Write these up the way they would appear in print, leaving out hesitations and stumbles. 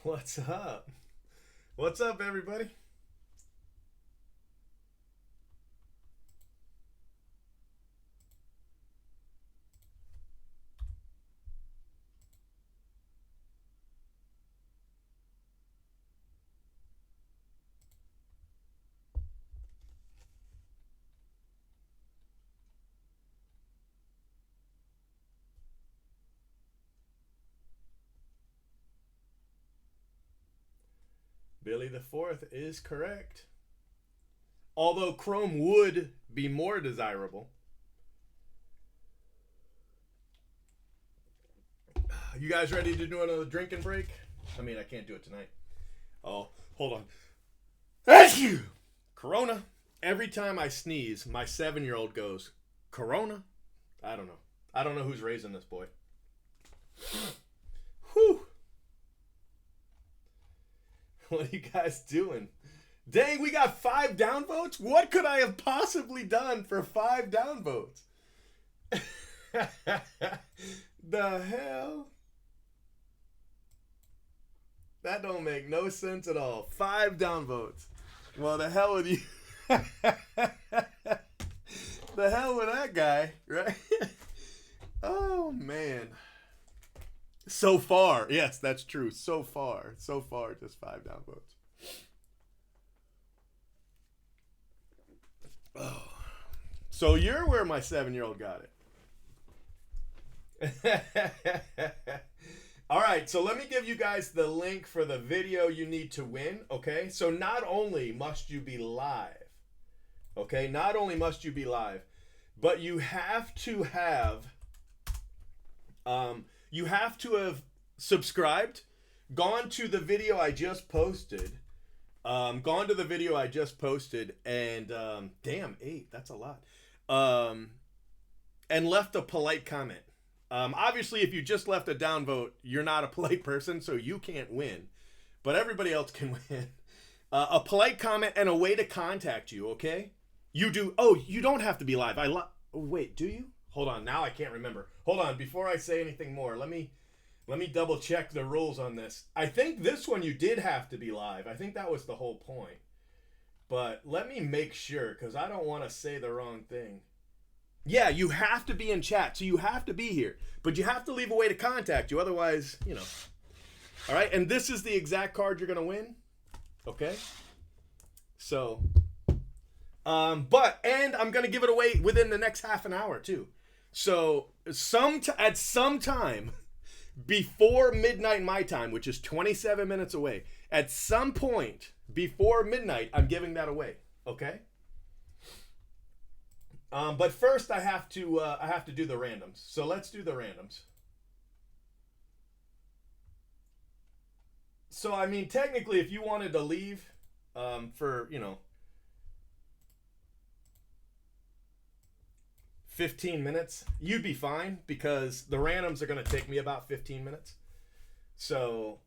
What's up? What's up, everybody? Billy the Fourth is correct. Although Chrome would be more desirable. You guys ready to do another drinking break? I mean, I can't do it tonight. Oh, hold on. Thank you. Corona. Every time I sneeze, my 7-year-old goes, Corona? I don't know. I don't know who's raising this boy. Whew. What are you guys doing? Dang, we got 5 downvotes? What could I have possibly done for 5 downvotes? The hell? That don't make no sense at all. 5 downvotes. Well, the hell with you. The hell with that guy, right? Oh, man. So far. Yes, that's true. So far. So far, just 5 downvotes. Oh. So you're where my 7-year-old got it. All right, so let me give you guys the link for the video you need to win, okay? So not only must you be live, okay? Not only must you be live, but you have to have subscribed, gone to the video I just posted, and damn, 8, that's a lot, and left a polite comment. Obviously, if you just left a downvote, you're not a polite person, so you can't win. But everybody else can win. A polite comment and a way to contact you, okay? You do. Oh, you don't have to be live. Wait, do you? Hold on. Now I can't remember. Hold on. Before I say anything more, let me double check the rules on this. I think this one you did have to be live. I think that was the whole point. But let me make sure, because I don't want to say the wrong thing. Yeah, you have to be in chat, so you have to be here. But you have to leave a way to contact you, otherwise, All right, and this is the exact card you're going to win. Okay? So, and I'm going to give it away within the next half an hour, too. So, at some time before midnight my time, which is 27 minutes away, at some point before midnight, I'm giving that away. Okay? But first, I have to do the randoms. So let's do the randoms. So I mean, technically, if you wanted to leave, for 15 minutes, you'd be fine because the randoms are going to take me about 15 minutes. So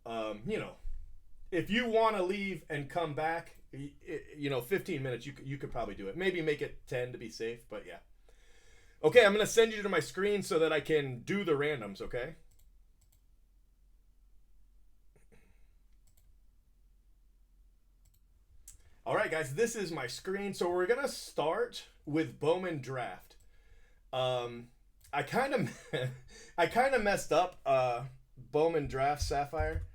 if you want to leave and come back, 15 minutes, you could probably do it. Maybe make it 10 to be safe, but yeah. Okay, I'm going to send you to my screen so that I can do the randoms, okay? All right, guys, this is my screen. So we're going to start with Bowman Draft. I kind of I kind of messed up Bowman Draft Sapphire.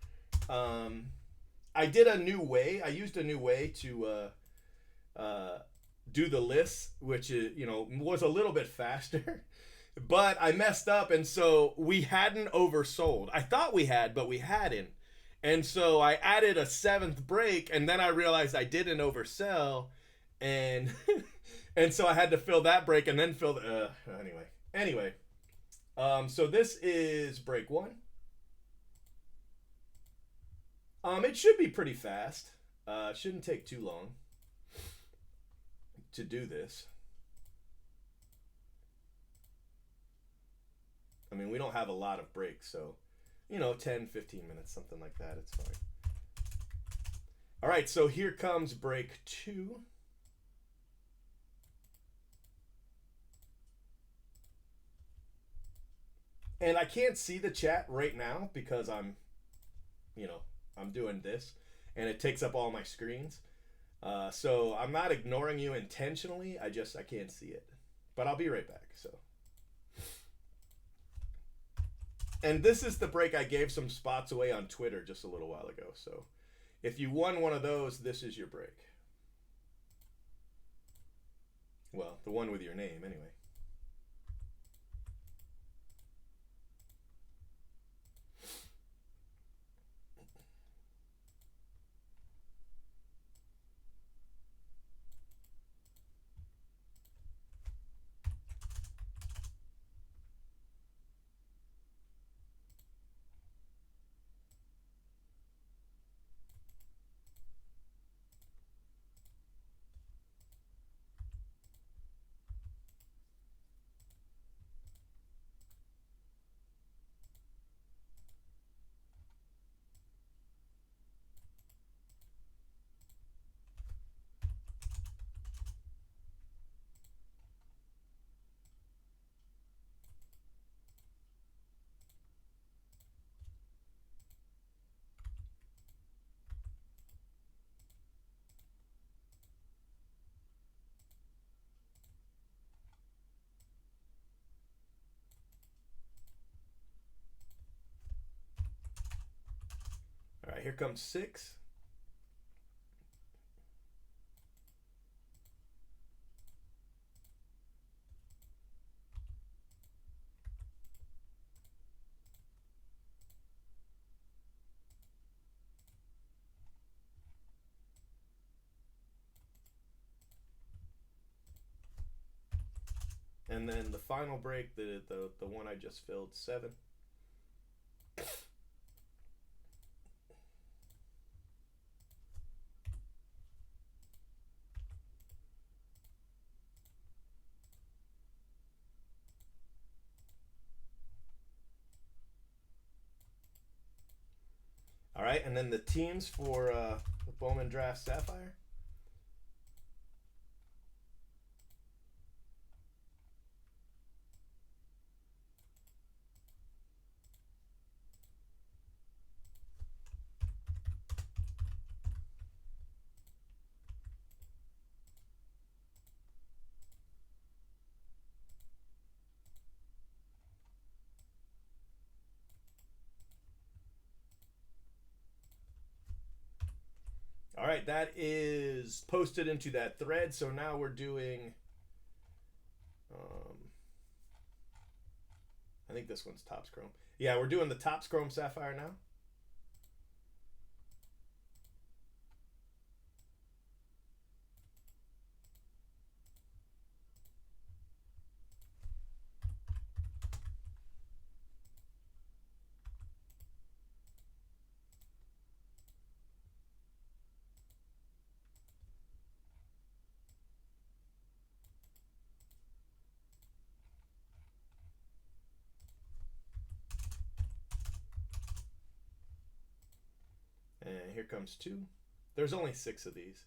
I did a new way. I used a new way to do the lists, which is was a little bit faster, but I messed up, and so we hadn't oversold. I thought we had, but we hadn't, and so I added a 7th break, and then I realized I didn't oversell, and and so I had to fill that break and then fill the anyway. So this is break 1. It should be pretty fast. Shouldn't take too long to do this. I mean, we don't have a lot of breaks, so 10, 15 minutes, something like that. It's fine. All right, so here comes break 2. And I can't see the chat right now because I'm I'm doing this, and it takes up all my screens. So I'm not ignoring you intentionally. I can't see it, but I'll be right back. So, and this is the break I gave some spots away on Twitter just a little while ago. So, if you won one of those, this is your break. Well, the one with your name, anyway. All right, here comes 6. And then the final break, the one I just filled, 7. All right, and then the teams for the Bowman Draft Sapphire. All right, that is posted into that thread. So now we're doing. I think this one's Topps Chrome. Yeah, we're doing the Topps Chrome Sapphire now. And here comes 2. There's only 6 of these.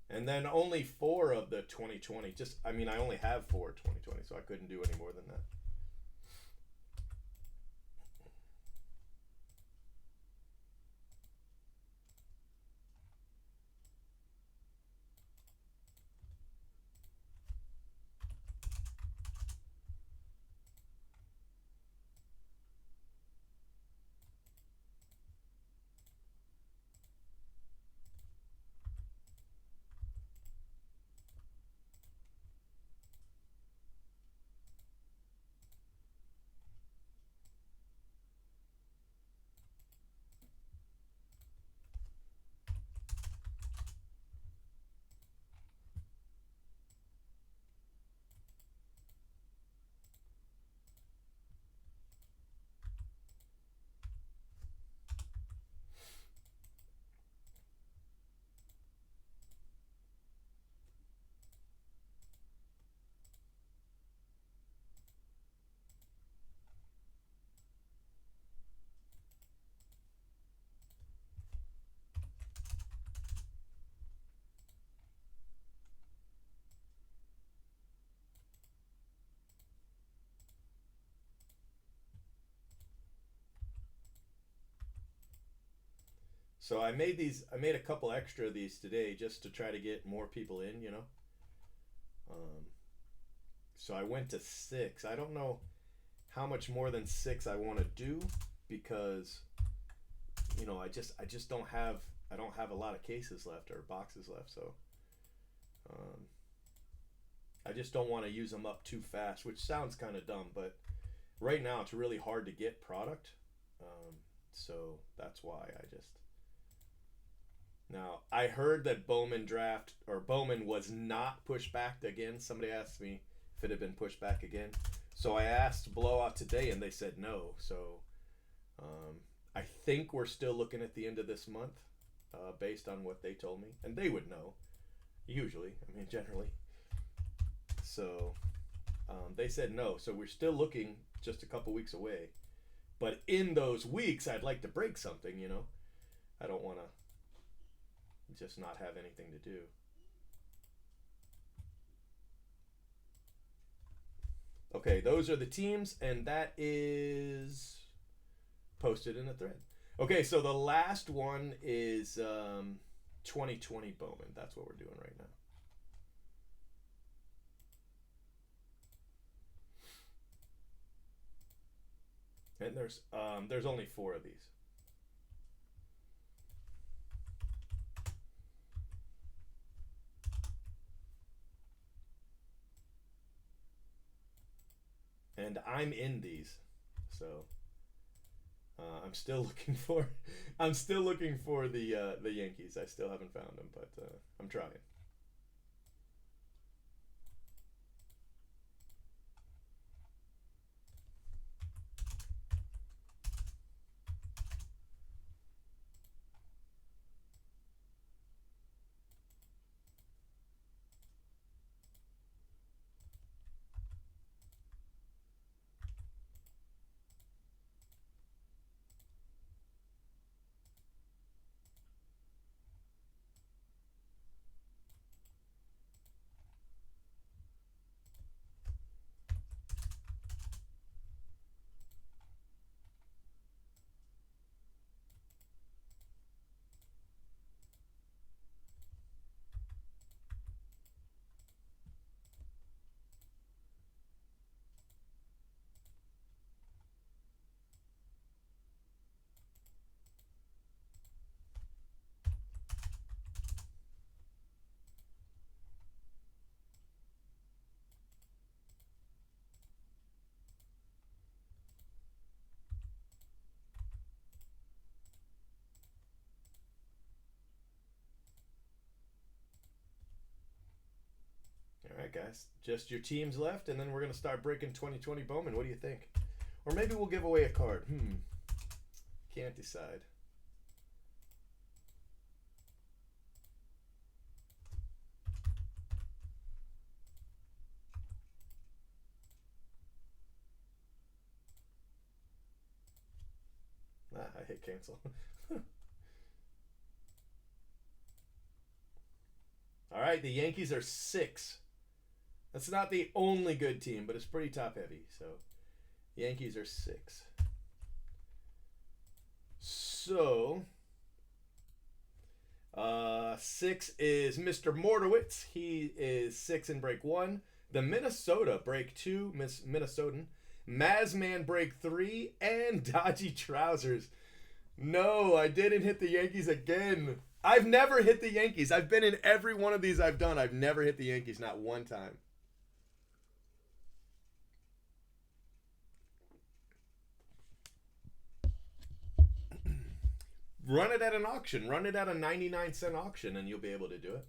And then only 4 of the 2020. I only have 4 2020, so I couldn't do any more than that. So I made these. I made a couple extra of these today just to try to get more people in. Um, so I went to 6. I don't know how much more than 6 I want to do because I just don't have a lot of cases left or boxes left. So um, I just don't want to use them up too fast, which sounds kind of dumb, but right now it's really hard to get product. So that's why now I heard that Bowman was not pushed back again. Somebody asked me if it had been pushed back again. So I asked Blowout today and they said no. So I think we're still looking at the end of this month based on what they told me. And they would know, usually, generally. So they said no. So we're still looking just a couple weeks away. But in those weeks, I'd like to break something, I don't want to just not have anything to do. Okay, those are the teams, and that is posted in a thread. Okay, so the last one is 2020 Bowman. That's what we're doing right now. And there's only 4 of these. And I'm in these, so I'm still looking for the Yankees. I still haven't found them, but I'm trying. All right, guys, just your teams left, and then we're gonna start breaking 2020 Bowman. What do you think? Or maybe we'll give away a card. Can't decide. I hit cancel. All right, the Yankees are 6. That's not the only good team, but it's pretty top heavy. So Yankees are 6. So 6 is Mr. Mordowitz. He is 6 in break 1. The Minnesota break 2, Minnesotan. Mazman break 3, and Dodgy Trousers. No, I didn't hit the Yankees again. I've never hit the Yankees. I've been in every one of these I've done. I've never hit the Yankees, not one time. Run it at an auction. Run it at a 99-cent auction, and you'll be able to do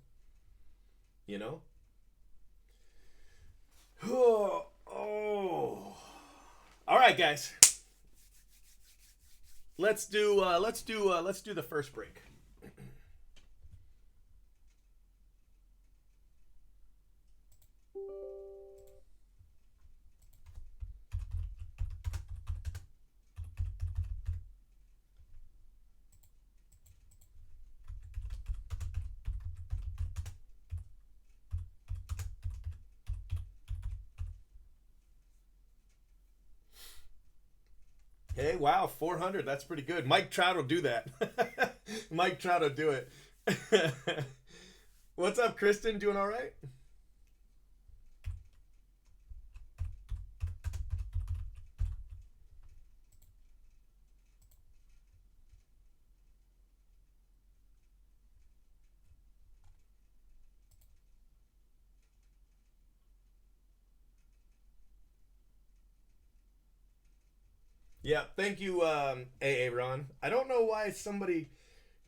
it. Oh. All right, guys. Let's do the first break. Hey, wow, 400. That's pretty good. Mike Trout will do that. Mike Trout will do it. What's up, Kristen? Doing all right? Yeah, thank you, AA Ron. I don't know why somebody,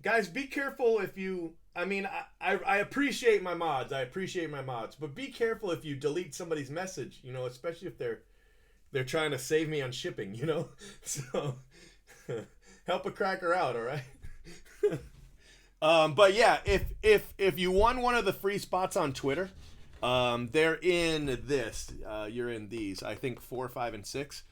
guys, be careful if you. I mean, I appreciate my mods. I appreciate my mods, but be careful if you delete somebody's message. You know, especially if they're trying to save me on shipping. You know, so help a cracker out. All right. But yeah, if you won one of the free spots on Twitter, they're in this. You're in these. I think 4, 5, and 6.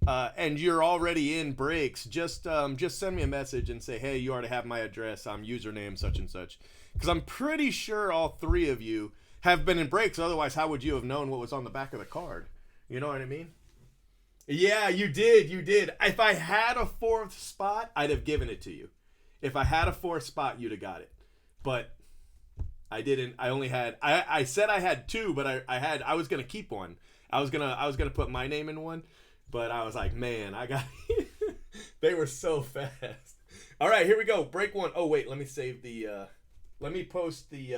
And you're already in breaks, just send me a message and say, hey, you already have my address. I'm username such and such. Because I'm pretty sure all 3 of you have been in breaks. Otherwise, how would you have known what was on the back of the card? You know what I mean? Yeah, you did. You did. If I had a 4th spot, I'd have given it to you. If I had a 4th spot, you'd have got it. But I didn't. I only had. I said I had 2, but I was gonna keep one. I was gonna put my name in one. But I was like, man, I got. They were so fast. All right, here we go. Break 1. Oh wait, let me save the. Let me post the.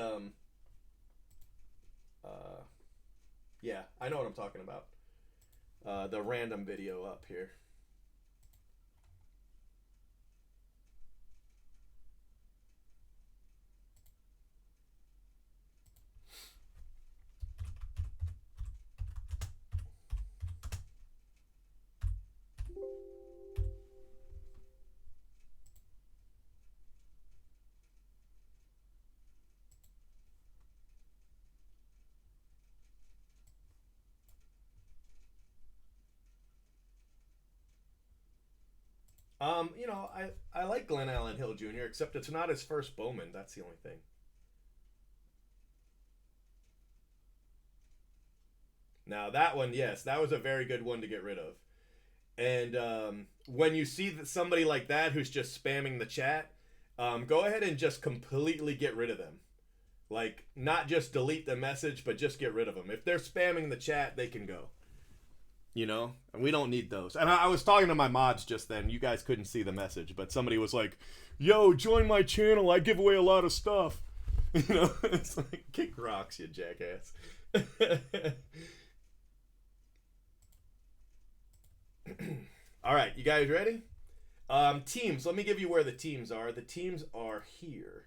Yeah, I know what I'm talking about. The random video up here. You know, I like Glenn Allen Hill Jr., except it's not his first Bowman. That's the only thing. Now, that one, yes, that was a very good one to get rid of. And when you see that somebody like that who's just spamming the chat, go ahead and just completely get rid of them. Like, not just delete the message, but just get rid of them. If they're spamming the chat, they can go. You know, and we don't need those. And I was talking to my mods just then. You guys couldn't see the message, but somebody was like, yo, join my channel. I give away a lot of stuff. You know, it's like, kick rocks, you jackass. All right, you guys ready? Teams. Let me give you where the teams are. The teams are here.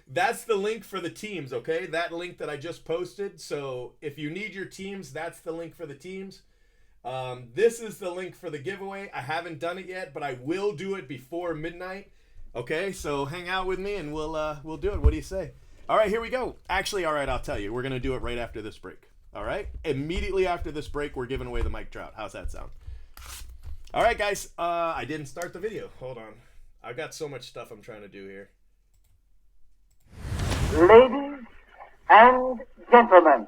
That's the link for the teams, okay? That link that I just posted. So if you need your teams, that's the link for the teams. This is the link for the giveaway. I haven't done it yet, but I will do it before midnight. Okay, so hang out with me and we'll do it. What do you say? All right, here we go. Actually, all right, I'll tell you. We're gonna do it right after this break. All right, immediately after this break, we're giving away the Mike Trout. How's that sound? All right, guys. I didn't start the video. Hold on. I've got so much stuff I'm trying to do here. Ladies and gentlemen.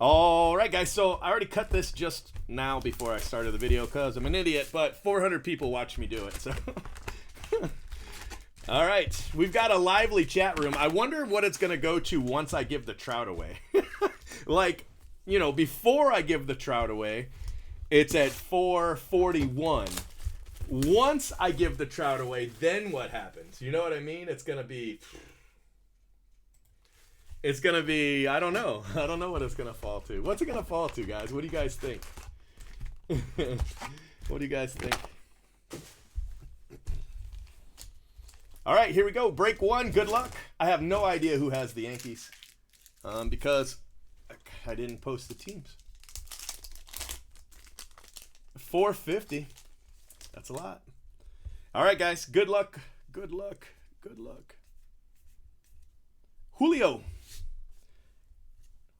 All right, guys. So I already cut this just now before I started the video because I'm an idiot, but 400 people watched me do it. So, all right. We've got a lively chat room. I wonder what it's going to go to once I give the Trout away. Like, you know, before I give the Trout away, it's at 441. Once I give the Trout away, then what happens? You know what I mean? It's going to be, I don't know. I don't know what it's going to fall to. What's it going to fall to, guys? What do you guys think? What do you guys think? All right, here we go. Break 1. Good luck. I have no idea who has the Yankees because I didn't post the teams. 450. That's a lot. All right, guys. Good luck. Good luck. Good luck. Julio.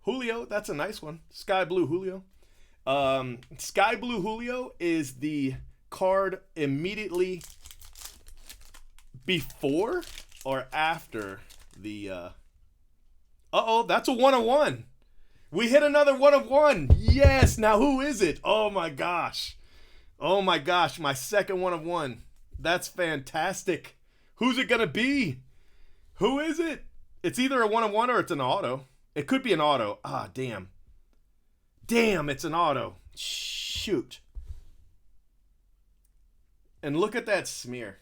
Julio, that's a nice one. Sky Blue Julio. Sky Blue Julio is the card immediately before or after the Uh-oh, that's a 1 of 1. We hit another 1 of 1. Yes, now who is it? Oh my gosh. Oh my gosh, my second 1 of 1. That's fantastic. Who's it gonna be? Who is it? It's either a 1 of 1 or it's an auto. It could be an auto. Ah, damn. Damn, it's an auto. Shoot. And look at that smear.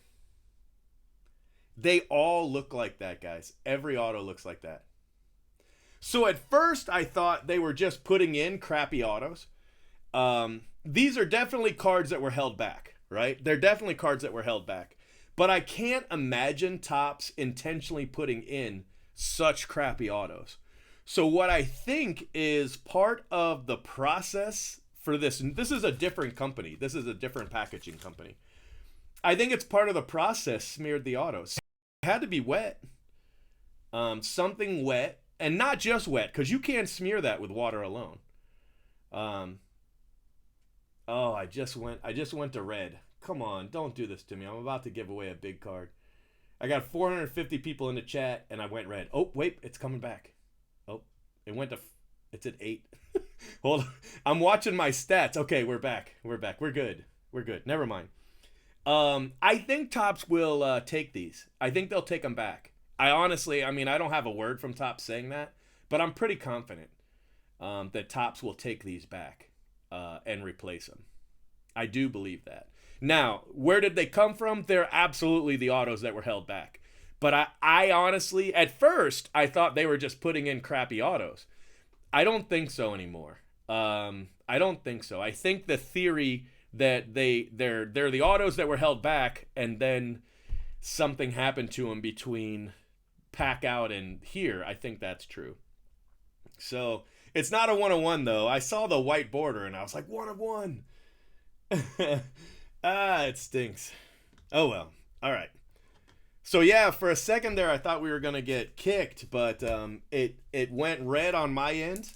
They all look like that, guys. Every auto looks like that. So at first, I thought they were just putting in crappy autos. These are definitely cards that were held back, right? They're definitely cards that were held back. But I can't imagine Topps intentionally putting in such crappy autos. So what I think is part of the process for this, and this is a different company. This is a different packaging company. I think it's part of the process smeared the autos. It had to be wet. Something wet. And not just wet, because you can't smear that with water alone. Oh, I just went to red. Come on, don't do this to me. I'm about to give away a big card. I got 450 people in the chat, and I went red. Oh, wait, it's coming back. Oh, it's at 8. Hold on. I'm watching my stats. Okay, we're back. We're good. Never mind. I think Topps will take these. I think they'll take them back. I don't have a word from Topps saying that, but I'm pretty confident that Topps will take these back and replace them. I do believe that. Now, where did they come from? They're absolutely the autos that were held back. But I honestly, at first, I thought they were just putting in crappy autos. I don't think so anymore. I don't think so. I think the theory that they're the autos that were held back, and then something happened to them between pack out and here, I think that's true. So it's not a 1 of 1 though. I saw the white border and I was like, 1 of 1. It stinks. Oh well. All right. So yeah, for a second there I thought we were gonna get kicked, but it went red on my end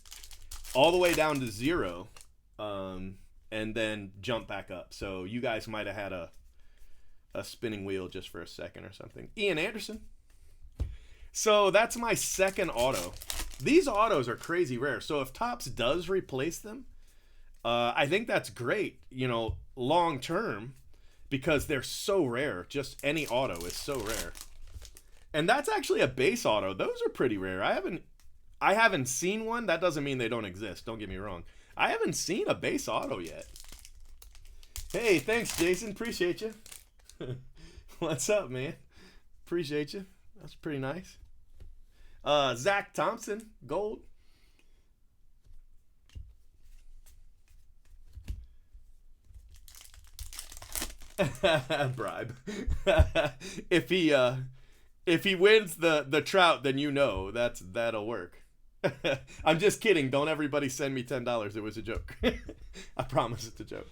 all the way down to 0, and then jumped back up. So you guys might have had a spinning wheel just for a second or something. Ian Anderson. So that's my second auto. These autos are crazy rare. So if Topps does replace them, I think that's great, long term, because they're so rare. Just any auto is so rare. And that's actually a base auto. Those are pretty rare. I haven't seen one. That doesn't mean they don't exist. Don't get me wrong. I haven't seen a base auto yet. Hey, thanks, Jason. Appreciate you. What's up, man? Appreciate you. That's pretty nice. Zach Thompson, gold. Bribe. If he wins the trout, then that'll work. I'm just kidding. Don't everybody send me $10. It was a joke. I promise it's a joke.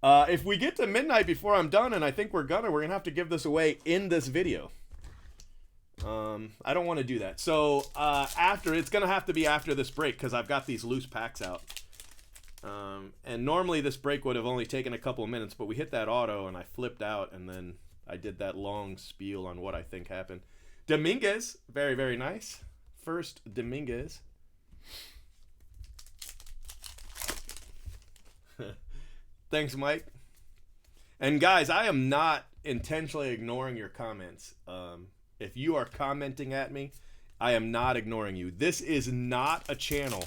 If we get to midnight before I'm done, and I think we're gonna have to give this away in this video. I don't want to do that. So it's gonna have to be after this break, because I've got these loose packs out. And normally this break would have only taken a couple of minutes, but we hit that auto and I flipped out, and then I did that long spiel on what I think happened. Dominguez, very, very nice. First Dominguez. Thanks, Mike. And guys, I am not intentionally ignoring your comments. If you are commenting at me, I am not ignoring you. This is not a channel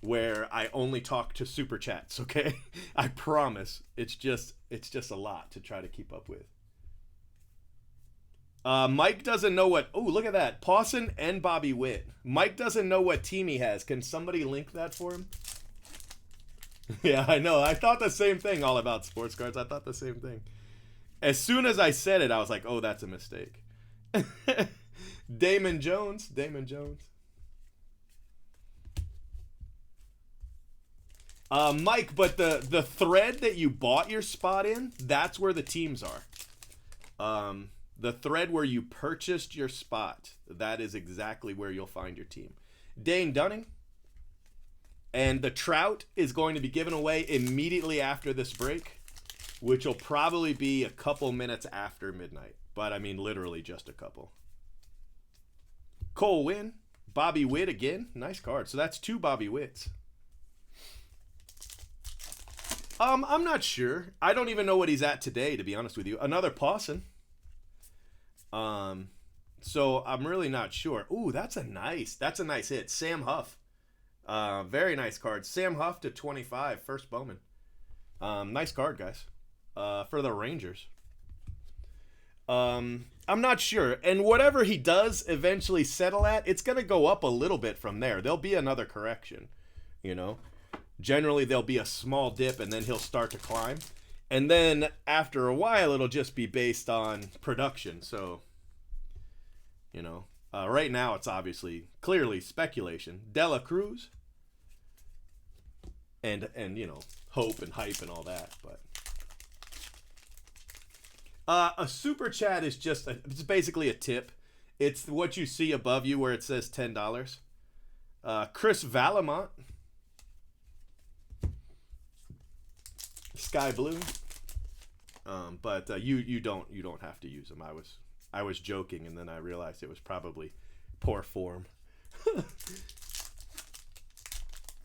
where I only talk to super chats, okay? I promise. It's just a lot to try to keep up with. Mike doesn't know what... Oh, look at that. Pawson and Bobby Witt. Mike doesn't know what team he has. Can somebody link that for him? Yeah, I know. I thought the same thing all about sports cards. I thought the same thing. As soon as I said it, I was like, oh, that's a mistake. Damon Jones. Mike, but the thread that you bought your spot in, that's where the teams are. The thread where you purchased your spot, that is exactly where you'll find your team. Dane Dunning. And the trout is going to be given away immediately after this break, which will probably be a couple minutes after midnight. But I mean, literally just a couple. Cole Winn, Bobby Witt again. Nice card. So that's 2 Bobby Witts. I'm not sure. I don't even know what he's at today, to be honest with you. Another Pawson. So I'm really not sure. Ooh, that's a nice hit. Sam Huff. Very nice card. Sam Huff to 25, first Bowman. Nice card, guys. For the Rangers. I'm not sure. And whatever he does eventually settle at, it's going to go up a little bit from there. There'll be another correction, you know. Generally, there'll be a small dip, and then he'll start to climb. And then after a while, it'll just be based on production. So, you know, right now it's obviously clearly speculation. Dela Cruz. And you know, hope and hype and all that. But a super chat is it's basically a tip. It's what you see above you where it says $10. Chris Valamont. Sky Blue. But you don't have to use them. I was joking, and then I realized it was probably poor form.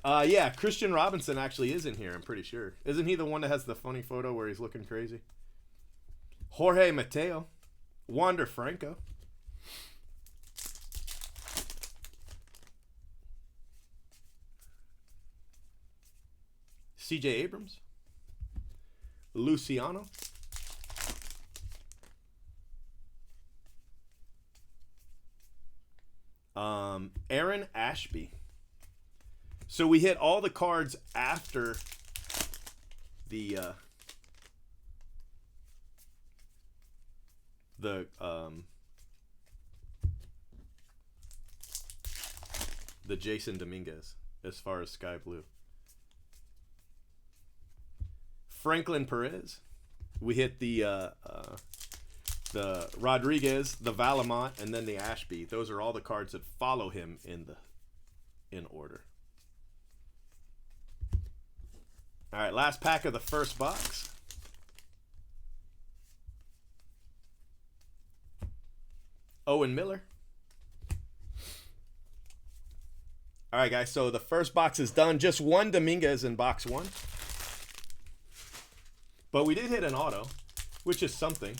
Yeah, Christian Robinson actually is in here, I'm pretty sure. Isn't he the one that has the funny photo where he's looking crazy? Jorge Mateo. Wander Franco. CJ Abrams. Luciano. Aaron Ashby. So we hit all the cards after the Jason Dominguez as far as Sky Blue. Franklin Perez. We hit the Rodriguez, the Valamont, and then the Ashby. Those are all the cards that follow him in order. All right, last pack of the first box. Owen Miller. All right, guys, so the first box is done. Just one Dominguez in box 1. But we did hit an auto, which is something,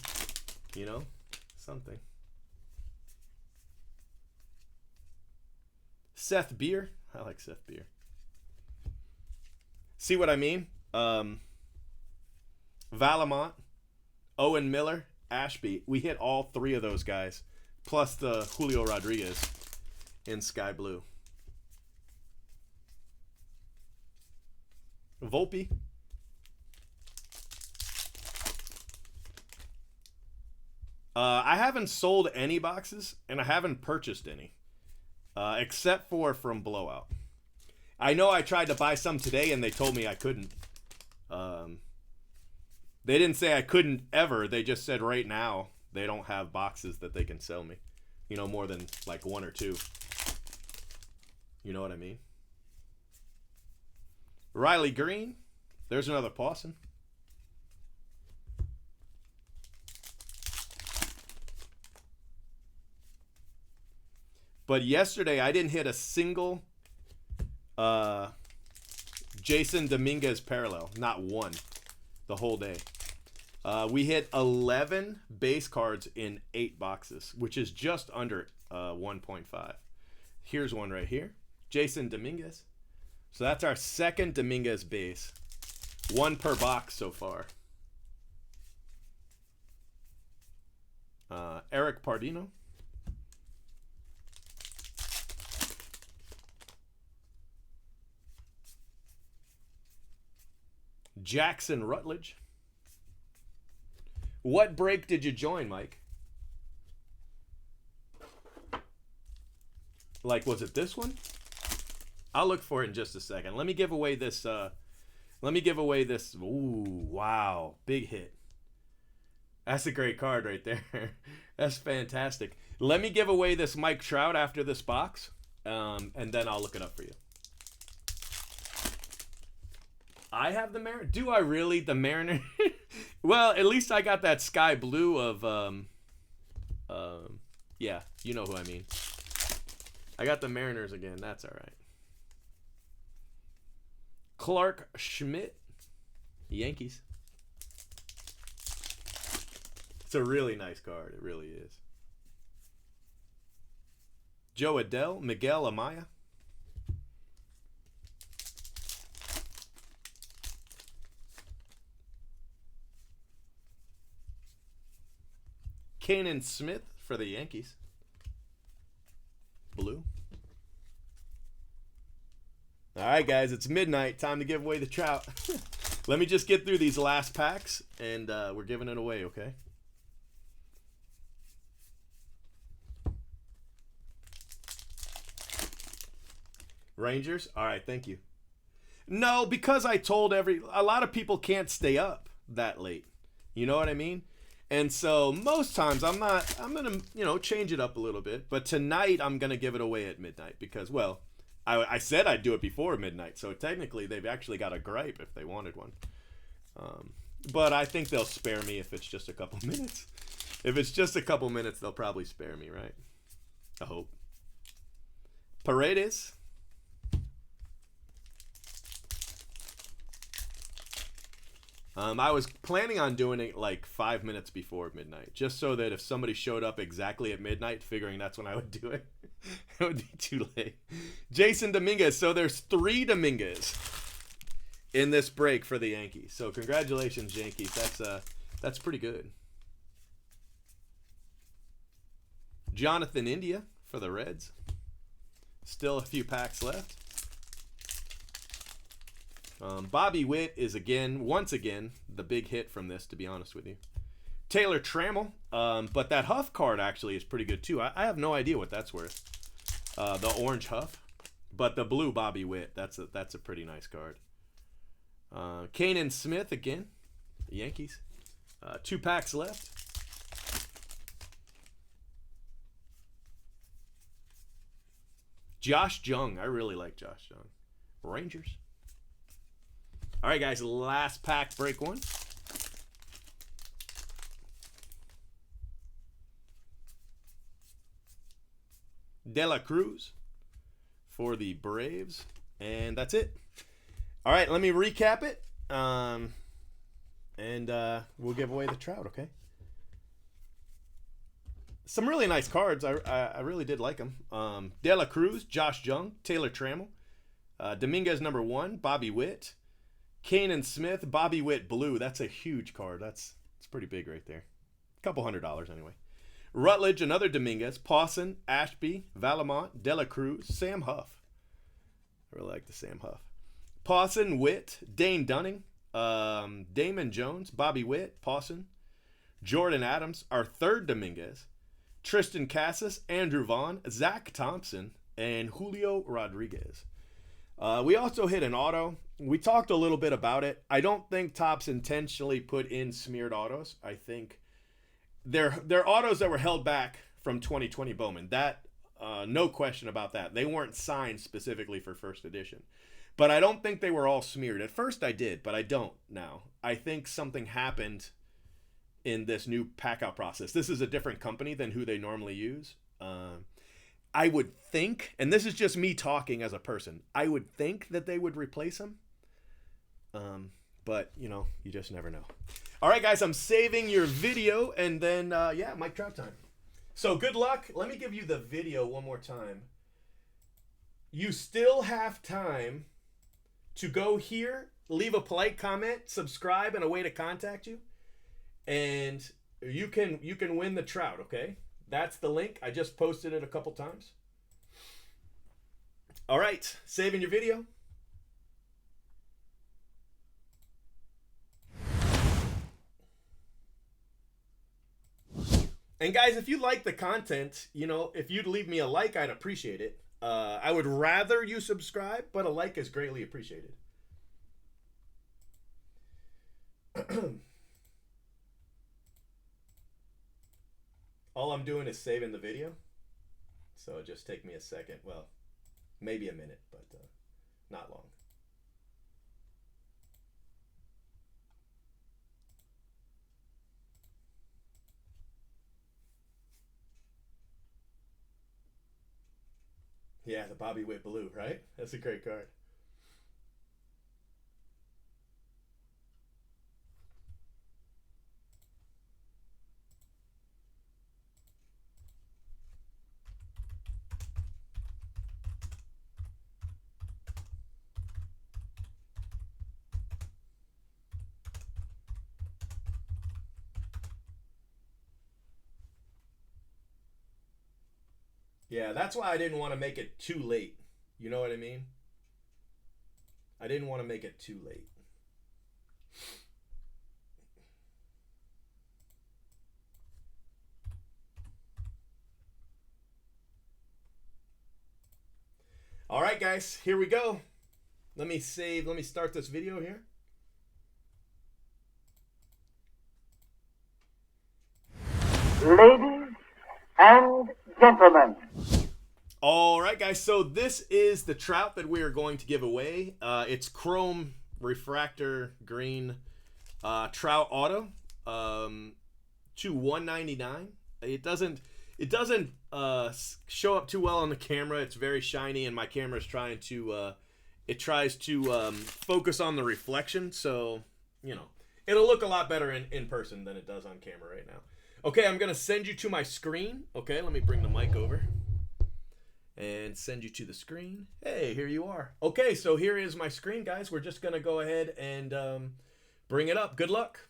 you know, something. Seth Beer. I like Seth Beer. See what I mean? Valamont, Owen Miller, Ashby. We hit all 3 of those guys, plus the Julio Rodriguez in Sky Blue. Volpe. I haven't sold any boxes, and I haven't purchased any, except for from Blowout. I know I tried to buy some today, and they told me I couldn't. They didn't say I couldn't ever. They just said right now they don't have boxes that they can sell me. You know, more than like 1 or 2. You know what I mean? Riley Green. There's another Pawson. But yesterday I didn't hit a single Jason Dominguez parallel. Not one. The whole day. We hit 11 base cards in 8 boxes, which is just under 1.5. Here's one right here. Jason Dominguez. So that's our second Dominguez base. 1 per box so far. Eric Pardino. Jackson Rutledge. What break did you join, Mike? Like, was it this one? I'll look for it in just a second. Let me give away this. Ooh, wow. Big hit. That's a great card right there. That's fantastic. Let me give away this Mike Trout after this box, and then I'll look it up for you. I have the Mariner. Do I really? The Mariner? Well, at least I got that Sky Blue of, yeah, you know who I mean. I got the Mariners again. That's all right. Clark Schmidt, Yankees. It's a really nice card. It really is. Joe Adell, Miguel Amaya. Kanan Smith for the Yankees. Blue. All right, guys, it's midnight. Time to give away the trout. Let me just get through these last packs, and we're giving it away, okay? Rangers? All right, thank you. No, because I told a lot of people can't stay up that late. You know what I mean? And so most times I'm going to, change it up a little bit. But tonight I'm going to give it away at midnight because, well, I said I'd do it before midnight. So technically they've actually got a gripe if they wanted one. But I think they'll spare me if it's just a couple minutes. If it's just a couple minutes, they'll probably spare me, right? I hope. Paredes. I was planning on doing it like 5 minutes before midnight, just so that if somebody showed up exactly at midnight, figuring that's when I would do it, it would be too late. Jason Dominguez. So there's 3 Dominguez in this break for the Yankees. So congratulations, Yankees. That's pretty good. Jonathan India for the Reds. Still a few packs left. Bobby Witt is once again, the big hit from this, to be honest with you. Taylor Trammell, but that Huff card actually is pretty good too. I have no idea what that's worth. The orange Huff, but the blue Bobby Witt, that's a pretty nice card. Kanan Smith again, the Yankees. 2 packs left. Josh Jung, I really like Josh Jung. Rangers. All right, guys, last pack, break 1. De La Cruz for the Braves, and that's it. All right, let me recap it, and we'll give away the trout, okay? Some really nice cards. I really did like them. De La Cruz, Josh Jung, Taylor Trammell, Dominguez #1, Bobby Witt, Kanan Smith, Bobby Witt blue. That's a huge card. It's pretty big right there. A couple $100 anyway. Rutledge, another Dominguez, Pawson, Ashby, Valamont, De La Cruz, Sam Huff. I really like the Sam Huff. Pawson, Witt, Dane Dunning, Damon Jones, Bobby Witt, Pawson, Jordan Adams, our 3rd Dominguez, Tristan Casas, Andrew Vaughn, Zach Thompson, and Julio Rodriguez. We also hit an auto. We talked a little bit about it. I don't think Topps intentionally put in smeared autos. I think they're autos that were held back from 2020 Bowman. That no question about that. They weren't signed specifically for first edition. But I don't think they were all smeared. At first I did, but I don't now. I think something happened in this new pack out process. This is a different company than who they normally use. I would think, and this is just me talking as a person, I would think that they would replace him. But, you just never know. All right, guys, I'm saving your video, and then, Mike Trout time. So good luck. Let me give you the video one more time. You still have time to go here, leave a polite comment, subscribe, and a way to contact you. And you can win the trout, okay? That's the link. I just posted it a couple times. All right, saving your video. And guys, if you like the content, if you'd leave me a like, I'd appreciate it. I would rather you subscribe, but a like is greatly appreciated. All I'm doing is saving the video, so it'll just take me a second. Well, maybe a minute, but not long. Yeah, the Bobby Witt Blue, right? That's a great card. Yeah, that's why I didn't want to make it too late. You know what I mean? I didn't want to make it too late. All right, guys, here we go. Let me start this video here. Ladies and gentlemen. All right, guys, so this is the trout that we are going to give away. It's chrome refractor green trout auto to 199. It doesn't show up too well on the camera. It's very shiny, and my camera is trying to focus on the reflection, so you know it'll look a lot better in person than it does on camera right now. Okay, I'm gonna send you to my screen. Okay, let me bring the mic over and send you to the screen. Hey, here you are. Okay, so here is my screen, guys. We're just gonna go ahead and bring it up. Good luck.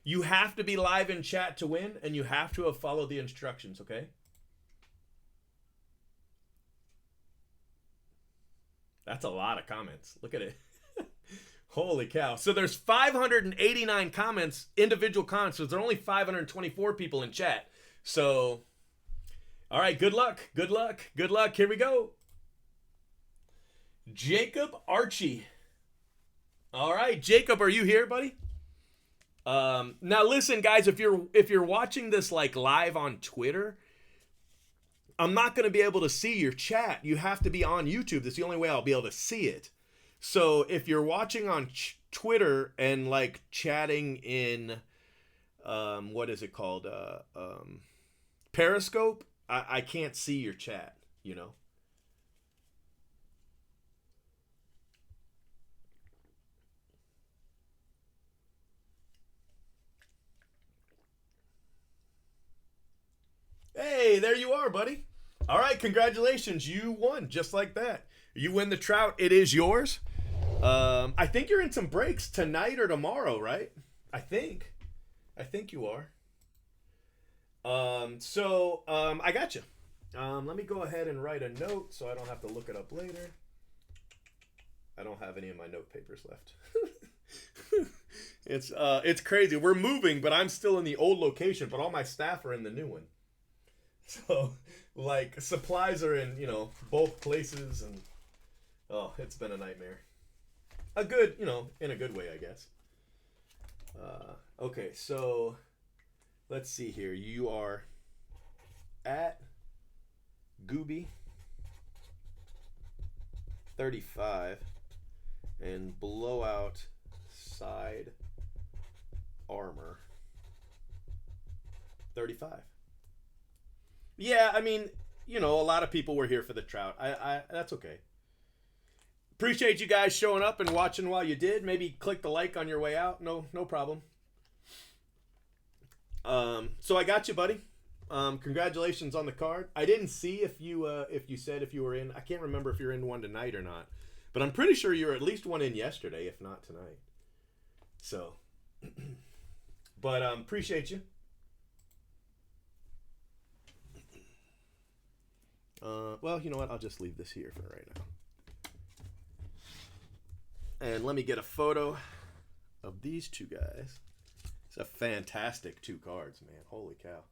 You have to be live in chat to win, and you have to have followed the instructions, okay? That's a lot of comments. Look at it. Holy cow. So there's 589 comments, individual comments. So there are only 524 people in chat. So, all right, good luck. Good luck. Good luck. Here we go. Jacob Archie. All right, Jacob, are you here, buddy? Now listen, guys, if you're watching this like live on Twitter, I'm not going to be able to see your chat. You have to be on YouTube. That's the only way I'll be able to see it. So if you're watching on Twitter and like chatting in, what is it called? Periscope, I can't see your chat, you know? Hey, there you are, buddy. All right, congratulations. You won just like that. You win the trout. It is yours. I think you're in some breaks tonight or tomorrow, right? I think you are. I got you. Let me go ahead and write a note so I don't have to look it up later. I don't have any of my note papers left. It's crazy. We're moving, but I'm still in the old location, but all my staff are in the new one. So, like, supplies are in, both places, and, oh, it's been a nightmare. In a good way, I guess. Okay, so, let's see here. You are at Gooby 35 and blowout side armor 35. Yeah, I mean, a lot of people were here for the trout. I that's okay. Appreciate you guys showing up and watching while you did. Maybe click the like on your way out. No problem. So I got you, buddy. Congratulations on the card. I didn't see if you said if you were in. I can't remember if you're in one tonight or not. But I'm pretty sure you were at least one in yesterday, if not tonight. So, but appreciate you. Well, you know what? I'll just leave this here for right now. And let me get a photo of these two guys. It's a fantastic two cards, man. Holy cow.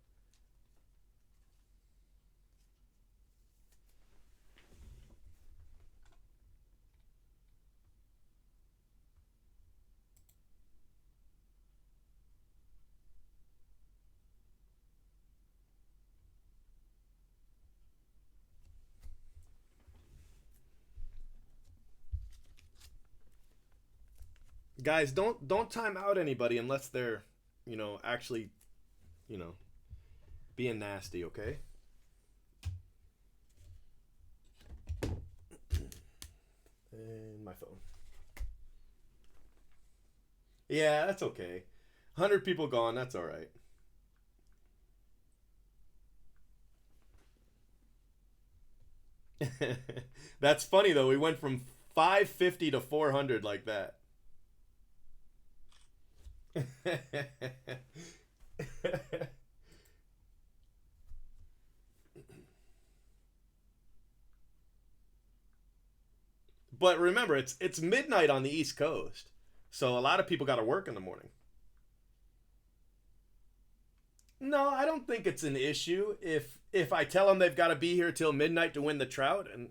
Guys, don't time out anybody unless they're, actually, being nasty, okay? Yeah, that's okay. 100 people gone, that's all right. That's funny though. We went from 550 to 400 like that. But remember, it's midnight on the East Coast, so a lot of people got to work in the morning. No, I don't think it's an issue if I tell them they've got to be here till midnight to win the trout, and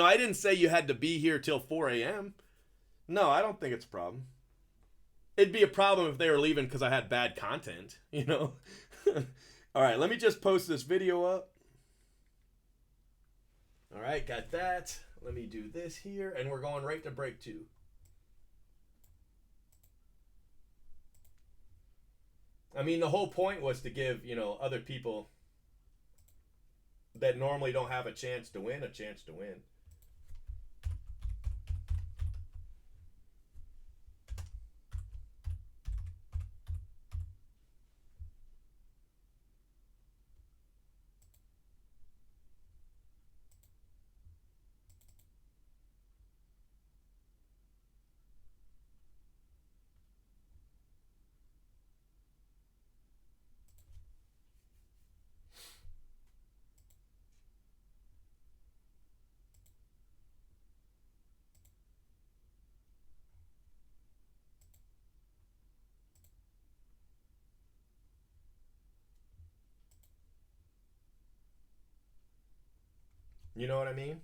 I didn't say you had to be here till 4 a.m. No, I don't think it's a problem. It'd be a problem if they were leaving because I had bad content. All right, let me just post this video up. All right, got that. Let me do this here, and we're going right to break 2. I mean, the whole point was to give, other people that normally don't have a chance to win a chance to win. You know what I mean?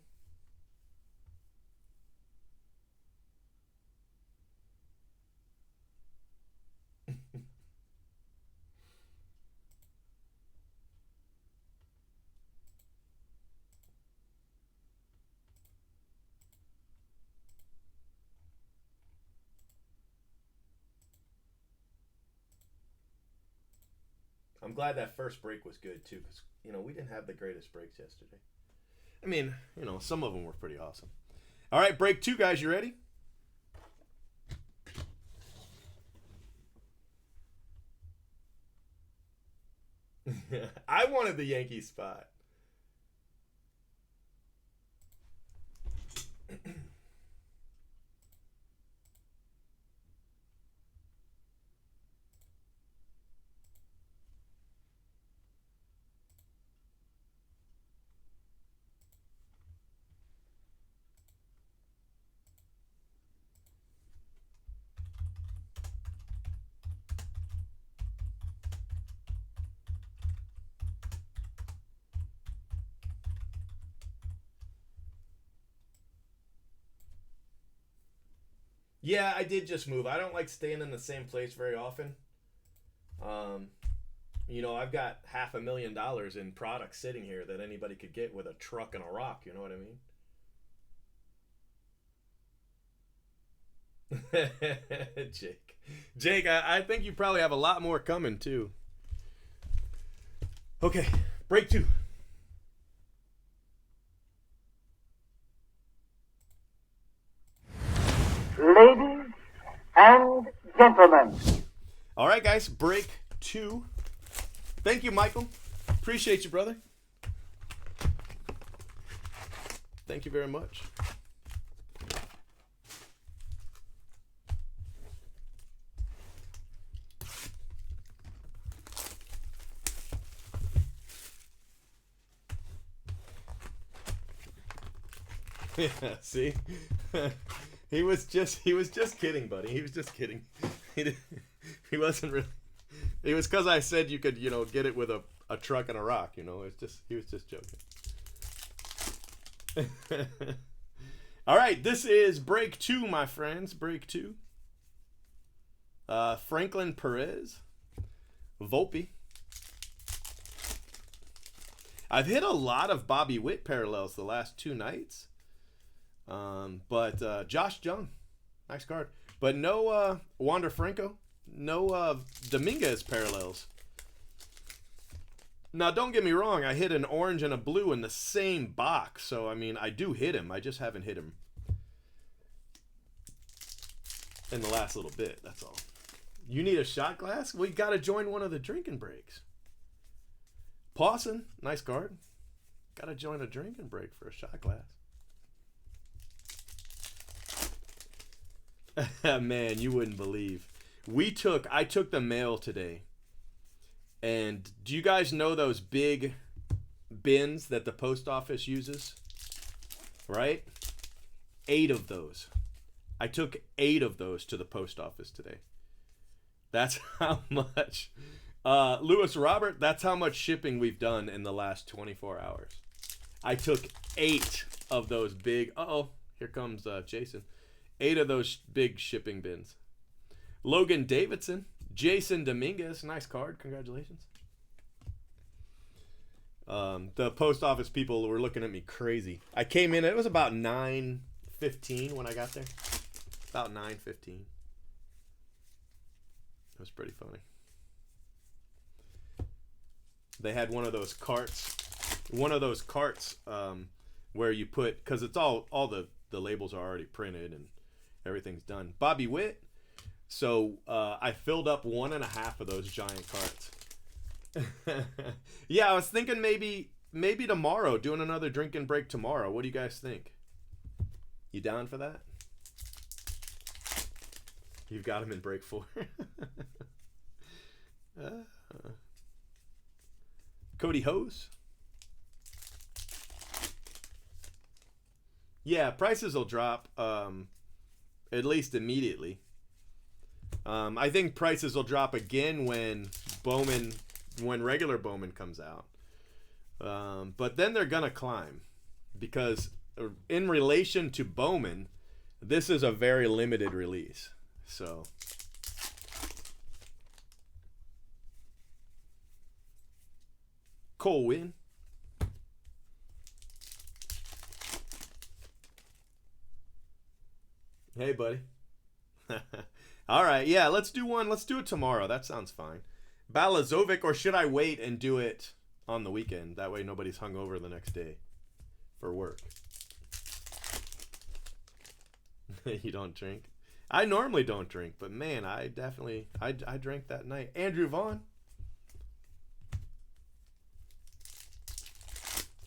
I'm glad that first break was good too, because we didn't have the greatest breaks yesterday. I mean, some of them were pretty awesome. All right, break 2, guys. You ready? I wanted the Yankee spot. Yeah, I did just move. I don't like staying in the same place very often. Um, I've got $500,000 in products sitting here that anybody could get with a truck and a rock. You know what I mean? Jake, I think you probably have a lot more coming too. Okay, break 2. Ladies and gentlemen. All right, guys, break 2. Thank you, Michael. Appreciate you, brother. Thank you very much. Yeah, see? He was just kidding, buddy. He was just kidding. He wasn't really. It was because I said you could, get it with a truck and a rock. He was just joking. All right, this is break 2, my friends. Break 2. Franklin Perez, Volpe. I've hit a lot of Bobby Witt parallels the last 2 nights. But Josh Jung, nice card. But no Wander Franco, no Dominguez parallels. Now, don't get me wrong, I hit an orange and a blue in the same box. So, I mean, I do hit him. I just haven't hit him in the last little bit, that's all. You need a shot glass? We got to join one of the drinking breaks. Pawson, nice card. Got to join a drinking break for a shot glass. Man, you wouldn't believe. I took the mail today. And do you guys know those big bins that the post office uses? Right? 8 of those. I took 8 of those to the post office today. That's how much. Lewis Robert, that's how much shipping we've done in the last 24 hours. I took 8 of those big. Here comes Jason. 8 of those big shipping bins. Logan Davidson, Jason Dominguez, nice card. Congratulations. The post office people were looking at me crazy. I came in, it was about 9:15 when I got there. About 9:15. It was pretty funny. They had one of those carts where you put, because it's all the labels are already printed and everything's done. Bobby Witt. So I filled up 1.5 of those giant carts. Yeah, I was thinking maybe tomorrow, doing another drinking break tomorrow. What do you guys think? You down for that? You've got him in break 4. Cody Hose. Yeah, prices will drop at least immediately. I think prices will drop again when regular Bowman comes out. But then they're going to climb because in relation to Bowman, this is a very limited release. So Cole Win. Hey, buddy. All right, yeah, let's do one. Let's do it tomorrow. That sounds fine. Balazovic, or should I wait and do it on the weekend? That way nobody's hungover the next day for work. You don't drink? I normally don't drink, but man, I drank that night. Andrew Vaughn.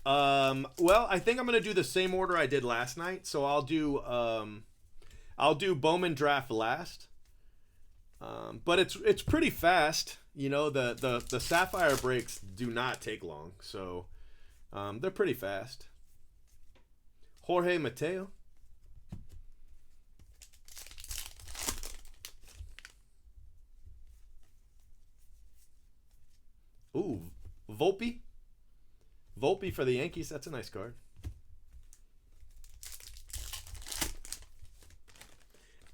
Well, I think I'm gonna do the same order I did last night. So I'll do Bowman draft last. But it's pretty fast. You know, the Sapphire breaks do not take long, so they're pretty fast. Jorge Mateo. Ooh, Volpe. Volpe for the Yankees. That's a nice card.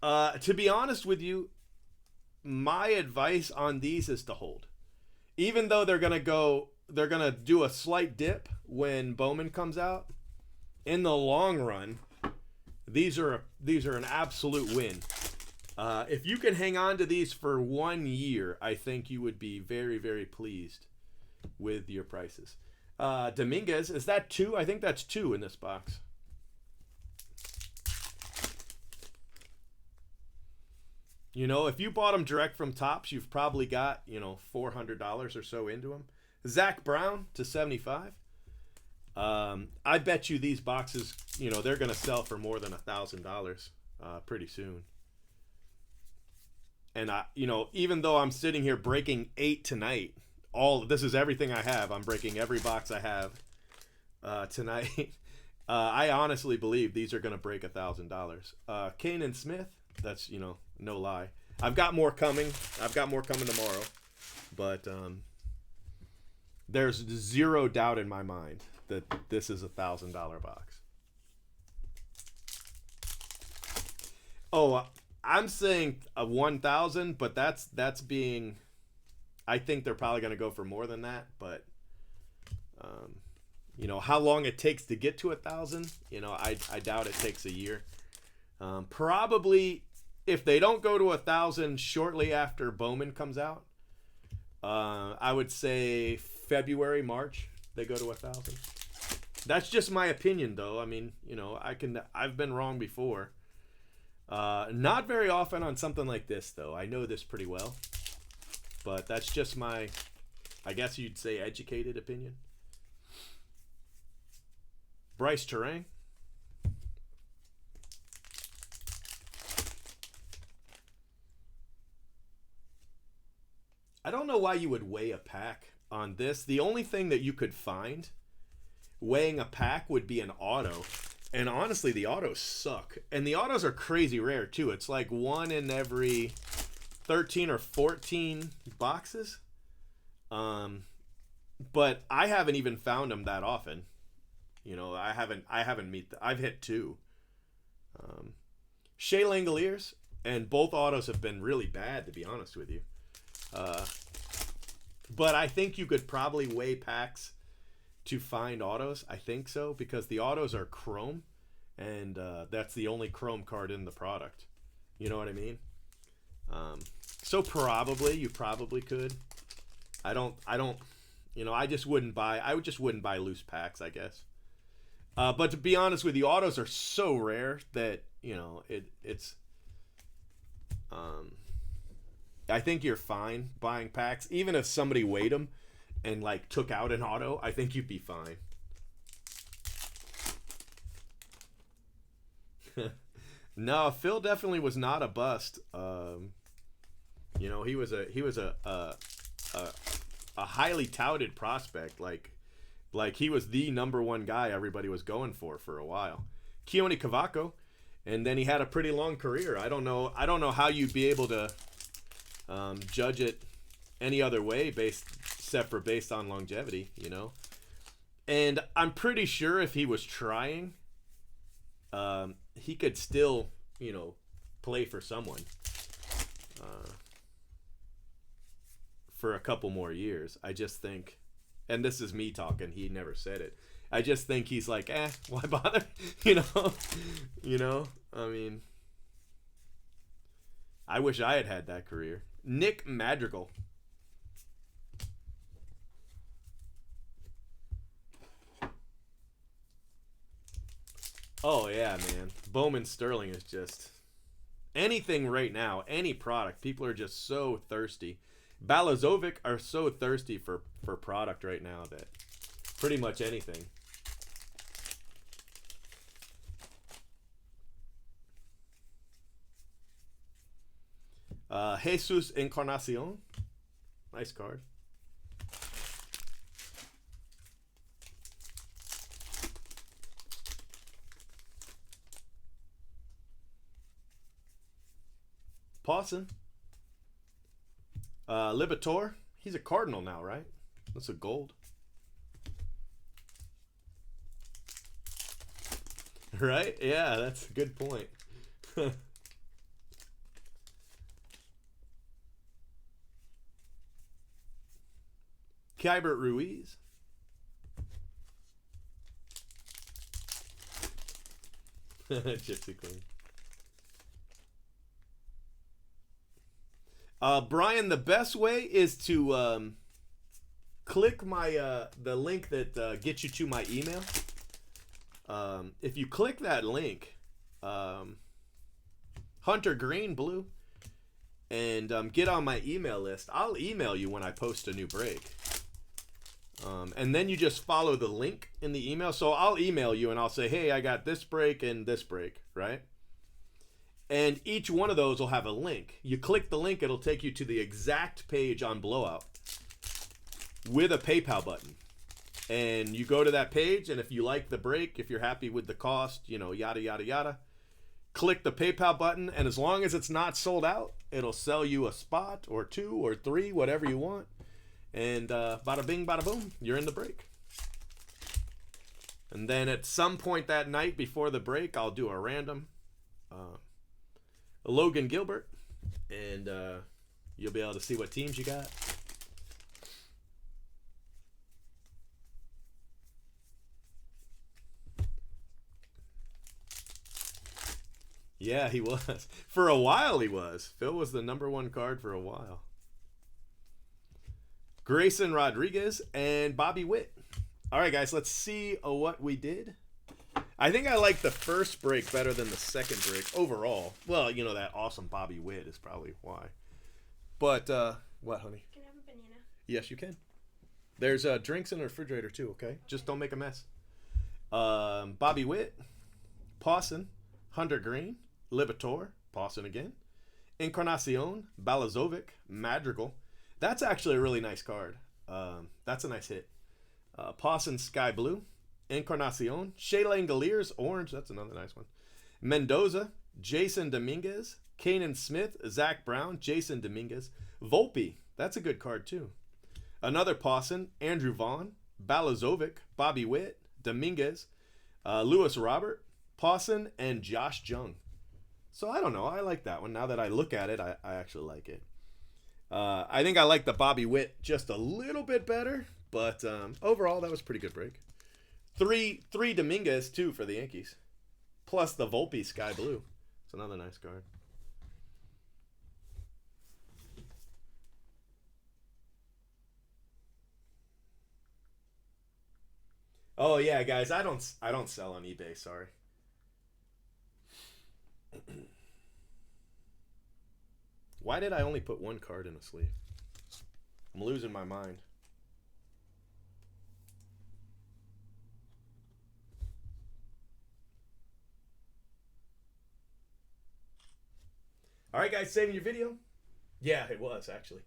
To be honest with you, my advice on these is to hold. Even though they're gonna do a slight dip when Bowman comes out. In the long run, these are an absolute win. If you can hang on to these for 1 year, I think you would be very, very pleased with your prices. Dominguez, is that 2? I think that's 2 in this box. You know, if you bought them direct from Topps, you've probably got, $400 or so into them. Zach Brown to 75. I bet you these boxes, they're going to sell for more than $1,000 pretty soon. And even though I'm sitting here breaking 8 tonight, this is everything I have. I'm breaking every box I have tonight. I honestly believe these are going to break $1,000. Kanan Smith, that's no lie. I've got more coming. Tomorrow, but there's zero doubt in my mind that this is $1,000 box. Oh, I'm saying a 1,000, but that's being. I think they're probably going to go for more than that, but how long it takes to get to 1,000. I doubt it takes a year. Probably if they don't go to 1,000 shortly after Bowman comes out, I would say February, March they go to 1,000. That's just my opinion, though. I mean, I've been wrong before. Not very often on something like this, though. I know this pretty well. But that's just my, I guess you'd say, educated opinion. Bryce Terang. I don't know why you would weigh a pack on this. The only thing that you could find weighing a pack would be an auto. And honestly, the autos suck. And the autos are crazy rare, too. It's like 1 in every 13 or 14 boxes. But I haven't even found them that often. You know, I've hit 2. Shea Langoliers, and both autos have been really bad, to be honest with you. But I think you could probably weigh packs to find autos. I think so, because the autos are chrome, and that's the only chrome card in the product. You know what I mean? So you probably could. I don't, you know, I just wouldn't buy loose packs, I guess. But to be honest with you, autos are so rare that, you know, it's I think you're fine buying packs. Even if somebody weighed them and like took out an auto, I think you'd be fine. No, Phil definitely was not a bust. You know, he was a highly touted prospect. Like he was the number one guy everybody was going for a while. Keone Cavaco, and then he had a pretty long career. I don't know how you'd be able to judge it any other way based on longevity, you know. And I'm pretty sure if he was trying, he could still, you know, play for someone for a couple more years. I just think, and this is me talking, he never said it, I just think he's like, why bother? You know, I mean, I wish I had that career. Nick Madrigal. Oh yeah, man. Bowman Sterling is just anything right now, any product. People are just so thirsty. Balazovic are so thirsty for product right now that pretty much anything. Jesus Encarnacion. Nice card. Pawson. Libator. He's a Cardinal now, right? That's a gold. Right? Yeah, that's a good point. Kybert Ruiz. Gypsy Queen. Brian, the best way is to click my the link that gets you to my email. If you click that link, Hunter Green Blue, and get on my email list, I'll email you when I post a new break. And then you just follow the link in the email. So I'll email you and I'll say, hey, I got this break and this break, right? And each one of those will have a link. You click the link, it'll take you to the exact page on Blowout with a PayPal button. And you go to that page, and if you like the break, if you're happy with the cost, you know, yada, yada, yada, click the PayPal button, and as long as it's not sold out, it'll sell you a spot or 2 or 3, whatever you want. And bada bing, bada boom, you're in the break. And then at some point that night before the break, I'll do a random Logan Gilbert, and you'll be able to see what teams you got. Yeah, he was. For a while, he was. Phil was the number 1 card for a while. Grayson Rodriguez and Bobby Witt. All right, guys, let's see what we did. I think I like the first break better than the second break overall. Well, you know, that awesome Bobby Witt is probably why. But, what, honey? Can I have a banana? Yes, you can. There's drinks in the refrigerator, too, okay? Just don't make a mess. Bobby Witt, Pawson, Hunter Green, Libator, Pawson again, Encarnacion, Balazovic, Madrigal. That's actually a really nice card. That's a nice hit. Pawson, Sky Blue, Encarnacion, Shea Langoliers, Orange. That's another nice one. Mendoza, Jason Dominguez, Kanan Smith, Zach Brown, Jason Dominguez, Volpe. That's a good card, too. Another Pawson, Andrew Vaughn, Balazovic, Bobby Witt, Dominguez, Lewis Robert, Pawson, and Josh Jung. So I don't know. I like that one. Now that I look at it, I actually like it. I think I like the Bobby Witt just a little bit better, but overall, that was a pretty good break. Three Dominguez, too, for the Yankees. Plus the Volpe Sky Blue. It's another nice card. Oh yeah, guys, I don't sell on eBay, sorry. Why did I only put one card in a sleeve? I'm losing my mind. All right, guys, saving your video? Yeah, it was actually.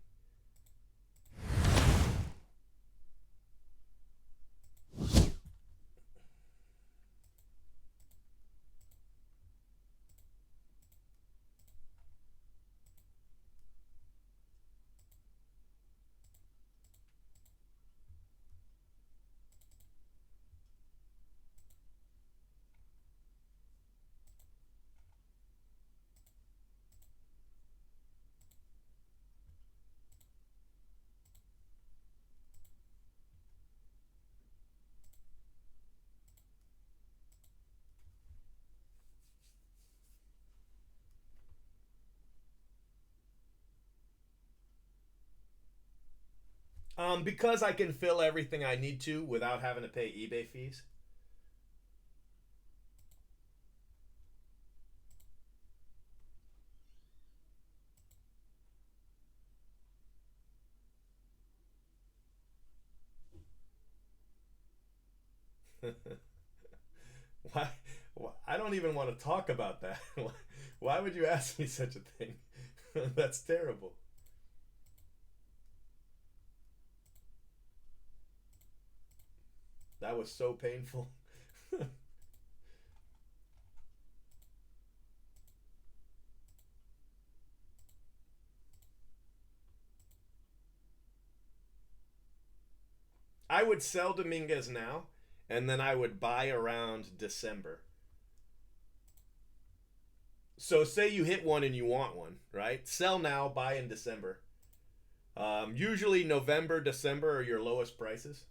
Because I can fill everything I need to without having to pay eBay fees. Why? I don't even want to talk about that. Why would you ask me such a thing? That's terrible. That was so painful. I would sell Dominguez now, and then I would buy around December. So say you hit one and you want one, right? Sell now, buy in December. Usually November, December are your lowest prices.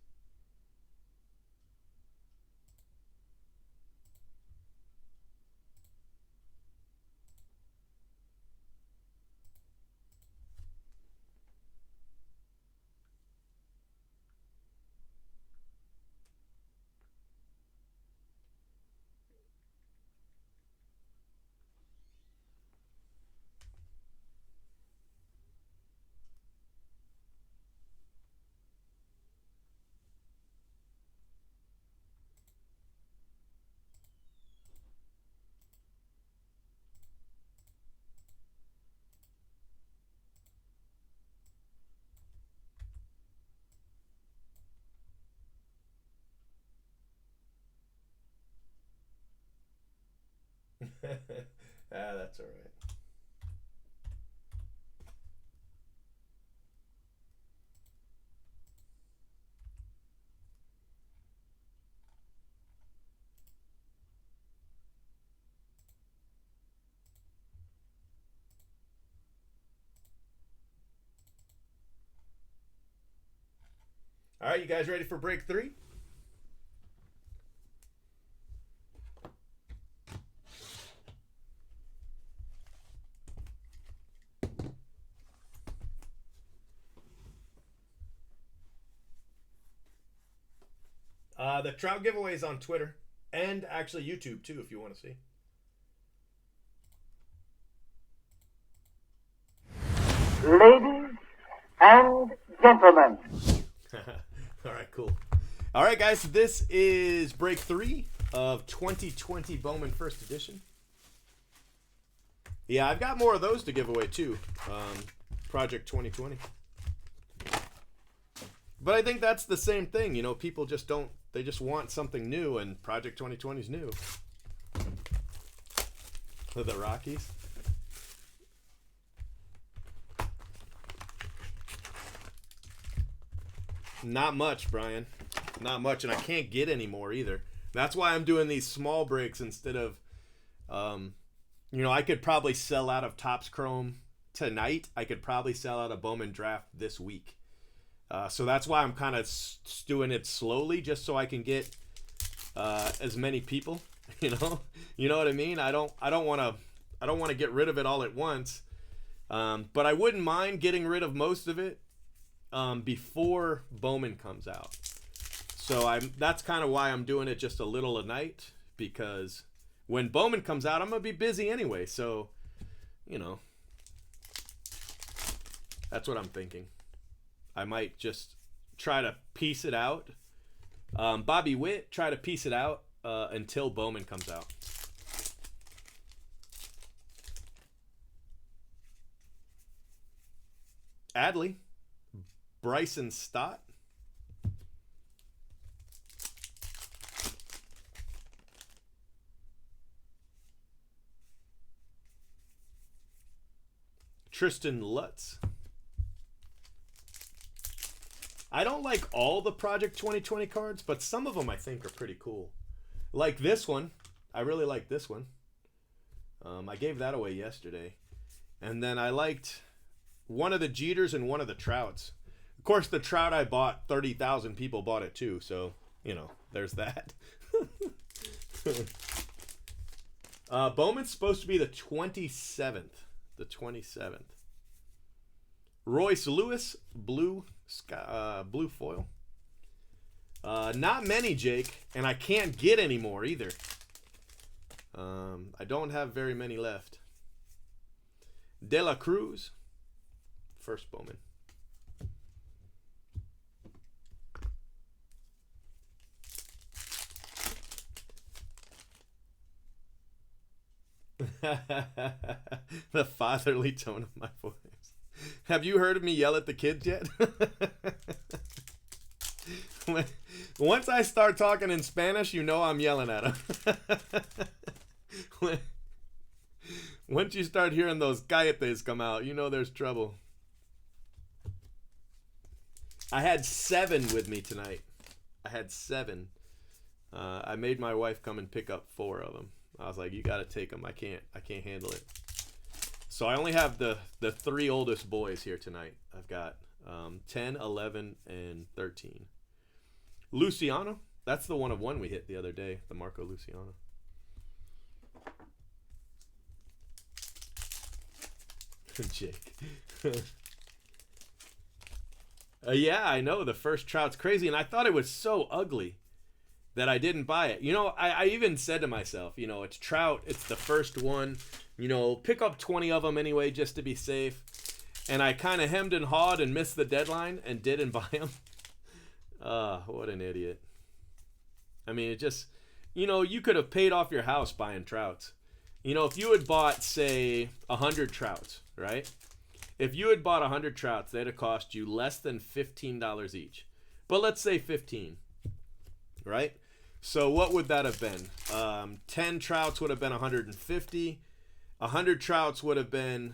That's all right. All right, you guys ready for break 3? The trout giveaway is on Twitter. And actually YouTube too, if you want to see. Ladies and gentlemen. All right, cool. All right, guys, this is break 3 of 2020 Bowman First Edition. Yeah, I've got more of those to give away too. Project 2020. But I think that's the same thing. You know, people just don't, they just want something new, and Project 2020 is new. The Rockies. Not much, Brian. Not much, and I can't get any more either. That's why I'm doing these small breaks instead of, you know, I could probably sell out of Topps Chrome tonight. I could probably sell out of Bowman Draft this week. So that's why I'm kind of doing it slowly, just so I can get as many people. You know what I mean. I don't want to get rid of it all at once, but I wouldn't mind getting rid of most of it before Bowman comes out. So that's kind of why I'm doing it just a little a night, because when Bowman comes out, I'm gonna be busy anyway. So, you know, that's what I'm thinking. I might just try to piece it out. Bobby Witt, try to piece it out until Bowman comes out. Adley, Bryson Stott. Tristan Lutz. I don't like all the Project 2020 cards, but some of them I think are pretty cool. Like this one. I really like this one. I gave that away yesterday. And then I liked one of the Jeters and one of the Trouts. Of course, the Trout I bought, 30,000 people bought it too. So, you know, there's that. Bowman's supposed to be the 27th. The 27th. Royce Lewis, blue foil. Not many, Jake, and I can't get any more either. I don't have very many left. De La Cruz, first Bowman. The fatherly tone of my voice. Have you heard me yell at the kids yet? Once I start talking in Spanish, you know I'm yelling at them. Once you start hearing those cayetes come out, you know there's trouble. I had 7 with me tonight. I had 7. I made my wife come and pick up 4 of them. I was like, you got to take them. I can't handle it. So I only have the 3 oldest boys here tonight. I've got 10, 11, and 13. Luciano. That's the 1-of-1 we hit the other day. The Marco Luciano. Jake. Yeah, I know. The first Trout's crazy. And I thought it was so ugly that I didn't buy it. You know, I even said to myself, you know, it's Trout. It's the first one. You know, pick up 20 of them anyway just to be safe. And I kind of hemmed and hawed and missed the deadline and didn't buy them. What an idiot. I mean, it just, you know, you could have paid off your house buying Trouts. You know, if you had bought, say, 100 Trouts, right? If you had bought 100 Trouts, they'd have cost you less than $15 each. But let's say 15, right? So what would that have been? 10 Trouts would have been 150. 100 Trouts would have been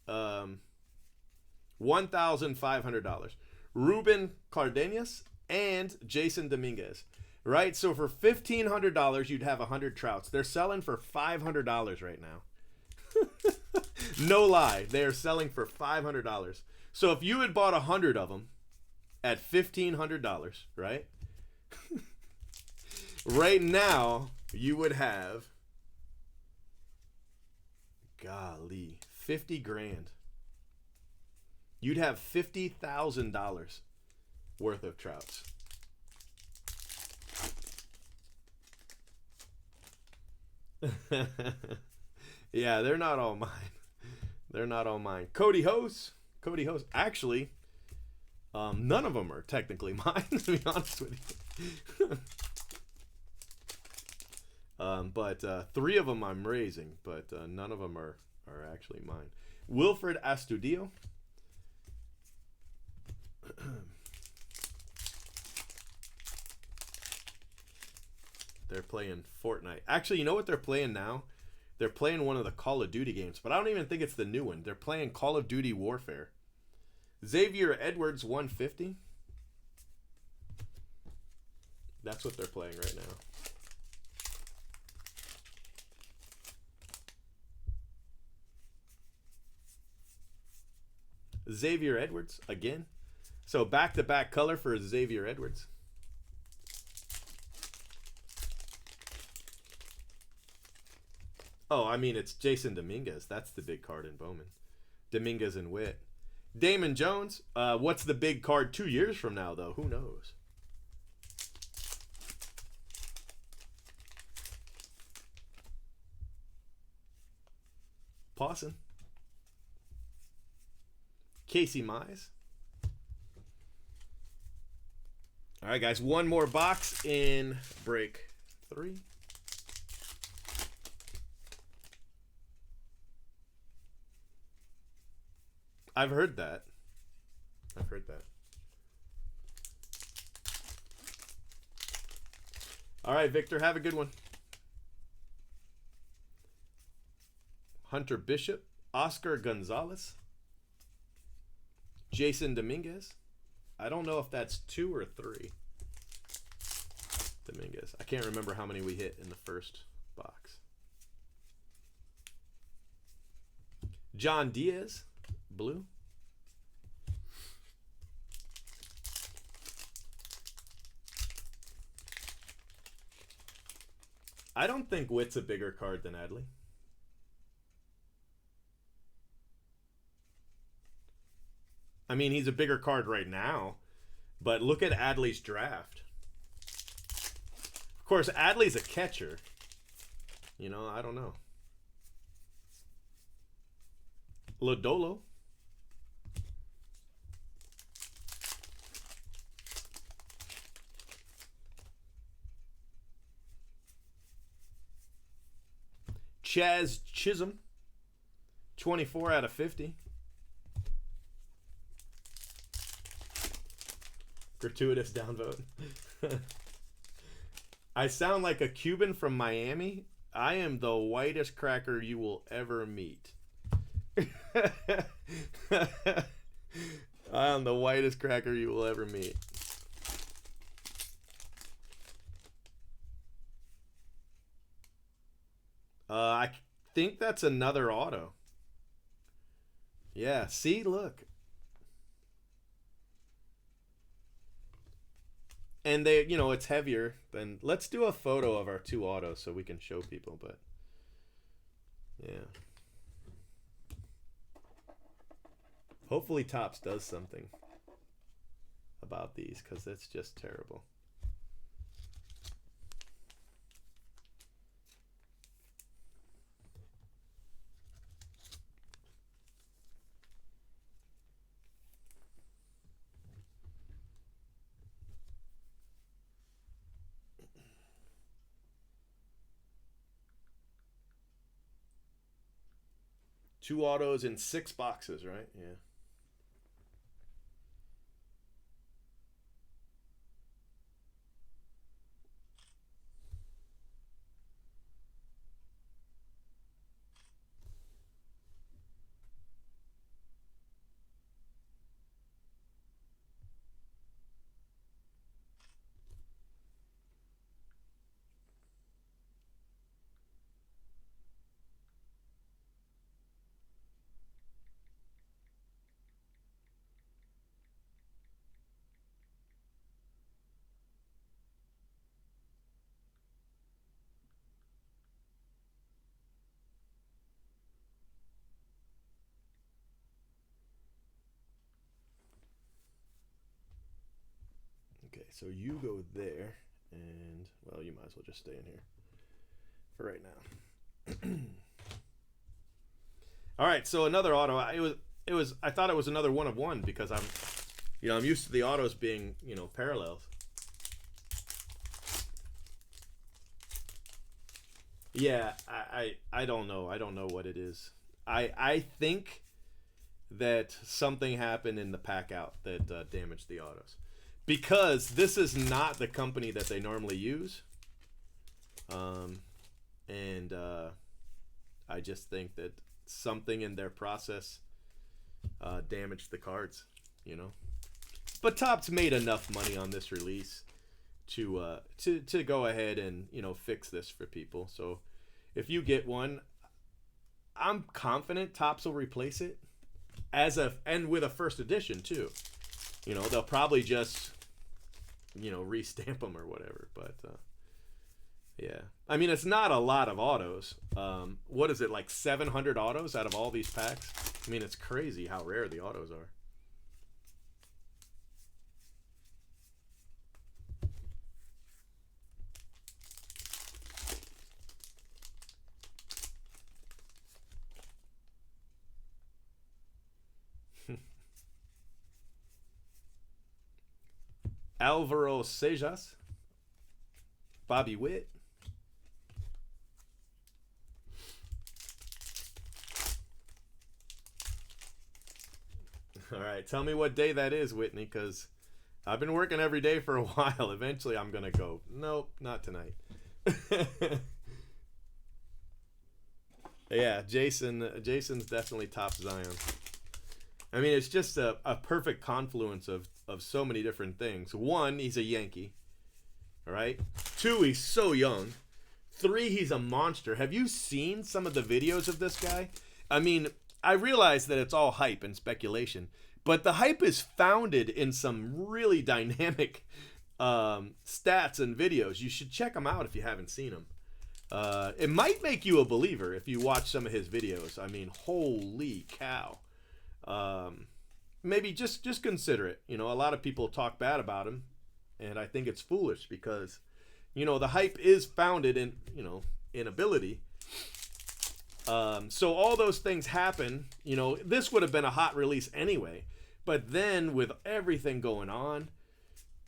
$1,500. Ruben Cardenas and Jason Dominguez, right? So for $1,500, you'd have 100 Trouts. They're selling for $500 right now. No lie, they are selling for $500. So if you had bought 100 of them at $1,500, right? Right now, you would have, golly, 50 grand. You'd have $50,000 worth of Trouts. Yeah, they're not all mine. They're not all mine. Cody Hose. Cody Hose. Actually, none of them are technically mine, to be honest with you. But three of them I'm raising, but none of them are actually mine. Wilfred Astudillo. They're playing Fortnite. Actually, you know what they're playing now? They're playing one of the Call of Duty games, but I don't even think it's the new one. They're playing Call of Duty Warfare. Xavier Edwards 150. That's what they're playing right now. Xavier Edwards again. So back-to-back color for Xavier Edwards. Oh, I mean, it's Jason Dominguez. That's the big card in Bowman. Dominguez and Witt. Damon Jones. What's the big card 2 years from now, though? Who knows? Pawson. Casey Mize. All right, guys. One more box in break 3. I've heard that. I've heard that. All right, Victor, have a good one. Hunter Bishop, Oscar Gonzalez, Jason Dominguez. I don't know if that's 2 or 3. Dominguez. I can't remember how many we hit in the first box. John Diaz, blue. I don't think Witt's a bigger card than Adley. I mean, he's a bigger card right now, but look at Adley's draft. Of course, Adley's a catcher. You know, I don't know. Lodolo. Chaz Chisholm. 24 out of 50. Gratuitous downvote. I sound like a Cuban from Miami. I am the whitest cracker you will ever meet. I am the whitest cracker you will ever meet. I think that's another auto. Yeah, see, look. And they, you know, it's heavier than. Let's do a photo of our 2 autos so we can show people, but yeah. Hopefully Topps does something about these, because it's just terrible. Two autos in 6 boxes, right? Yeah. Okay, so you go there, and, well, you might as well just stay in here for right now. All right, so another auto. I thought it was another one of one because I'm used to the autos being, parallels. Yeah, I don't know. I don't know what it is. I think that something happened in the pack out that damaged the autos, because this is not the company that they normally use. And I just think that something in their process damaged the cards, But Topps made enough money on this release to go ahead and fix this for people. So if you get one, I'm confident Topps will replace it and with a first edition too. They'll probably just restamp them or whatever. But yeah, I mean, it's not a lot of autos. What is it, like 700 autos out of all these packs? I mean, it's crazy how rare the autos are. Alvaro Sejas, Bobby Witt. All right, tell me what day that is, Whitney, because I've been working every day for a while. Eventually, I'm going to go, nope, not tonight. Yeah, Jason's definitely top Zion. I mean, it's just a perfect confluence of so many different things. One, he's a Yankee. All right. Two, he's so young. Three, he's a monster. Have you seen some of the videos of this guy? I mean, I realize that it's all hype and speculation, but the hype is founded in some really dynamic stats and videos. You should check them out if you haven't seen them. It might make you a believer if you watch some of his videos. I mean, holy cow. Maybe just consider it. A lot of people talk bad about him, and I think it's foolish because, the hype is founded in, in ability. So all those things happen. This would have been a hot release anyway, but then with everything going on,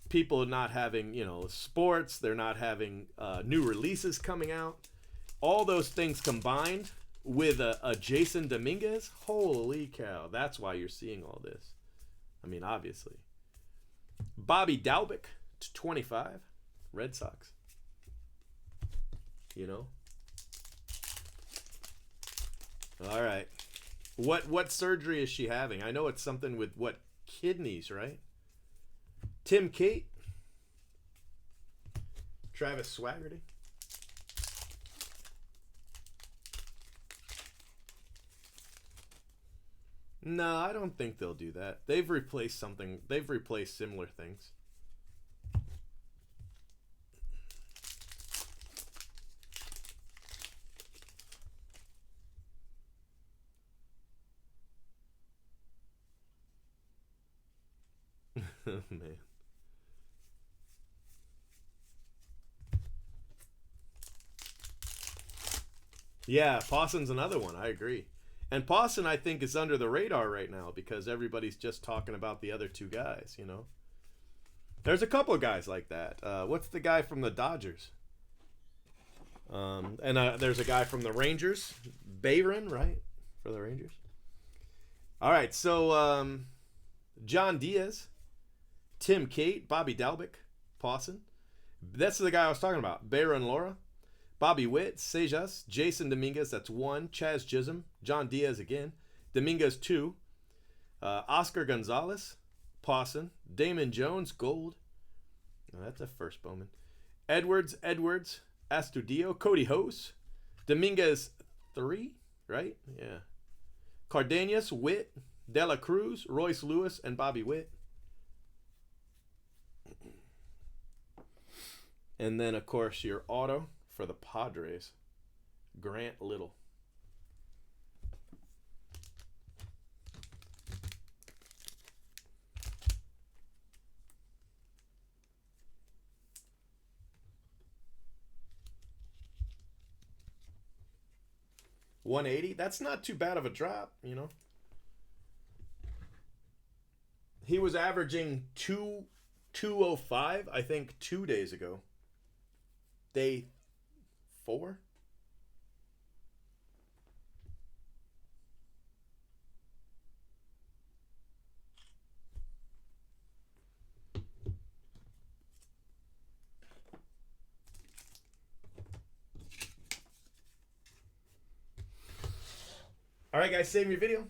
people not having, sports, they're not having new releases coming out. All those things combined with a Jason Dominguez, holy cow, that's why you're seeing all this. I mean, obviously. Bobby Dalbec to 25, Red Sox. All right. What surgery is she having? I know it's something with kidneys, right? Tim Kate, Travis Swaggerty. No, I don't think they'll do that. They've replaced something. They've replaced similar things. Man. Yeah, Pawson's another one. I agree. And Pawson, I think, is under the radar right now because everybody's just talking about the other two guys, There's a couple of guys like that. What's the guy from the Dodgers? And there's a guy from the Rangers. Bayron, right? For the Rangers. All right, so John Diaz, Tim Kate, Bobby Dalbec, Pawson. That's the guy I was talking about. Bayron Lora. Bobby Witt, Sejas, Jason Dominguez, that's 1. Chaz Chisholm, John Diaz again. Dominguez 2. Oscar Gonzalez, Pawson. Damon Jones, Gold. Oh, that's a first Bowman. Edwards, Astudillo, Cody Hose. Dominguez 3, right? Yeah. Cardenas, Witt, De La Cruz, Royce Lewis, and Bobby Witt. And then, of course, your auto for the Padres, Grant Little. 180. That's not too bad of a drop, you know. He was averaging 205, I think, 2 days ago. Day 4. All right, guys, save your video.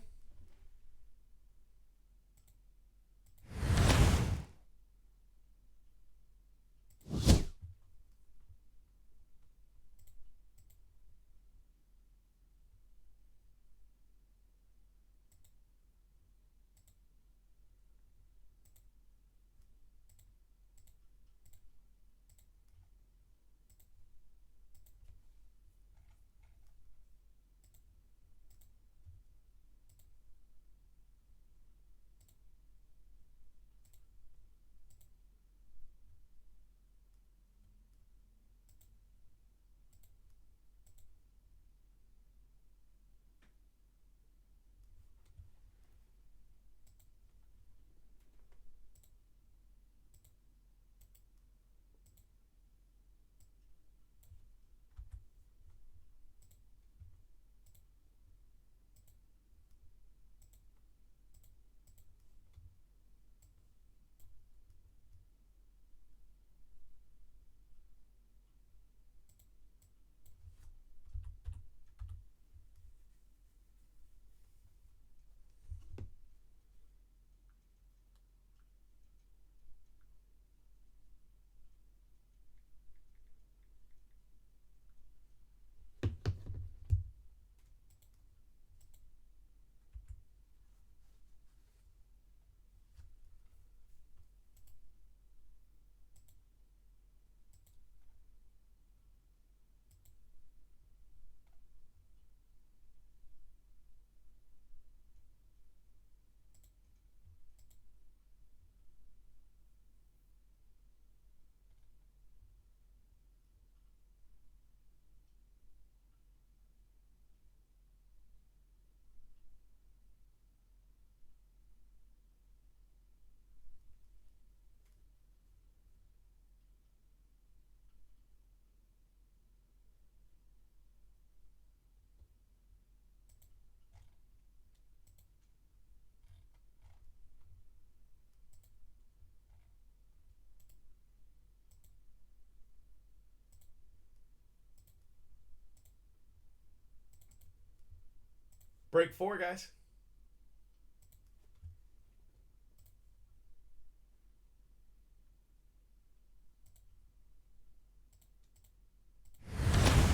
Break 4, guys.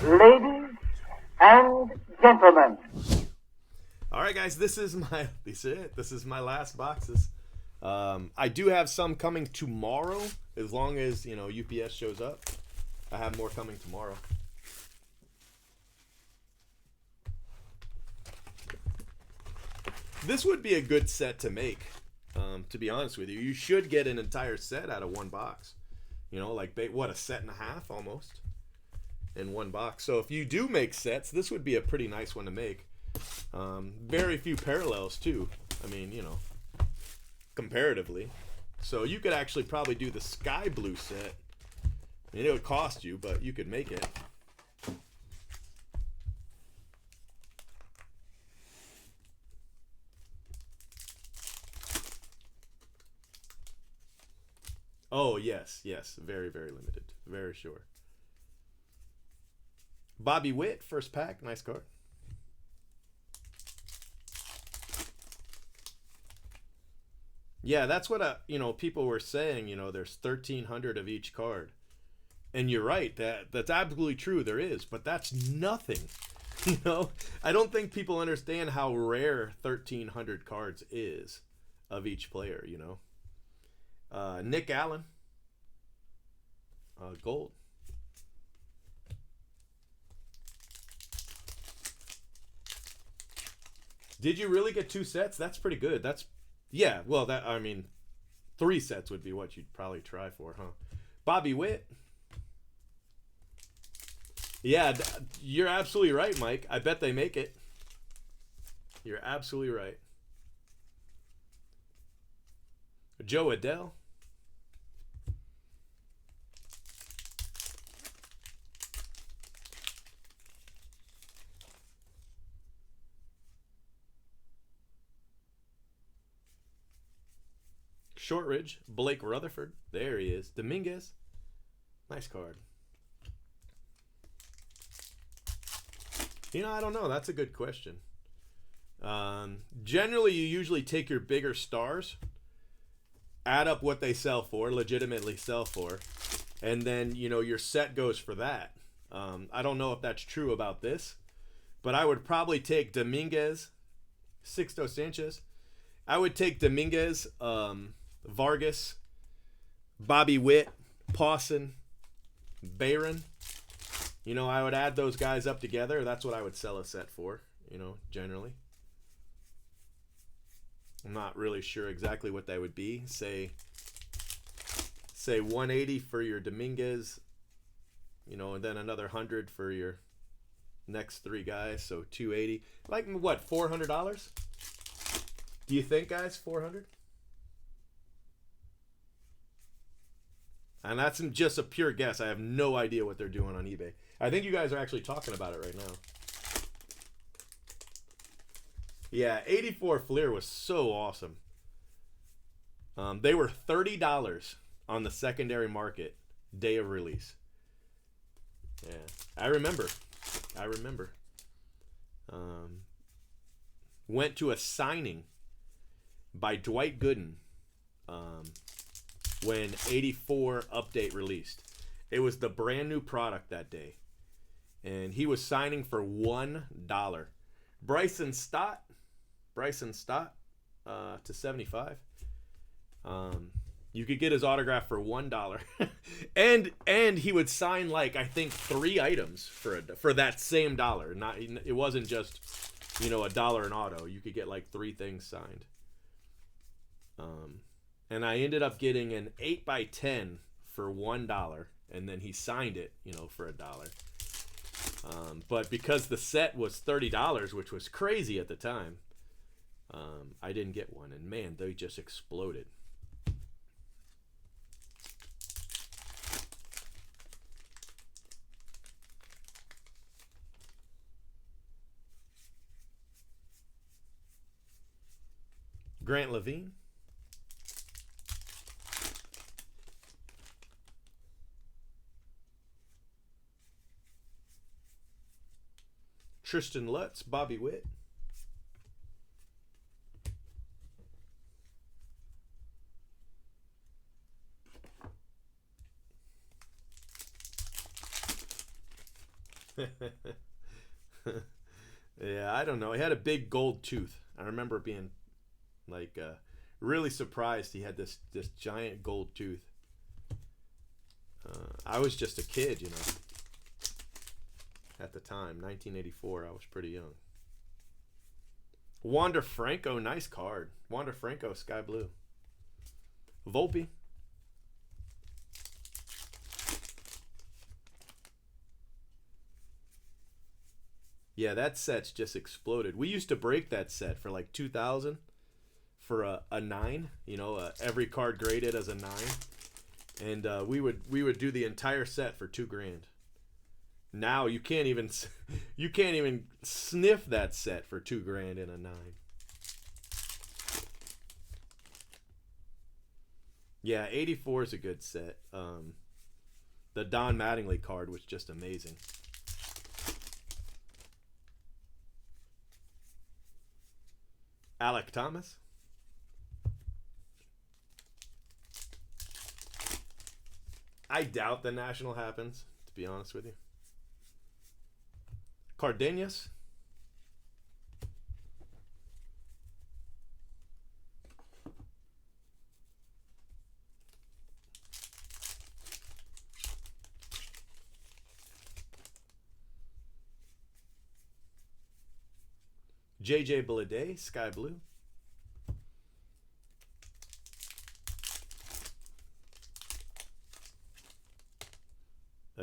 Ladies and gentlemen. All right, guys, this is it. This is my last boxes. I do have some coming tomorrow, as long as, you know, UPS shows up. I have more coming tomorrow. This would be a good set to make, to be honest with you. You should get an entire set out of one box. You know, like, what, a set and a half almost in one box. So if you do make sets, this would be a pretty nice one to make. Very few parallels, too. I mean, you know, comparatively. So you could actually probably do the sky blue set. I mean, it would cost you, but you could make it. Oh, yes, yes. Very, very limited. Very sure. Bobby Witt, first pack. Nice card. Yeah, that's what, you know, people were saying, you know, there's 1,300 of each card. And you're right, that's absolutely true, there is, but that's nothing. You know, I don't think people understand how rare 1,300 cards is of each player, you know. Nick Allen, gold. Did you really get 2 sets? That's pretty good. Yeah, well, I mean, 3 sets would be what you'd probably try for, huh? Bobby Witt. Yeah, you're absolutely right, Mike. I bet they make it. You're absolutely right. Joe Adele. Shortridge. Blake Rutherford. There he is. Dominguez. Nice card. I don't know. That's a good question. Generally, you usually take your bigger stars, add up what they sell for, legitimately sell for, and then, your set goes for that. I don't know if that's true about this, but I would probably take Dominguez, Sixto Sanchez. I would take Dominguez, Vargas, Bobby Witt, Pawson, Barron. I would add those guys up together. That's what I would sell a set for, generally. I'm not really sure exactly what that would be. Say 180 for your Dominguez, and then another 100 for your next three guys, so 280. Like what, $400? Do you think, guys, 400? And that's just a pure guess. I have no idea what they're doing on eBay. I think you guys are actually talking about it right now. Yeah, 84 Fleer was so awesome. They were $30 on the secondary market day of release. Yeah, I remember. Went to a signing by Dwight Gooden when 84 update released. It was the brand new product that day. And he was signing for $1. Bryson Stott to 75. You could get his autograph for $1. and he would sign, like, I think 3 items for that same dollar. It wasn't just, $1 an auto. You could get like 3 things signed. And I ended up getting an 8x10 for $1, and then he signed it, for $1. But because the set was $30, which was crazy at the time, I didn't get one. And man, they just exploded. Grant Levine. Tristan Lutz, Bobby Witt. Yeah, I don't know. He had a big gold tooth. I remember being like really surprised he had this giant gold tooth. I was just a kid, at the time. 1984, I was pretty young. Wander Franco, nice card. Wander Franco, sky blue. Volpe. Yeah, that set's just exploded. We used to break that set for like 2,000 for a 9. Every card graded as a 9, and we would do the entire set for $2,000. Now you can't even sniff that set for $2,000 in a 9. Yeah, 84 is a good set. The Don Mattingly card was just amazing. Alec Thomas. I doubt the National happens, to be honest with you. Cardenas. JJ Bleday, sky blue.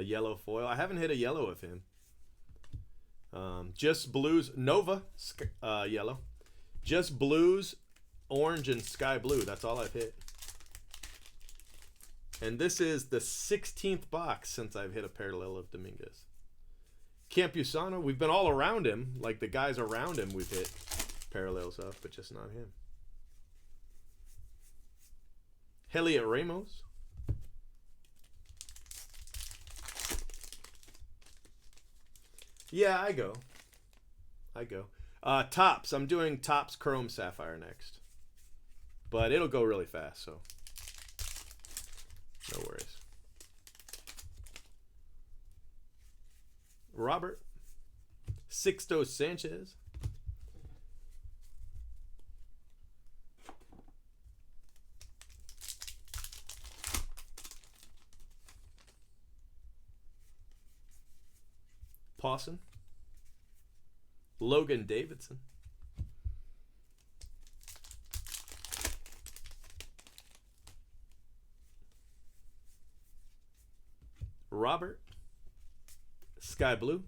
A yellow foil. I haven't hit a yellow of him. Just blues. Nova, yellow. Just blues, orange, and sky blue. That's all I've hit. And this is the 16th box since I've hit a parallel of Dominguez. Campusano, we've been all around him. Like the guys around him we've hit parallels of, but just not him. Heliot Ramos. Yeah, I go. Tops. I'm doing Tops Chrome Sapphire next. But it'll go really fast, so no worries. Robert. Sixto Sanchez. Pawson. Logan Davidson. Robert. Sky Blue.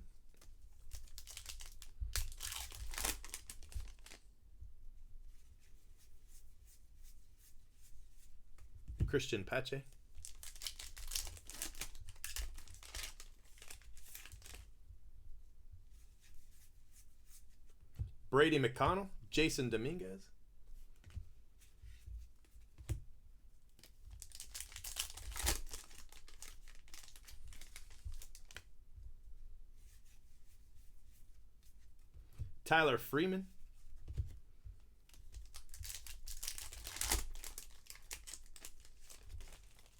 Christian Pache. Brady McConnell. Jason Dominguez. Tyler Freeman.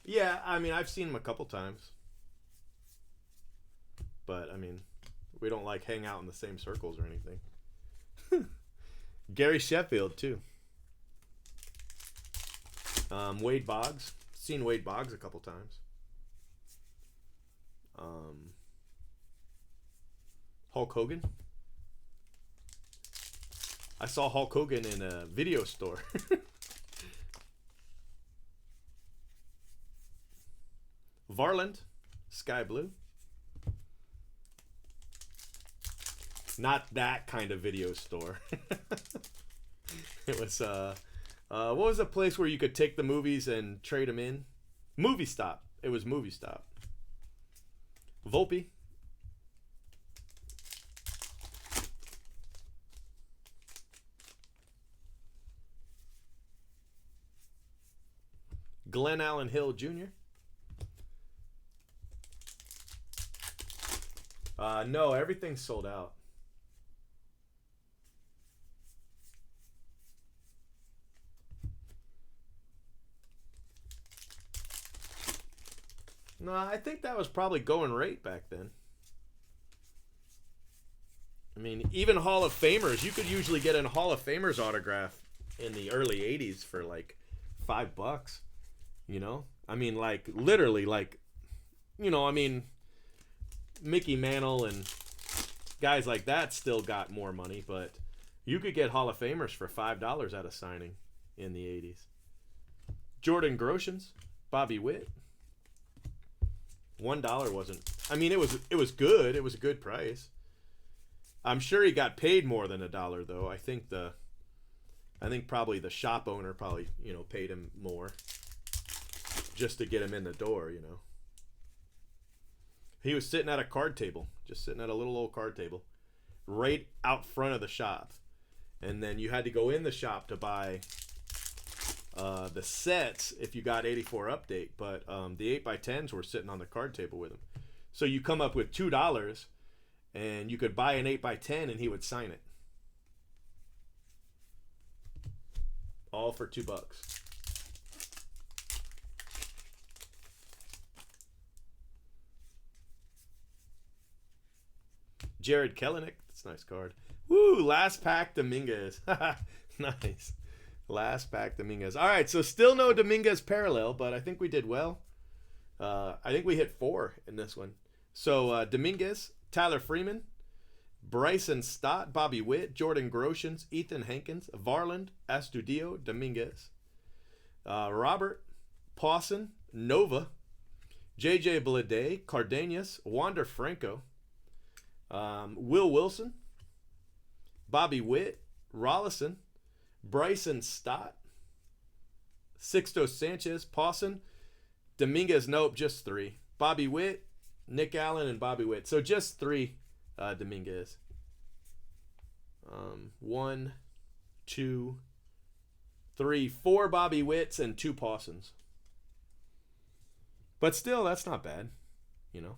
Yeah, I mean, I've seen him a couple times. But, I mean, we don't like hang out in the same circles or anything. Gary Sheffield, too. Wade Boggs. Seen Wade Boggs a couple times. Hulk Hogan. I saw Hulk Hogan in a video store. Varland, Sky Blue. Not that kind of video store. It was, what was the place where you could take the movies and trade them in? Movie Stop. It was Movie Stop. Volpe. Glenn Allen Hill Jr. No, everything's sold out. No, I think that was probably going rate back then. I mean, even Hall of Famers, you could usually get a Hall of Famers autograph in the early 80s for like $5, you know? I mean, like, literally, like, you know, I mean, Mickey Mantle and guys like that still got more money, but you could get Hall of Famers for $5 at a signing in the 80s. Jordan Groshans, Bobby Witt. $1 wasn't. I mean, it was good. It was a good price. I'm sure he got paid more than $1 though. I think probably the shop owner probably, you know, paid him more just to get him in the door, you know. He was sitting at a card table, just sitting at a little old card table, right out front of the shop. And then you had to go in the shop to buy the sets if you got 84 update. But the 8x10s were sitting on the card table with him. So you come up with $2, and you could buy an 8x10, and he would sign it. All for $2. Jared Kelenic. That's a nice card. Woo! Last pack Dominguez. Nice. Last pack Dominguez. All right, so still no Dominguez parallel, but I think we did well. I think we hit 4 in this one. So Dominguez, Tyler Freeman, Bryson Stott, Bobby Witt, Jordan Groshans, Ethan Hankins, Varland, Astudillo, Dominguez, Robert, Pawson, Nova, JJ Bleday, Cardenas, Wander Franco, Will Wilson, Bobby Witt, Rollison, Bryson Stott, Sixto Sanchez, Pawson, Dominguez. Nope, just 3. Bobby Witt, Nick Allen, and Bobby Witt. So just 3 Dominguez. 1, 2, 3, 4 Bobby Witts and 2 Pawsons. But still, that's not bad. You know,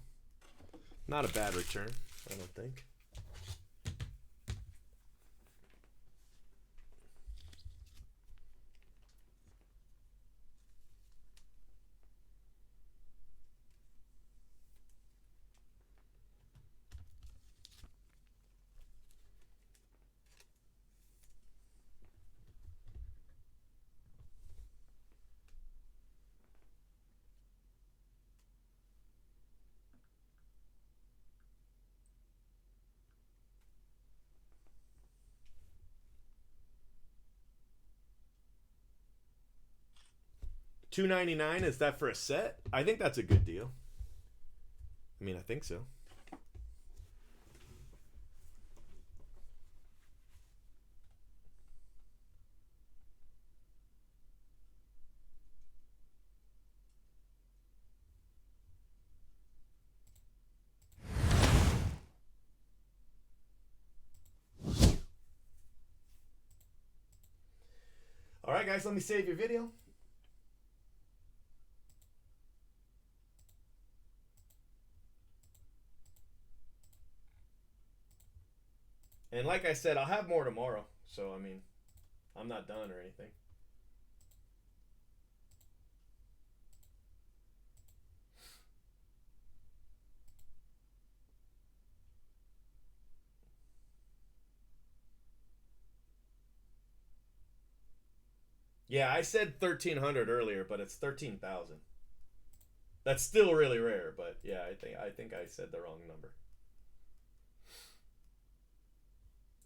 not a bad return, I don't think. $2.99, is that for a set? I think that's a good deal. I mean, I think so. All right, guys, let me save your video. And like I said, I'll have more tomorrow. So, I mean, I'm not done or anything. Yeah, I said 1,300 earlier, but it's 13,000. That's still really rare, but yeah, I think I said the wrong number.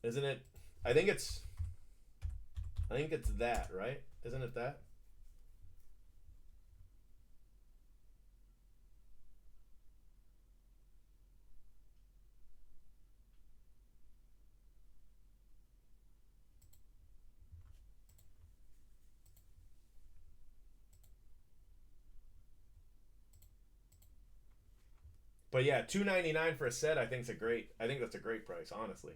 Isn't it? I think it's that, right? Isn't it that? But yeah, $2.99 for a set. I think that's a great price, honestly.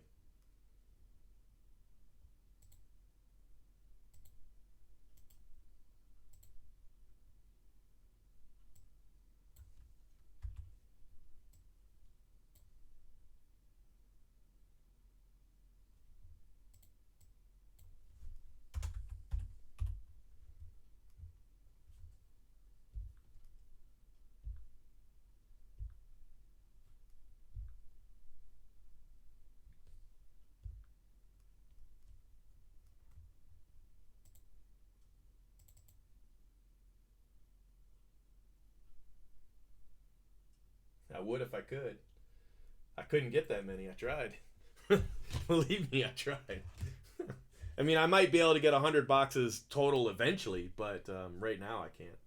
I would if I could. I couldn't get that many. I tried. Believe me, I tried. I mean, I might be able to get 100 boxes total eventually, but right now I can't.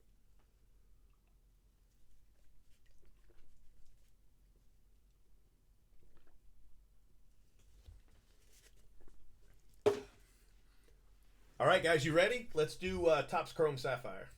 All right, guys, you ready? Let's do Topps Chrome Sapphire.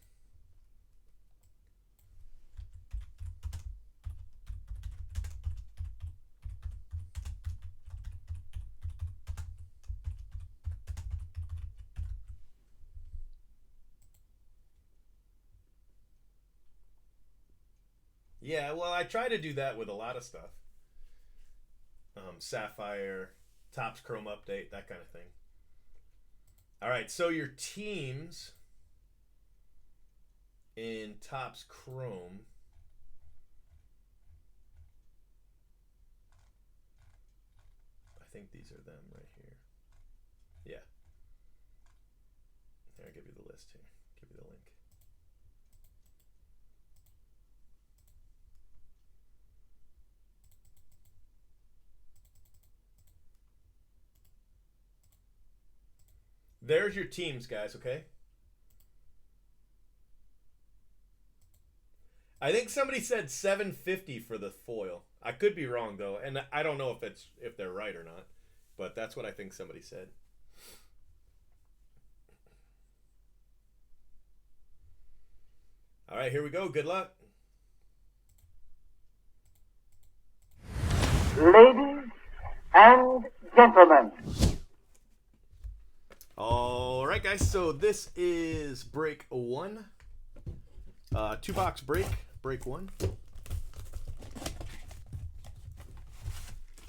Yeah, well, I try to do that with a lot of stuff. Sapphire, Topps Chrome Update, that kind of thing. All right, so your teams in Topps Chrome. I think these are them right here. Yeah. Here, I'll give you the list here. Give you the link. There's your teams, guys, okay? I think somebody said 750 for the foil. I could be wrong though, and I don't know if they're right or not, but that's what I think somebody said. All right, here we go. Good luck. Ladies and gentlemen. All right, guys. So this is break 1. 2-box break 1.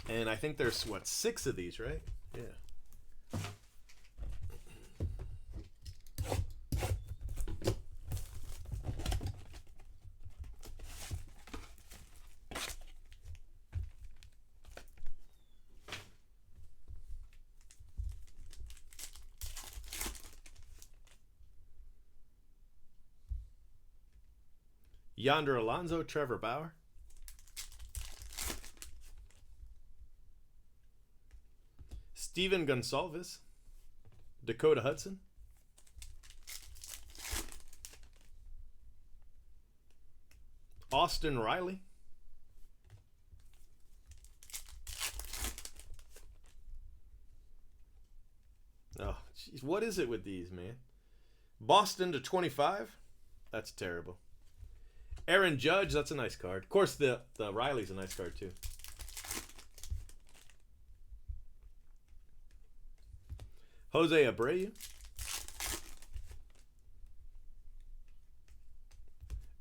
And I think there's, what, 6 of these, right? Yeah. Yonder Alonso, Trevor Bauer. Steven Gonsalves, Dakota Hudson. Austin Riley. Oh, jeez, what is it with these, man? Boston /25. That's terrible. Aaron Judge, that's a nice card. Of course, the Riley's a nice card, too. Jose Abreu.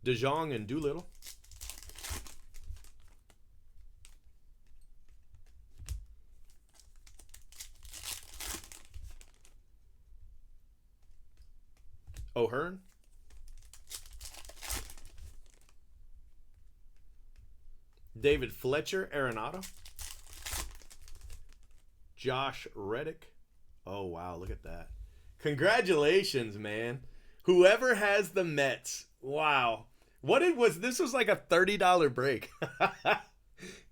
DeJong and Doolittle. O'Hearn. David Fletcher, Arenado. Josh Reddick. Oh, wow, look at that. Congratulations, man. Whoever has the Mets. Wow. This was like a $30 break.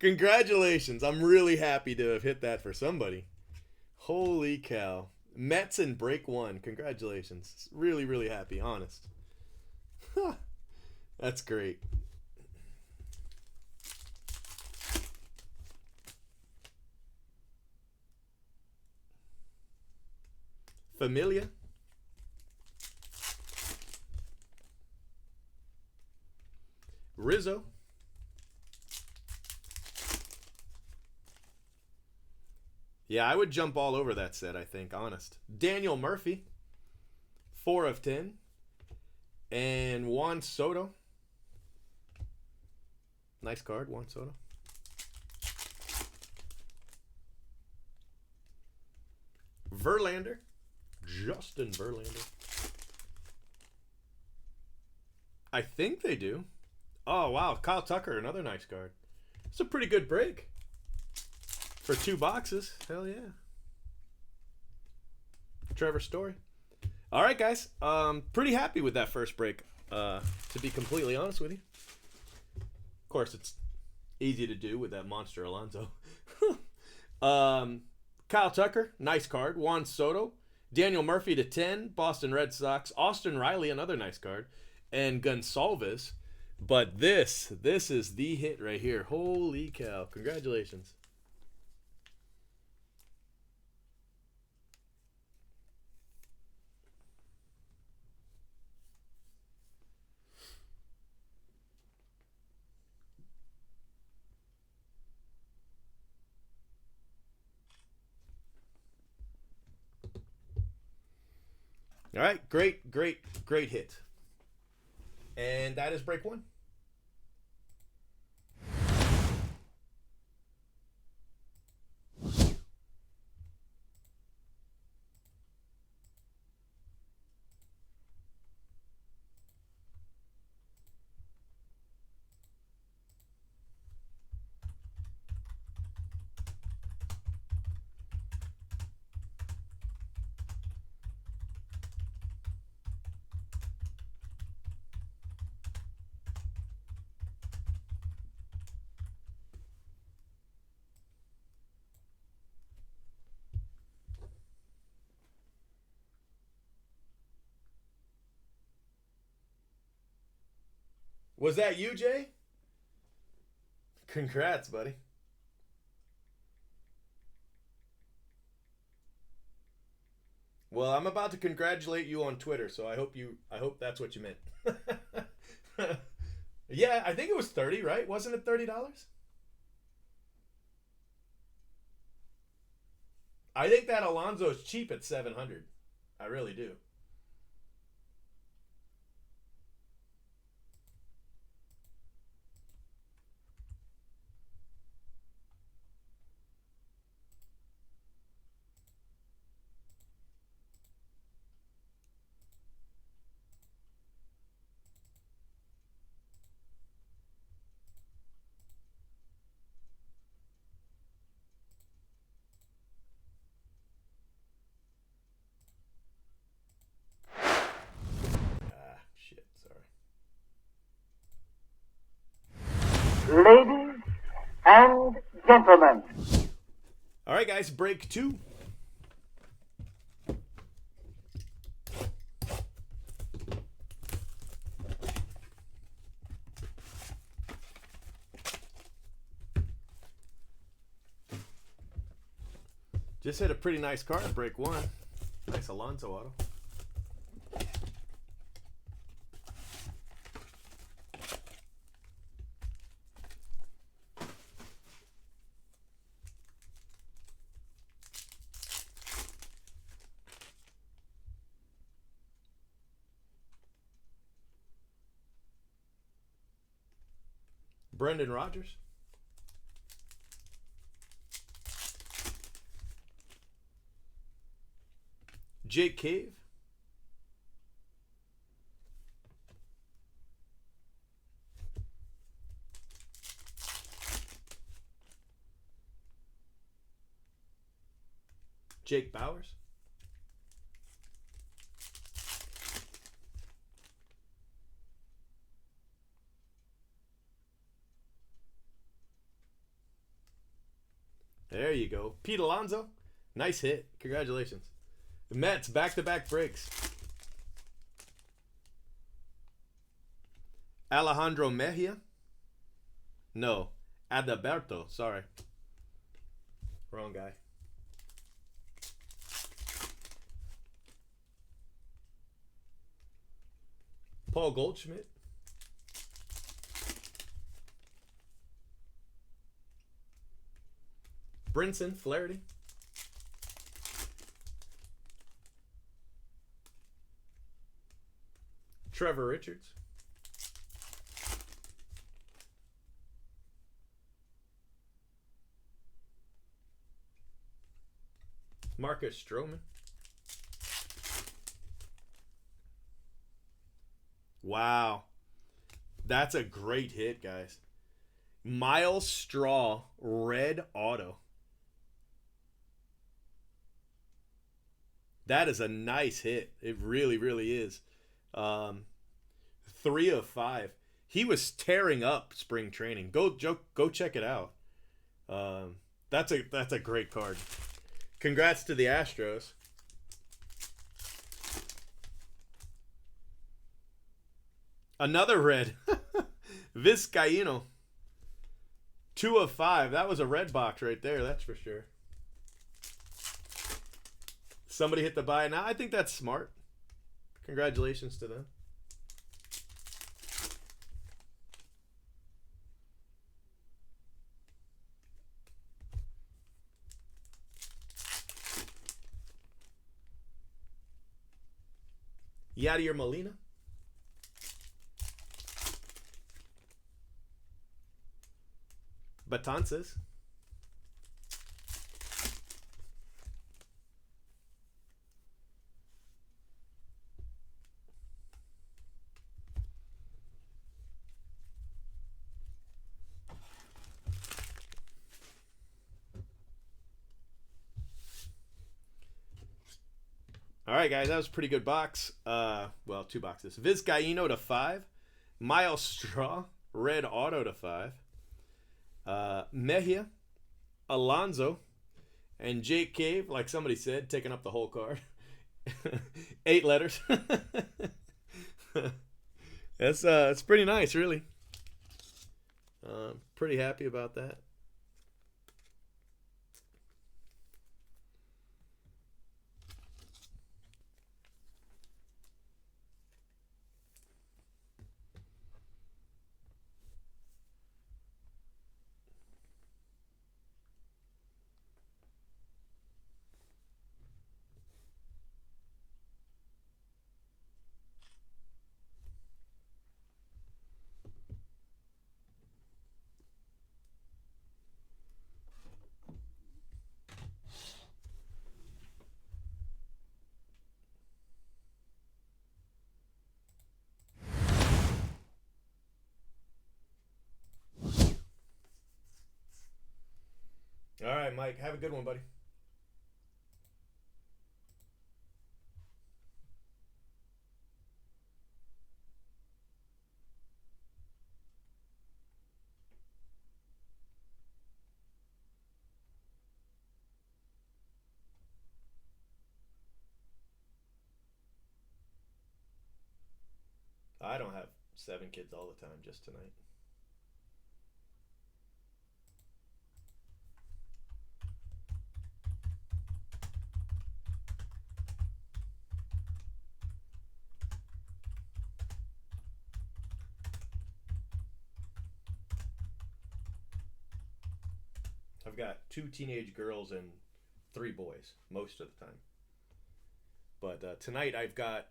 Congratulations. I'm really happy to have hit that for somebody. Holy cow. Mets in break 1. Congratulations. Really, really happy, honest. That's great. Familia. Rizzo. Yeah, I would jump all over that set, I think, honest. Daniel Murphy. 4 of 10. And Juan Soto. Nice card, Juan Soto. Verlander. Justin Verlander. I think they do. Oh, wow. Kyle Tucker, another nice card. It's a pretty good break. For 2 boxes. Hell yeah. Trevor Story. All right, guys. Pretty happy with that first break, to be completely honest with you. Of course, it's easy to do with that monster Alonso. Kyle Tucker, nice card. Juan Soto. Daniel Murphy /10. Boston Red Sox. Austin Riley, another nice card. And Gonsalves. But this is the hit right here. Holy cow. Congratulations. All right, great hit. And that is break 1. Was that you, Jay? Congrats, buddy. Well, I'm about to congratulate you on Twitter, so I hope that's what you meant. Yeah, I think it was 30, right? Wasn't it $30? I think that Alonso is cheap at 700. I really do. Ah, shit, sorry. Ladies and gentlemen, All right, guys, break 2. Just hit a pretty nice card, break 1. Nice Alonso auto. Brendan Rodgers. Jake Cave. Jake Bowers. There you go. Pete Alonso. Nice hit. Congratulations. The Mets, back-to-back breaks. Alejandro Mejia. No. Adalberto. Sorry. Wrong guy. Paul Goldschmidt. Brinson Flaherty. Trevor Richards. Marcus Stroman. Wow. That's a great hit, guys. Miles Straw, red auto. That is a nice hit. It really, really is. 3 of 5. He was tearing up spring training. Go check it out. That's a great card. Congrats to the Astros. Another red. Vizcaíno. 2 of 5. That was a red box right there, that's for sure. Somebody hit the buy. Now, I think that's smart. Congratulations to them. Yadier Molina. Batances. All right, guys, that was a pretty good box. Well, 2 boxes. Vizcaíno to 5. Miles Straw, red auto to 5. Mejia, Alonso, and Jake Cave, like somebody said, taking up the whole card. 8 letters. That's pretty nice, really. Pretty happy about that. All right, Mike. Have a good one, buddy. I don't have 7 kids all the time, just tonight. I've got 2 teenage girls and 3 boys most of the time. But tonight I've got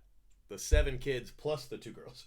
the 7 kids plus the 2 girls.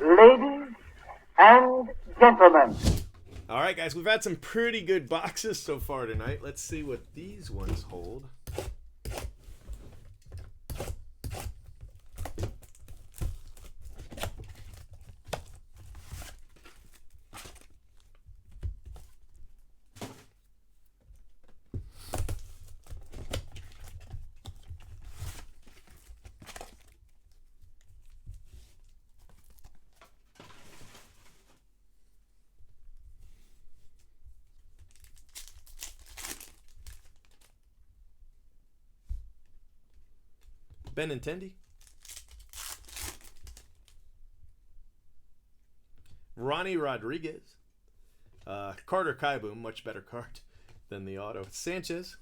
Ladies and gentlemen, All right, guys, we've had some pretty good boxes so far tonight. Let's see what these ones hold. Benintendi. Ronnie Rodriguez. Carter Kaiboom, much better card than the auto. Sanchez.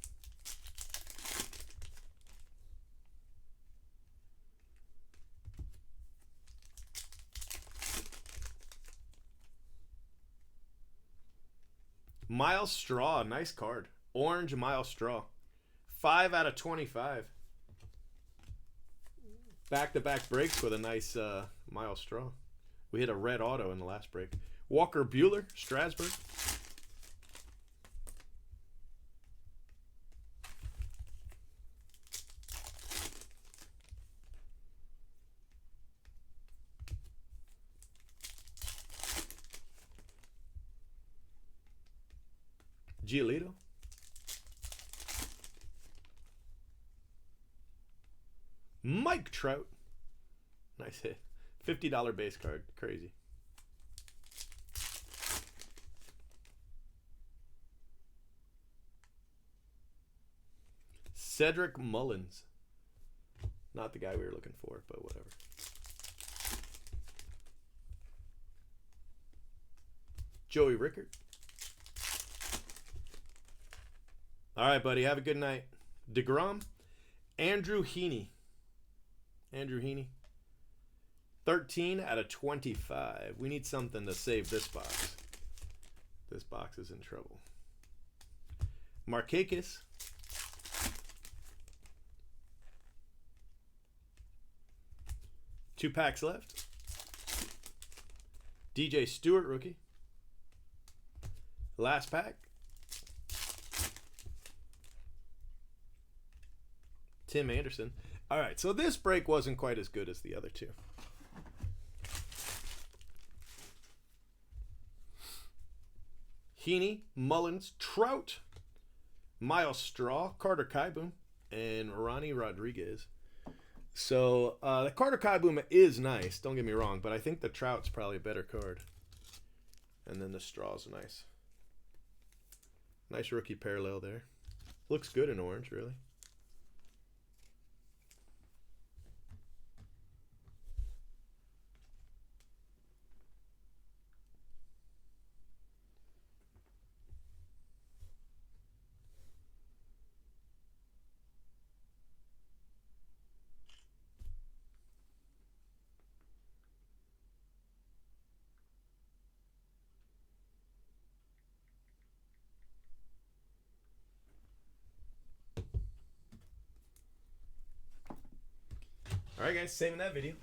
Miles Straw, nice card. Orange Miles Straw. 5 out of 25. Back-to-back breaks with a nice Miles Straw. We hit a red auto in the last break. Walker Buehler, Strasburg. Giolito. Mike Trout. Nice hit. $50 base card. Crazy. Cedric Mullins. Not the guy we were looking for, but whatever. Joey Rickard. All right, buddy. Have a good night. DeGrom. Andrew Heaney. Andrew Heaney. 13 out of 25. We need something to save this box. This box is in trouble. Markakis. Two packs left. DJ Stewart, rookie. Last pack. Tim Anderson. All right, so this break wasn't quite as good as the other two. Heaney, Mullins, Trout, Miles Straw, Carter Kieboom, and Ronnie Rodriguez. So the Carter Kieboom is nice, don't get me wrong, but I think the Trout's probably a better card. And then the Straw's nice. Nice rookie parallel there. Looks good in orange, really. All right, guys, saving that video.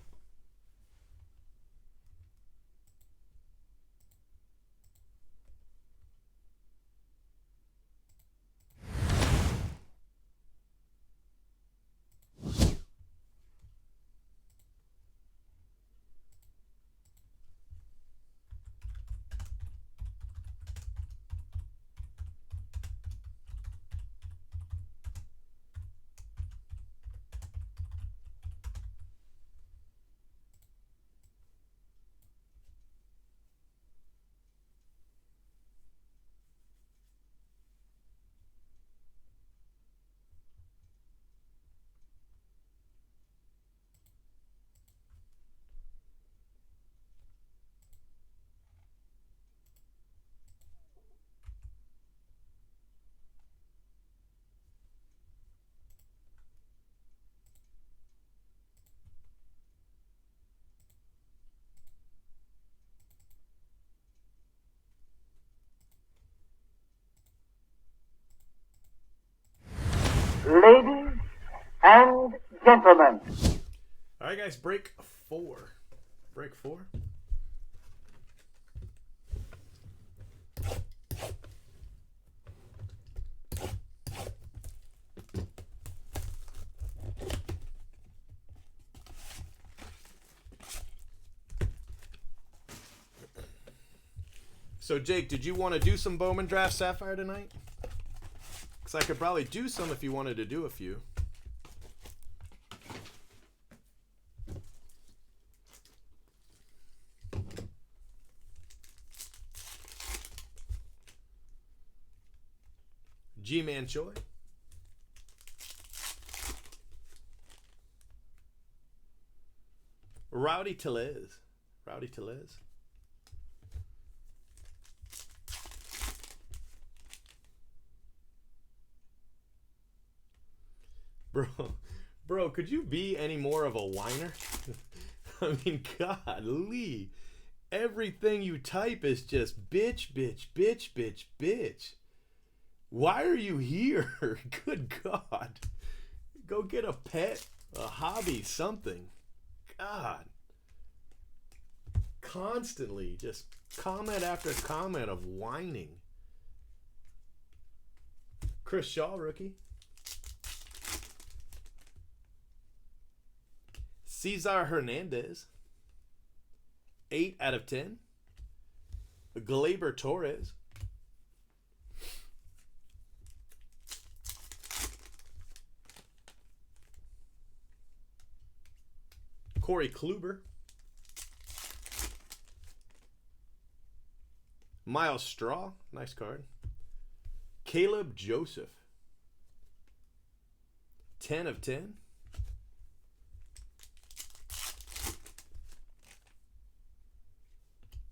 Ladies and gentlemen. All right, guys, break 4. Break 4. So, Jake, did you want to do some Bowman Draft Sapphire tonight? Because I could probably do some if you wanted to do a few. G-Man Choi. Rowdy Tellez. Rowdy Tellez. Bro, could you be any more of a whiner? I mean, golly. Everything you type is just bitch, bitch, bitch, bitch, bitch. Why are you here? Good God. Go get a pet, a hobby, something. God. Constantly, just comment after comment of whining. Chris Shaw, rookie. Cesar Hernandez. 8 out of 10. Gleyber Torres. Corey Kluber. Miles Straw. Nice card. Caleb Joseph. 10 of 10.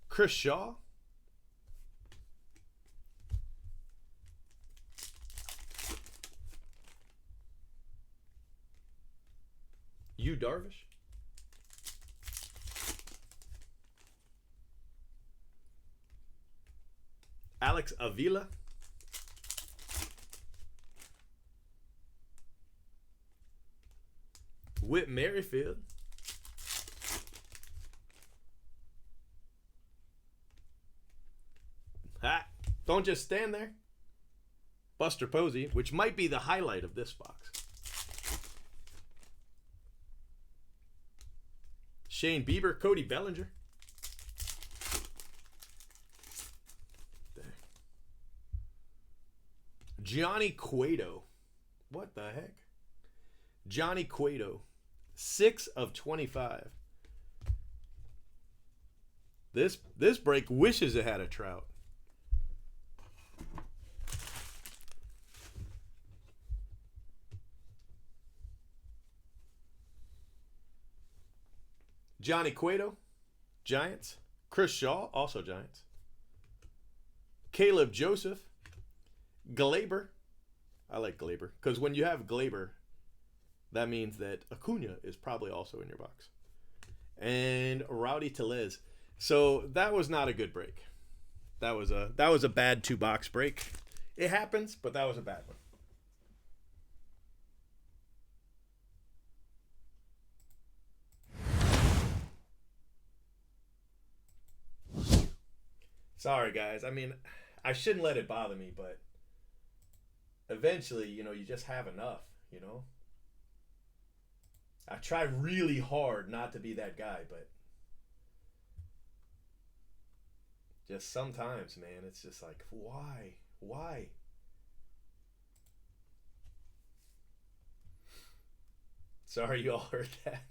Chris Shaw. Yu Darvish. Alex Avila. Whit Merrifield. Ha! Don't just stand there. Buster Posey, which might be the highlight of this box. Shane Bieber, Cody Bellinger. Johnny Cueto. What the heck? Johnny Cueto. 6 of 25. This break wishes it had a Trout. Johnny Cueto, Giants. Chris Shaw, also Giants. Caleb Joseph. Glaber. I like Glaber because when you have Glaber, that means that Acuna is probably also in your box. And Rowdy Tellez. So that was not a good break. That was a bad 2-box break. It happens, but that was a bad one. Sorry, guys. I mean, I shouldn't let it bother me, but eventually, you just have enough, I try really hard not to be that guy, but just sometimes, man, it's just like, why? Why? Sorry you all heard that.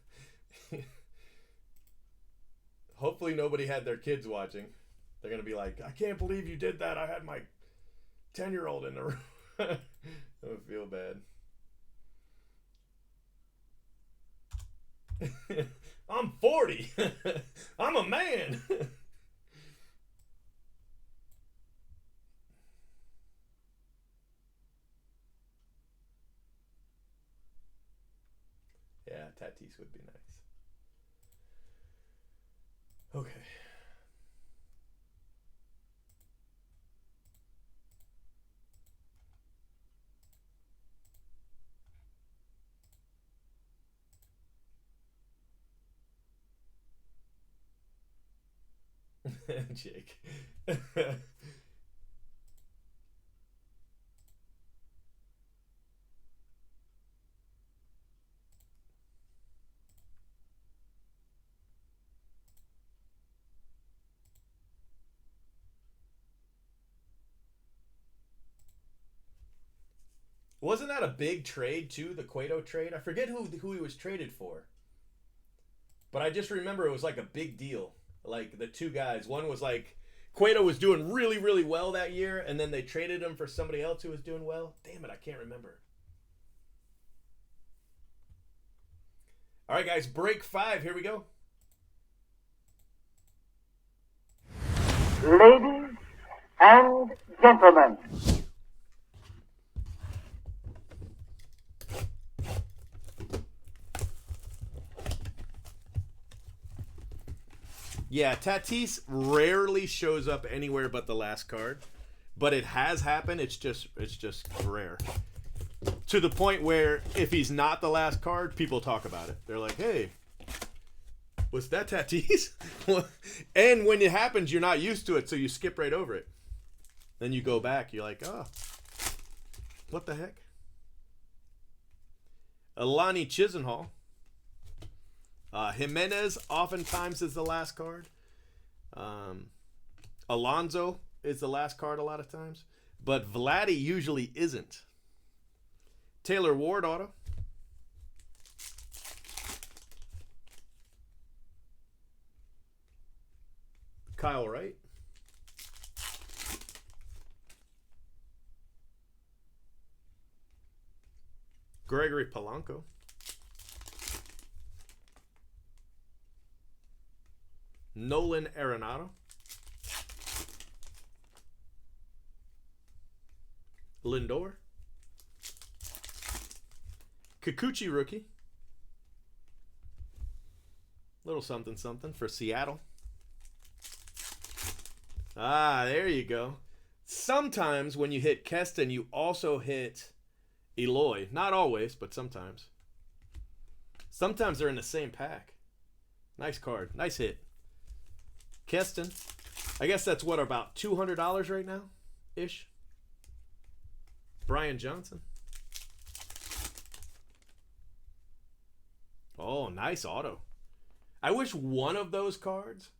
Hopefully nobody had their kids watching. They're going to be like, I can't believe you did that. I had my 10-year-old in the room. I would feel bad. I'm 40. I'm a man. Yeah, Tatis would be nice. Okay. Jake. Wasn't that a big trade too, the Cueto trade? I forget who he was traded for. But I just remember it was like a big deal. Like the two guys. One was like Cueto was doing really, really well that year, and then they traded him for somebody else who was doing well. Damn it, I can't remember. All right, guys, break 5. Here we go. Ladies and gentlemen. Yeah, Tatis rarely shows up anywhere but the last card, but it has happened. It's just rare. To the point where if he's not the last card, people talk about it. They're like, "Hey, was that Tatis?" And when it happens, you're not used to it, so you skip right over it. Then you go back, you're like, "Oh, what the heck?" Alani Chisenhall. Jimenez oftentimes is the last card. Alonso is the last card a lot of times. But Vladdy usually isn't. Taylor Ward auto. Kyle Wright. Gregory Polanco. Nolan Arenado. Lindor. Kikuchi rookie. Little something something for Seattle. Ah, there you go. Sometimes when you hit Keston, you also hit Eloy. Not always, but sometimes. Sometimes they're in the same pack. Nice card. Nice hit. Keston. I guess that's what, about $200 right now? Ish. Brian Johnson. Oh, nice auto. I wish one of those cards.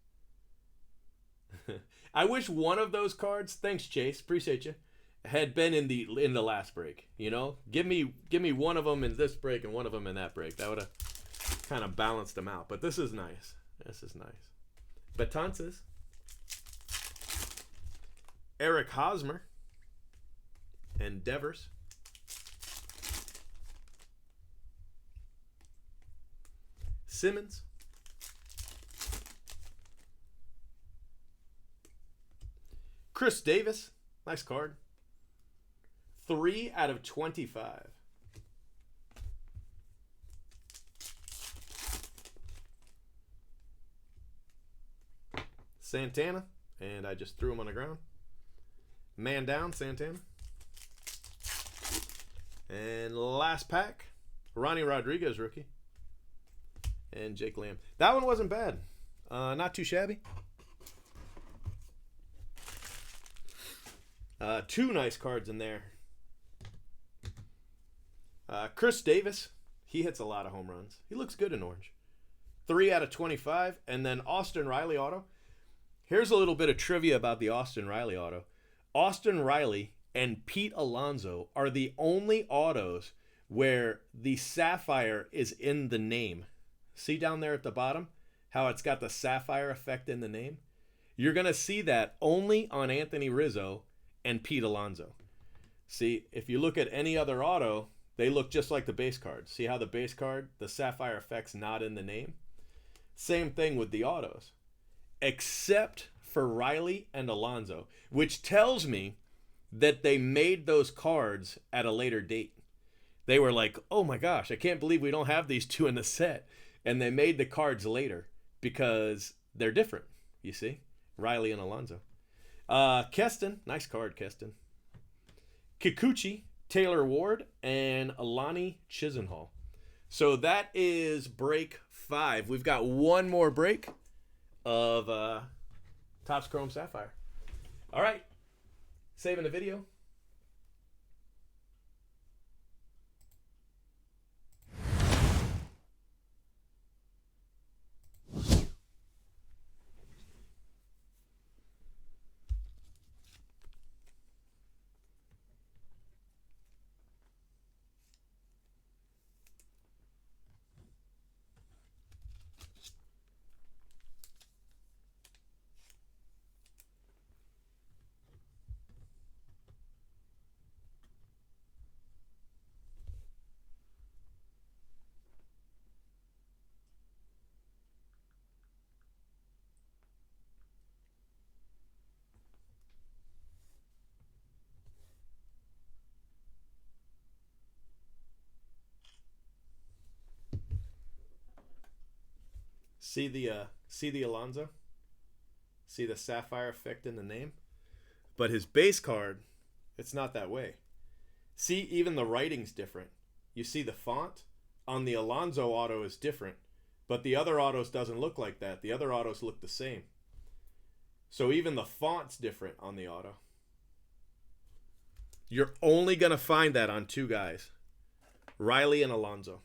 I wish one of those cards. Thanks, Chase. Appreciate you. Had been in the last break. You know, give me one of them in this break and one of them in that break. That would have kind of balanced them out. But this is nice. This is nice. Betances. Eric Hosmer. And Devers. Simmons. Chris Davis. Nice card. 3 out of 25. Santana. And I just threw him on the ground. Man down, Santana. And last pack. Ronnie Rodriguez rookie. And Jake Lamb. That one wasn't bad. Not too shabby. 2 nice cards in there. Chris Davis. He hits a lot of home runs. He looks good in orange. 3 out of 25. And then Austin Riley auto. Here's a little bit of trivia about the Austin Riley auto. Austin Riley and Pete Alonso are the only autos where the Sapphire is in the name. See down there at the bottom how it's got the Sapphire effect in the name? You're going to see that only on Anthony Rizzo and Pete Alonso. See, if you look at any other auto, they look just like the base card. See how the base card, the Sapphire effect's not in the name? Same thing with the autos. Except for Riley and Alonso, which tells me that they made those cards at a later date. They were like, oh my gosh, I can't believe we don't have these 2 in the set. And they made the cards later because they're different, you see? Riley and Alonso. Keston, nice card, Keston. Kikuchi, Taylor Ward, and Alani Chisenhall. So that is break 5. We've got one more break of Topps Chrome Sapphire. All right. Saving the video. See the Alonso? See the Sapphire effect in the name? But his base card, it's not that way. See, even the writing's different. You see the font on the Alonso auto is different, but the other autos doesn't look like that. The other autos look the same. So even the font's different on the auto. You're only going to find that on 2 guys. Riley and Alonso.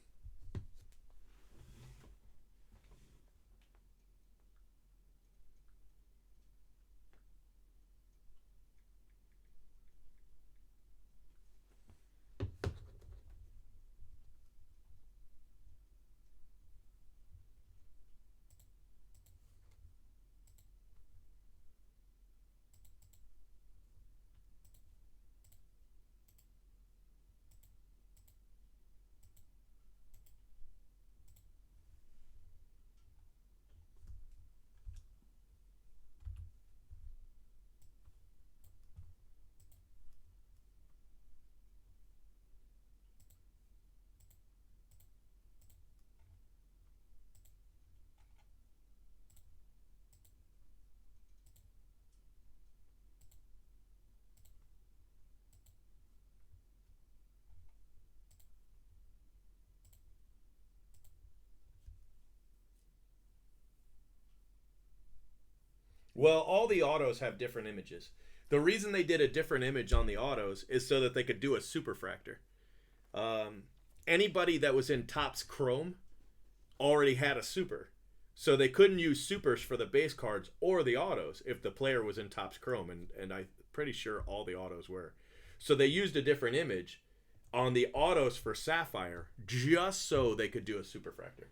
Well, all the autos have different images. The reason they did a different image on the autos is so that they could do a superfractor. Anybody that was in Topps Chrome already had a super. So they couldn't use supers for the base cards or the autos if the player was in Topps Chrome, and I'm pretty sure all the autos were. So they used a different image on the autos for Sapphire just so they could do a superfractor.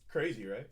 Crazy, right?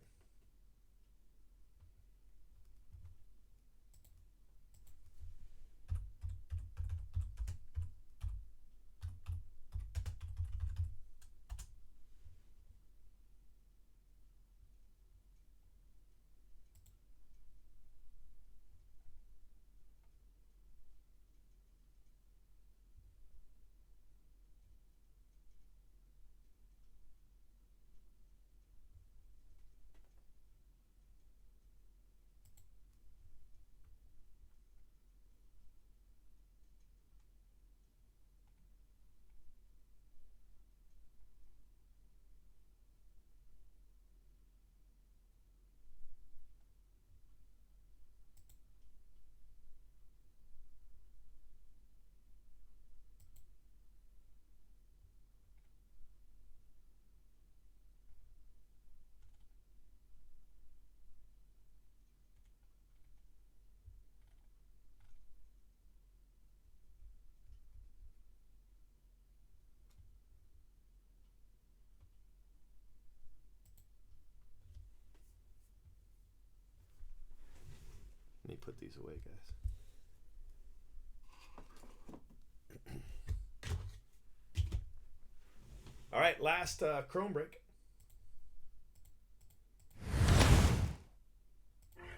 Let me put these away, guys. All right, last Chrome break.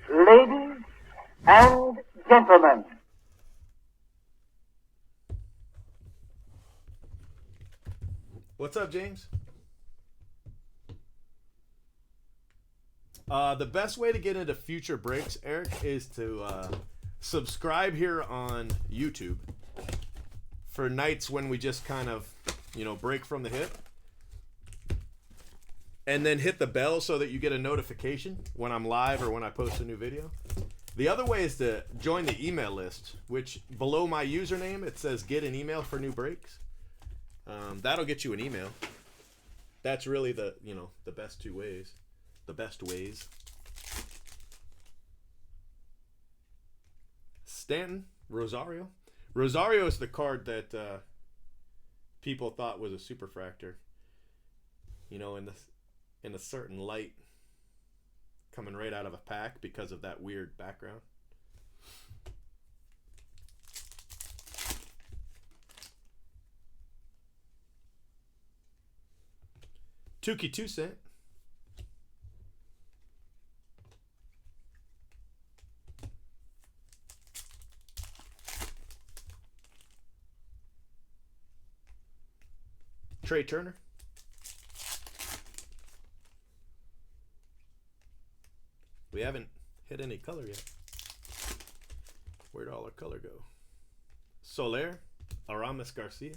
Ladies and gentlemen, What's up, James? The best way to get into future breaks, Eric, is to subscribe here on YouTube for nights when we just kind of, break from the hip. And then hit the bell so that you get a notification when I'm live or when I post a new video. The other way is to join the email list, which below my username, it says get an email for new breaks. That'll get you an email. That's really the best two ways. The best ways. Stanton, Rosario. Rosario is the card that people thought was a superfractor. In a certain light coming right out of a pack because of that weird background. Tukey 2 cent. Trey Turner. We haven't hit any color yet. Where'd all our color go? Soler, Aramis Garcia.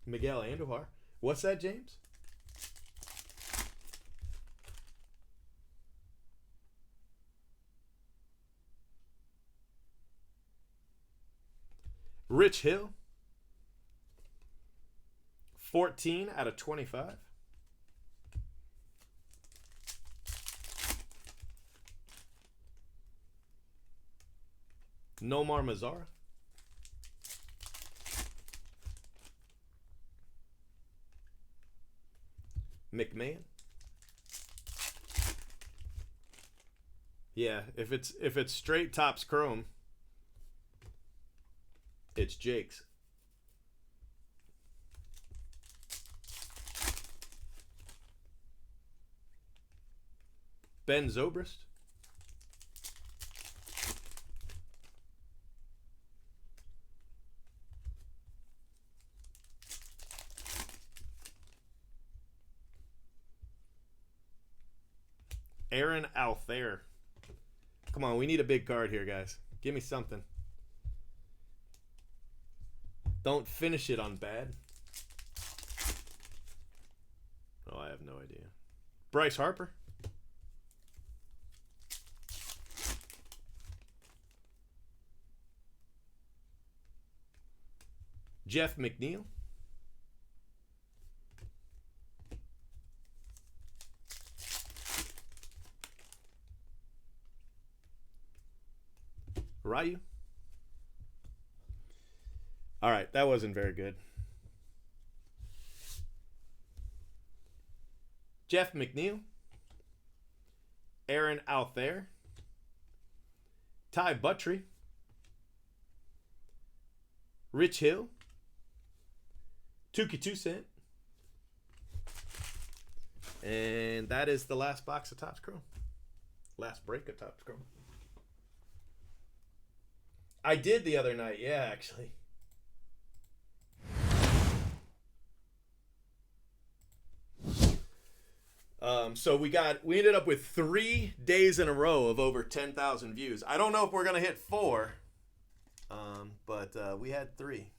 Miguel Andujar. What's that, James? Rich Hill. 14 out of 25. Nomar Mazara. McMahon. Yeah, if it's straight Topps Chrome, it's Jake's. Ben Zobrist. Aaron Althair. Come on, we need a big card here, guys. Give me something. Don't finish it on bad. Oh, I have no idea. Bryce Harper. Jeff McNeil. Ryu. All right, that wasn't very good. Jeff McNeil. Aaron Althair. Ty Buttry. Rich Hill. Tuki Toussaint. And that is the last box of Topps Chrome. Last break of Topps Chrome. I did the other night, yeah, actually. So we ended up with 3 days in a row of over 10,000 views. I don't know if we're gonna hit 4, but we had 3.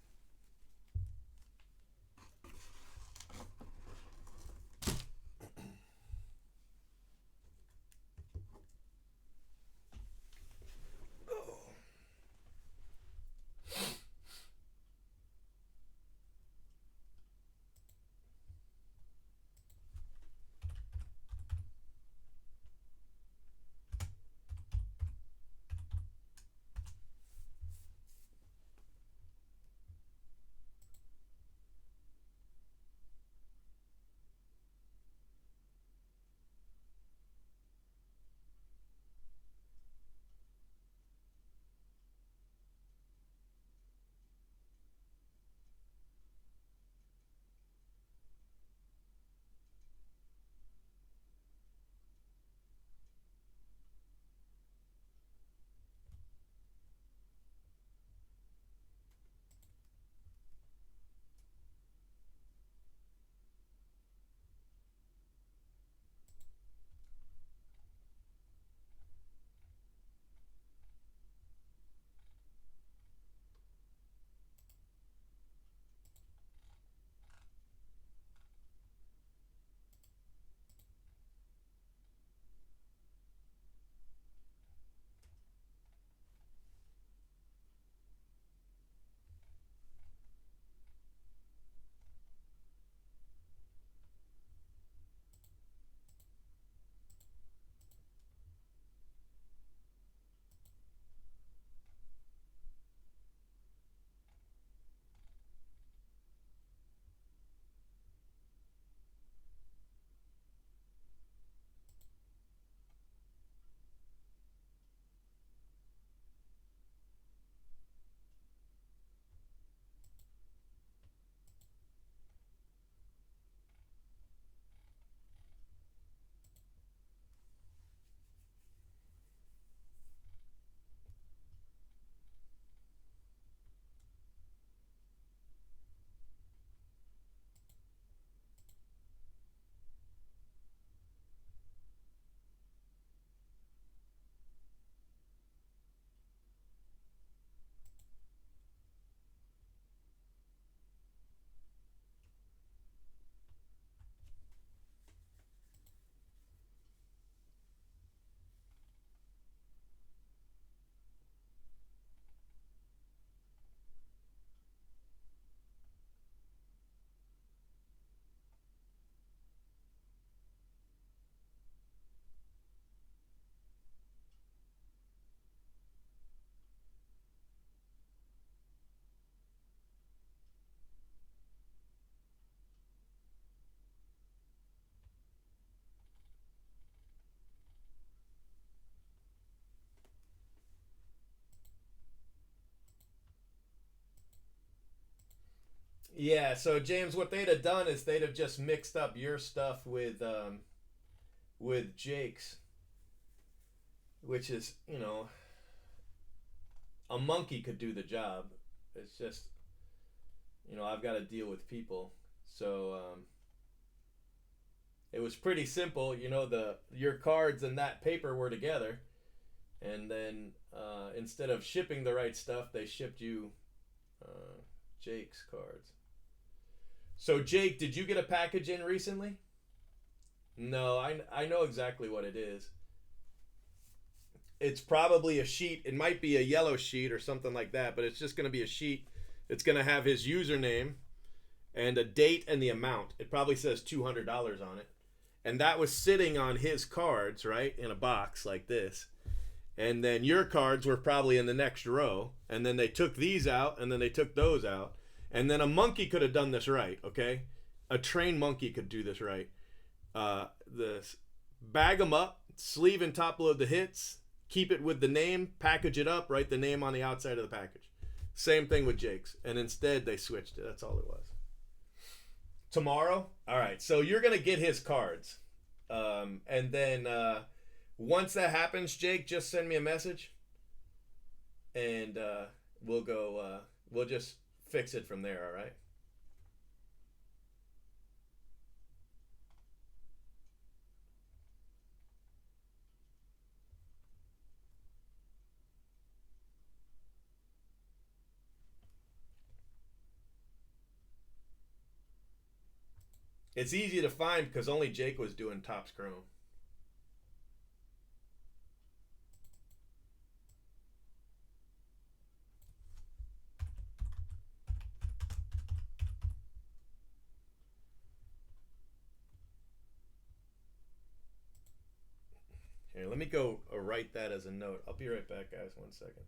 Yeah, so James, what they'd have done is they'd have just mixed up your stuff with Jake's, which is, a monkey could do the job. It's just, I've got to deal with people. So it was pretty simple. Your cards and that paper were together. And then instead of shipping the right stuff, they shipped you Jake's cards. So Jake, did you get a package in recently? No, I know exactly what it is. It's probably a sheet. It might be a yellow sheet or something like that, but it's just going to be a sheet. It's going to have his username and a date and the amount. It probably says $200 on it. And that was sitting on his cards, right, in a box like this. And then your cards were probably in the next row. And then they took these out, and then they took those out. And then a monkey could have done this right, okay? A trained monkey could do this right. Bag them up, sleeve and top load the hits, keep it with the name, package it up, write the name on the outside of the package. Same thing with Jake's. And instead, they switched it. That's all it was. Tomorrow? All right. So you're going to get his cards. And then once that happens, Jake, just send me a message. And we'll just fix it from there, all right? It's easy to find because only Jake was doing Topps Chrome. Here, let me go write that as a note. I'll be right back, guys. 1 second.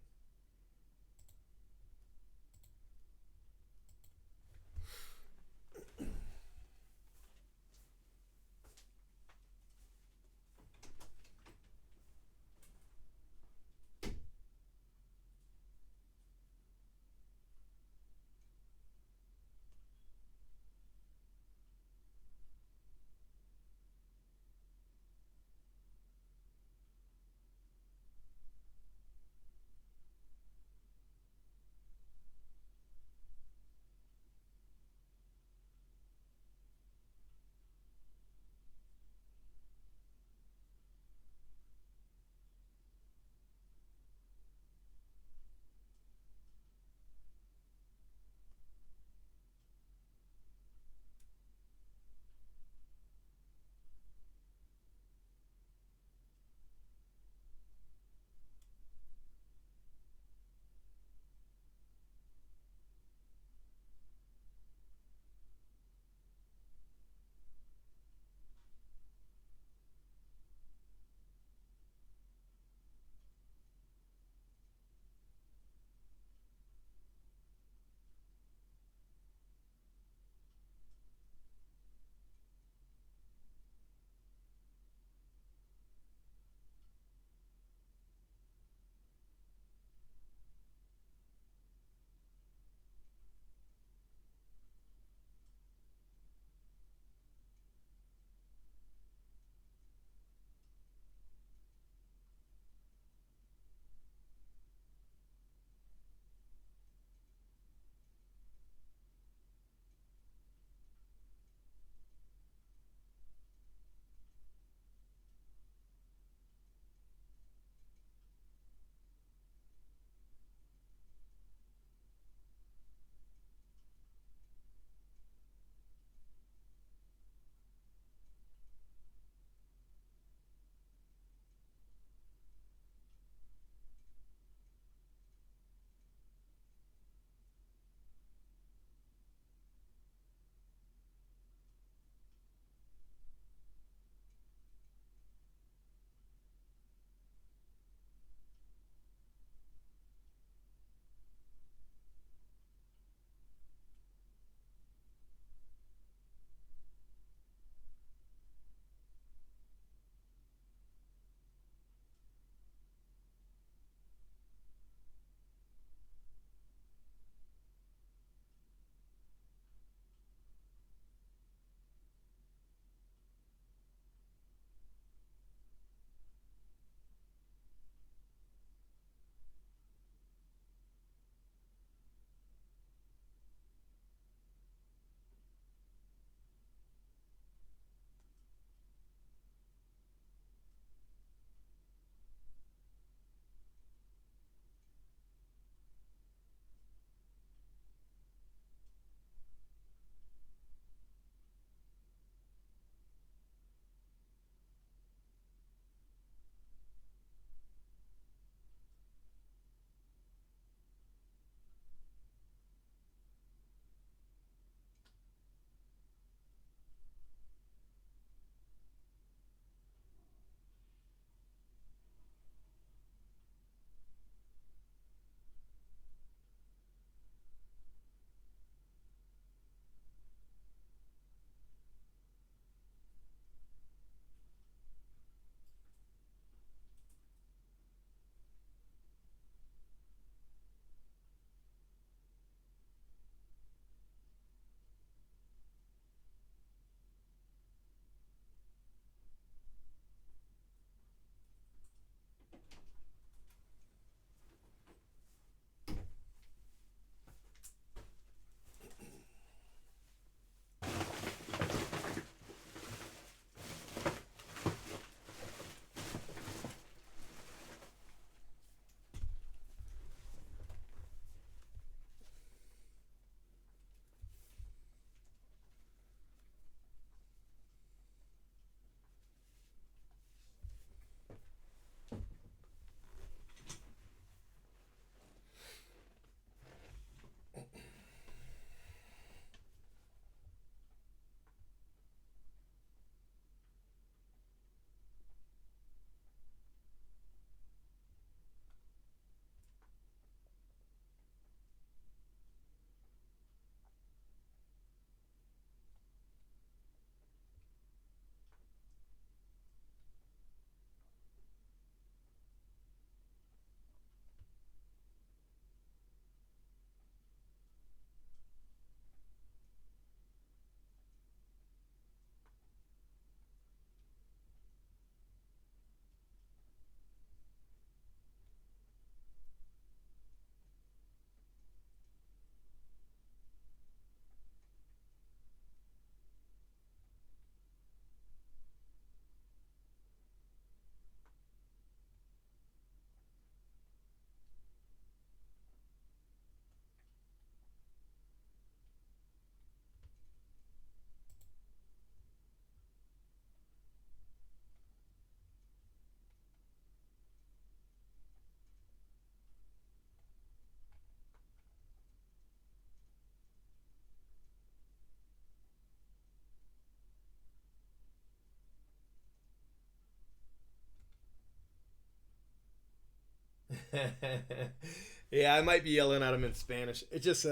Yeah, I might be yelling at him in Spanish. It just,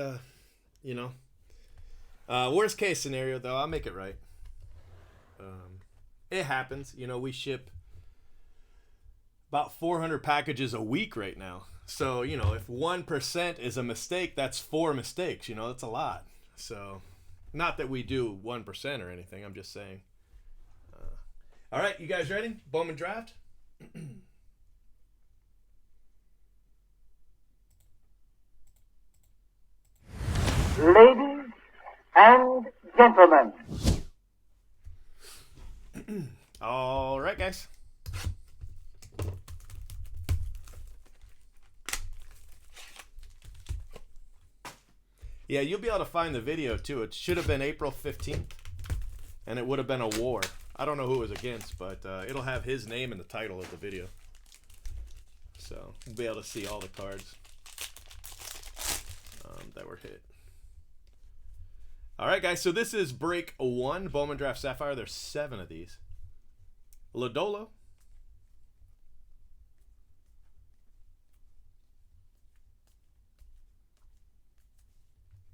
you know. Worst case scenario, though, I'll make it right. It happens. You know, we ship about 400 packages a week right now. So, you know, if 1% is a mistake, that's 4 mistakes. You know, that's a lot. So, not that we do 1% or anything. I'm just saying. All right, you guys ready? Bowman draft? Ladies and gentlemen, All right, guys. Yeah, you'll be able to find the video too. It should have been April 15th, and it would have been a war. I don't know who it was against, but it'll have his name in the title of the video. So we'll be able to see all the cards that were hit. All right, guys. So this is break 1, Bowman Draft Sapphire. There's 7 of these. Lodolo.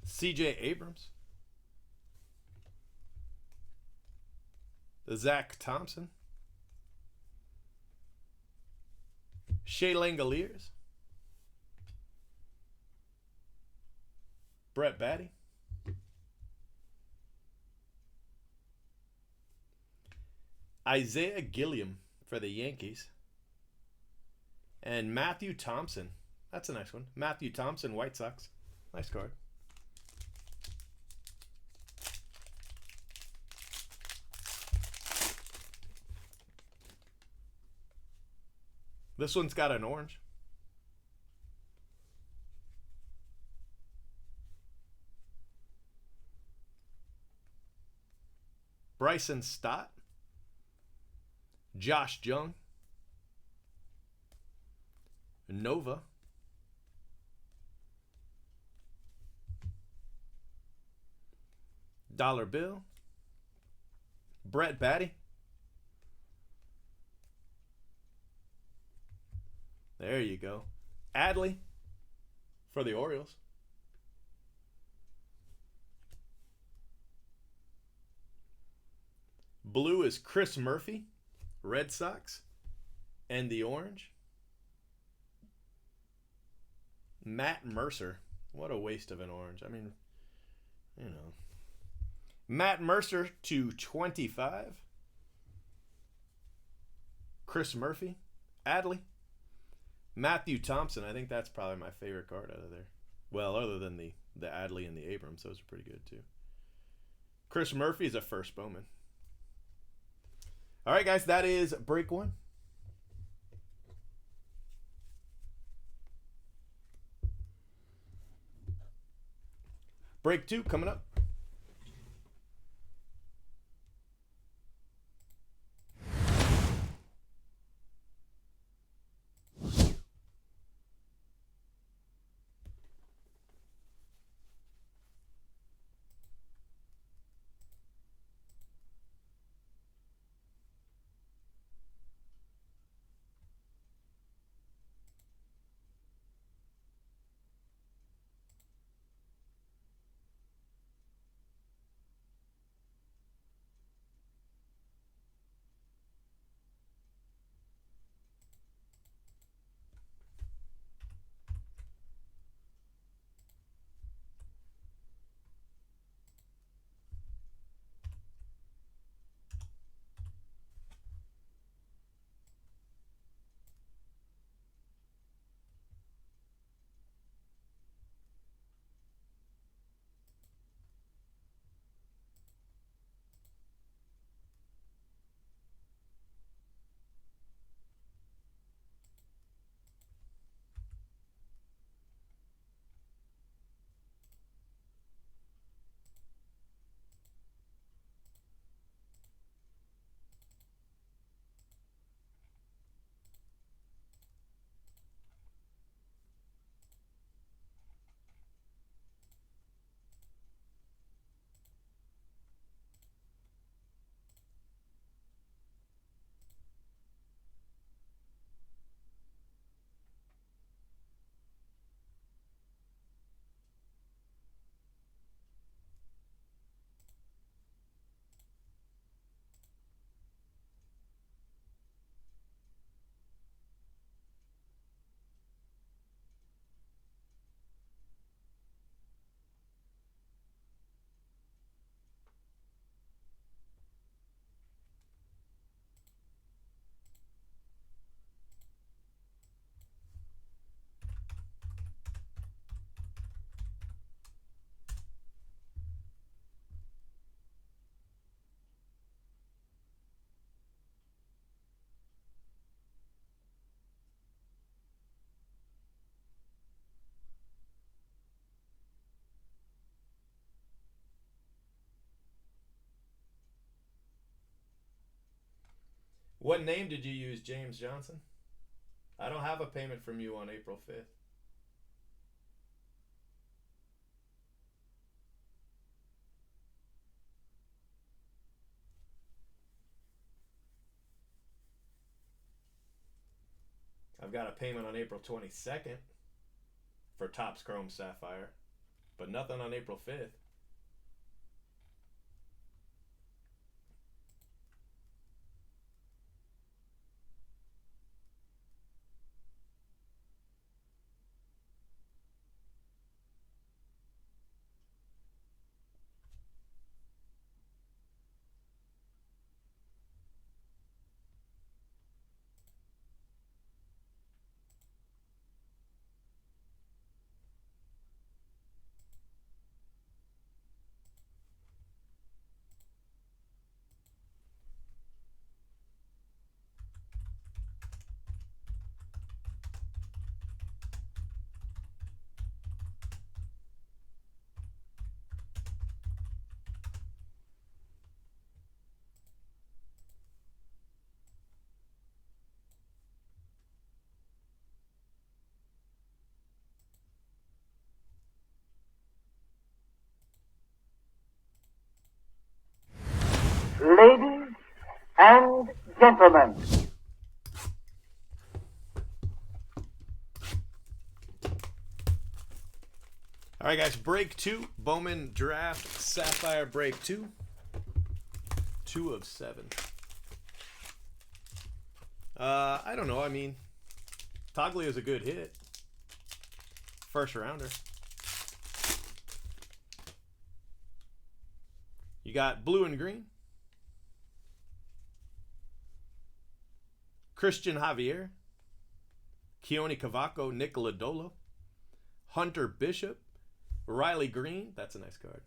C.J. Abrams. Zach Thompson. Shea Langoliers. Brett Batty. Isaiah Gilliam for the Yankees. And Matthew Thompson. That's a nice one. Matthew Thompson, White Sox. Nice card. This one's got an orange. Bryson Stott. Josh Jung. Nova. Dollar Bill. Brett Batty. There you go. Adley for the Orioles. Blue is Chris Murphy, Red Sox. And the orange, Matt Mercer. What a waste of an orange. I mean, you know. Matt Mercer to 25. Chris Murphy. Adley. Matthew Thompson. I think that's probably my favorite card out of there. Well, other than the Adley and the Abrams. Those are pretty good too. Chris Murphy is a first Bowman. All right, guys. That is break 1. Break 2 coming up. What name did you use, James Johnson? I don't have a payment from you on April 5th. I've got a payment on April 22nd for Topps Chrome Sapphire, but nothing on April 5th. Ladies and gentlemen, All right, guys, break 2. Bowman Draft Sapphire break 2. 2 of 7. I don't know. I mean, Toglia is a good hit. First rounder. You got blue and green. Christian Javier. Keone Cavaco, Nicola Dolo. Hunter Bishop. Riley Green. That's a nice card.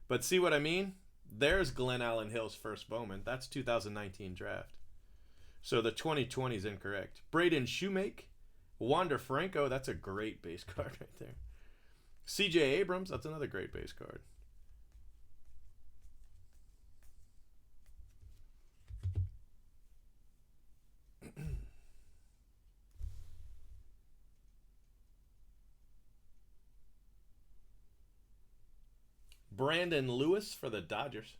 But see what I mean? There's Glenn Allen Hill's first Bowman. That's 2019 draft. So the 2020 is incorrect. Braden Shoemake. Wander Franco. That's a great base card right there. CJ Abrams. That's another great base card. Brandon Lewis for the Dodgers.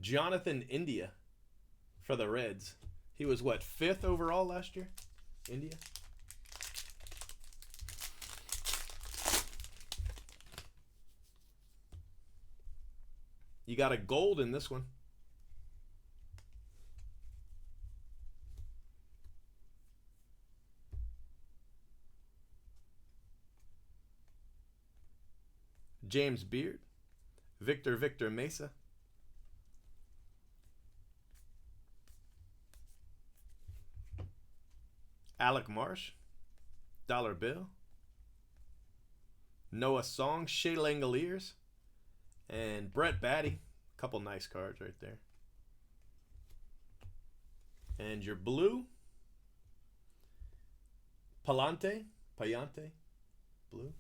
Jonathan India for the Reds. He was what, 5th overall last year? India. You got a gold in this one. James Beard. Victor Mesa. Alec Marsh. Dollar Bill. Noah Song. Shea Langoliers. And Brett Batty. Couple nice cards right there. And your blue. Payante. Blue.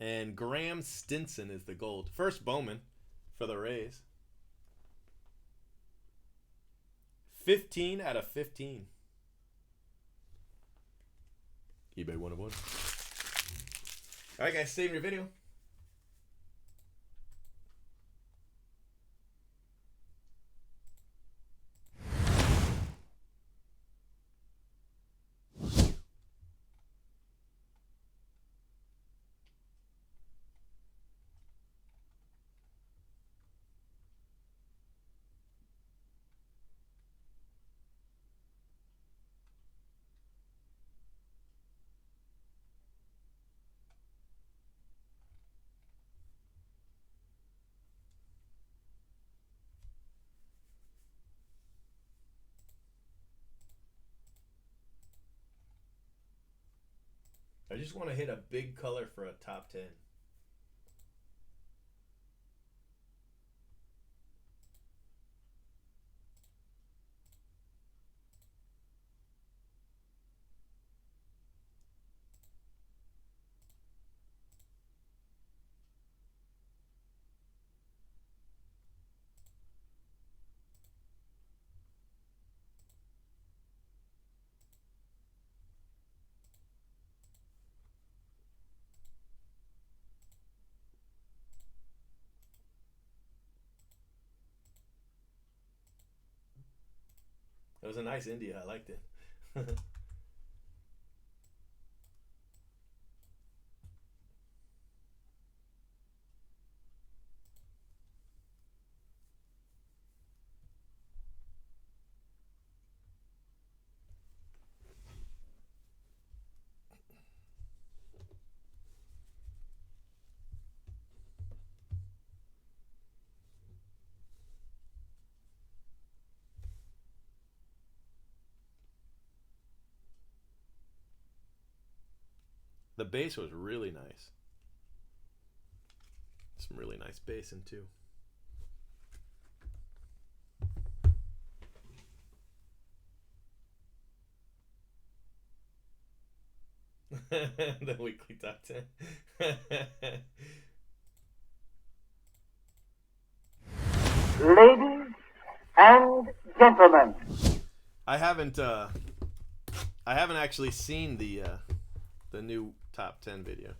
And Graham Stinson is the gold. First Bowman for the Rays. 15 out of 15. eBay 1 of 1. All right, guys, save your video. I just want to hit a big color for a top 10. was a nice India. I liked it. The bass was really nice. Some really nice bass in too. The weekly top 10. Ladies and gentlemen, I haven't actually seen the new top 10 video.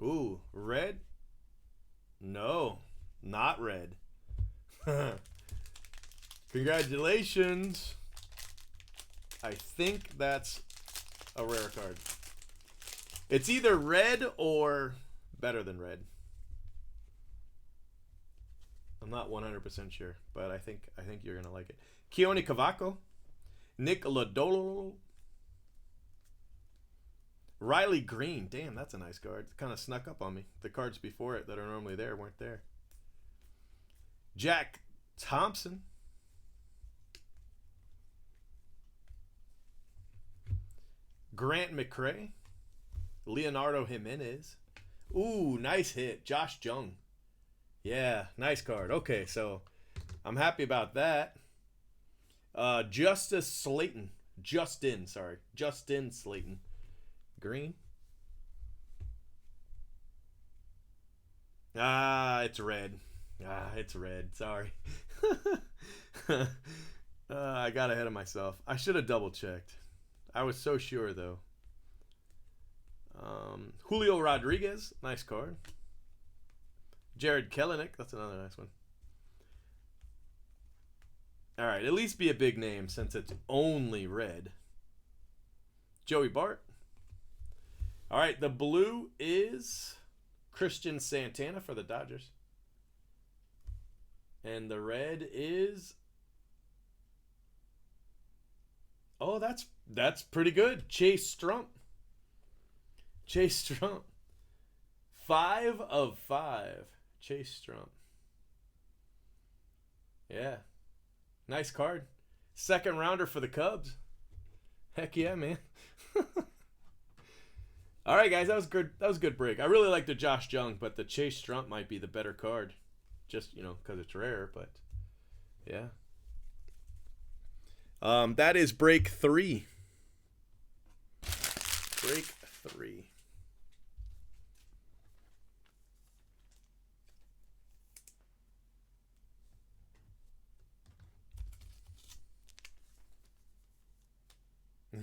Ooh, red? No, not red. Congratulations. I think that's a rare card. It's either red or better than red. I'm not 100% sure, but I think you're gonna like it. Keone Cavaco, Nick Lodolo, Riley Green. Damn, that's a nice card. It kind of snuck up on me. The cards before it that are normally there weren't there. Jack Thompson. Grant McCrae. Leonardo Jimenez. Ooh, nice hit. Josh Jung. Yeah, nice card. Okay, so I'm happy about that. Justin Slayton. Justin Slayton. Green. It's red. It's red. Sorry. I got ahead of myself. I should have double checked. I was so sure though. Julio Rodriguez, nice card. Jared Kelenic, that's another nice one. All right, at least be a big name since it's only red. Joey Bart. All right, the blue is Christian Santana for the Dodgers. And the red is... Oh, that's pretty good. Chase Strump. 5 of 5. Chase Strump. Yeah. Nice card. Second rounder for the Cubs. Heck yeah, man. All right, guys, that was good. That was a good break. I really like the Josh Jung, but the Chase Strump might be the better card. Just, because it's rare, but yeah. That is break 3. Break 3.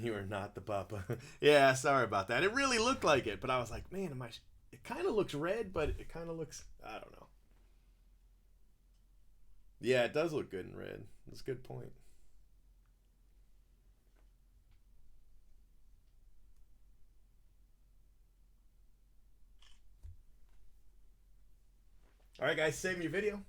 You are not the papa. Yeah, sorry about that. It really looked like it, but I was like, man, it kind of looks red, but it kind of looks, I don't know. Yeah, it does look good in red. That's a good point. All right, guys, save me your video.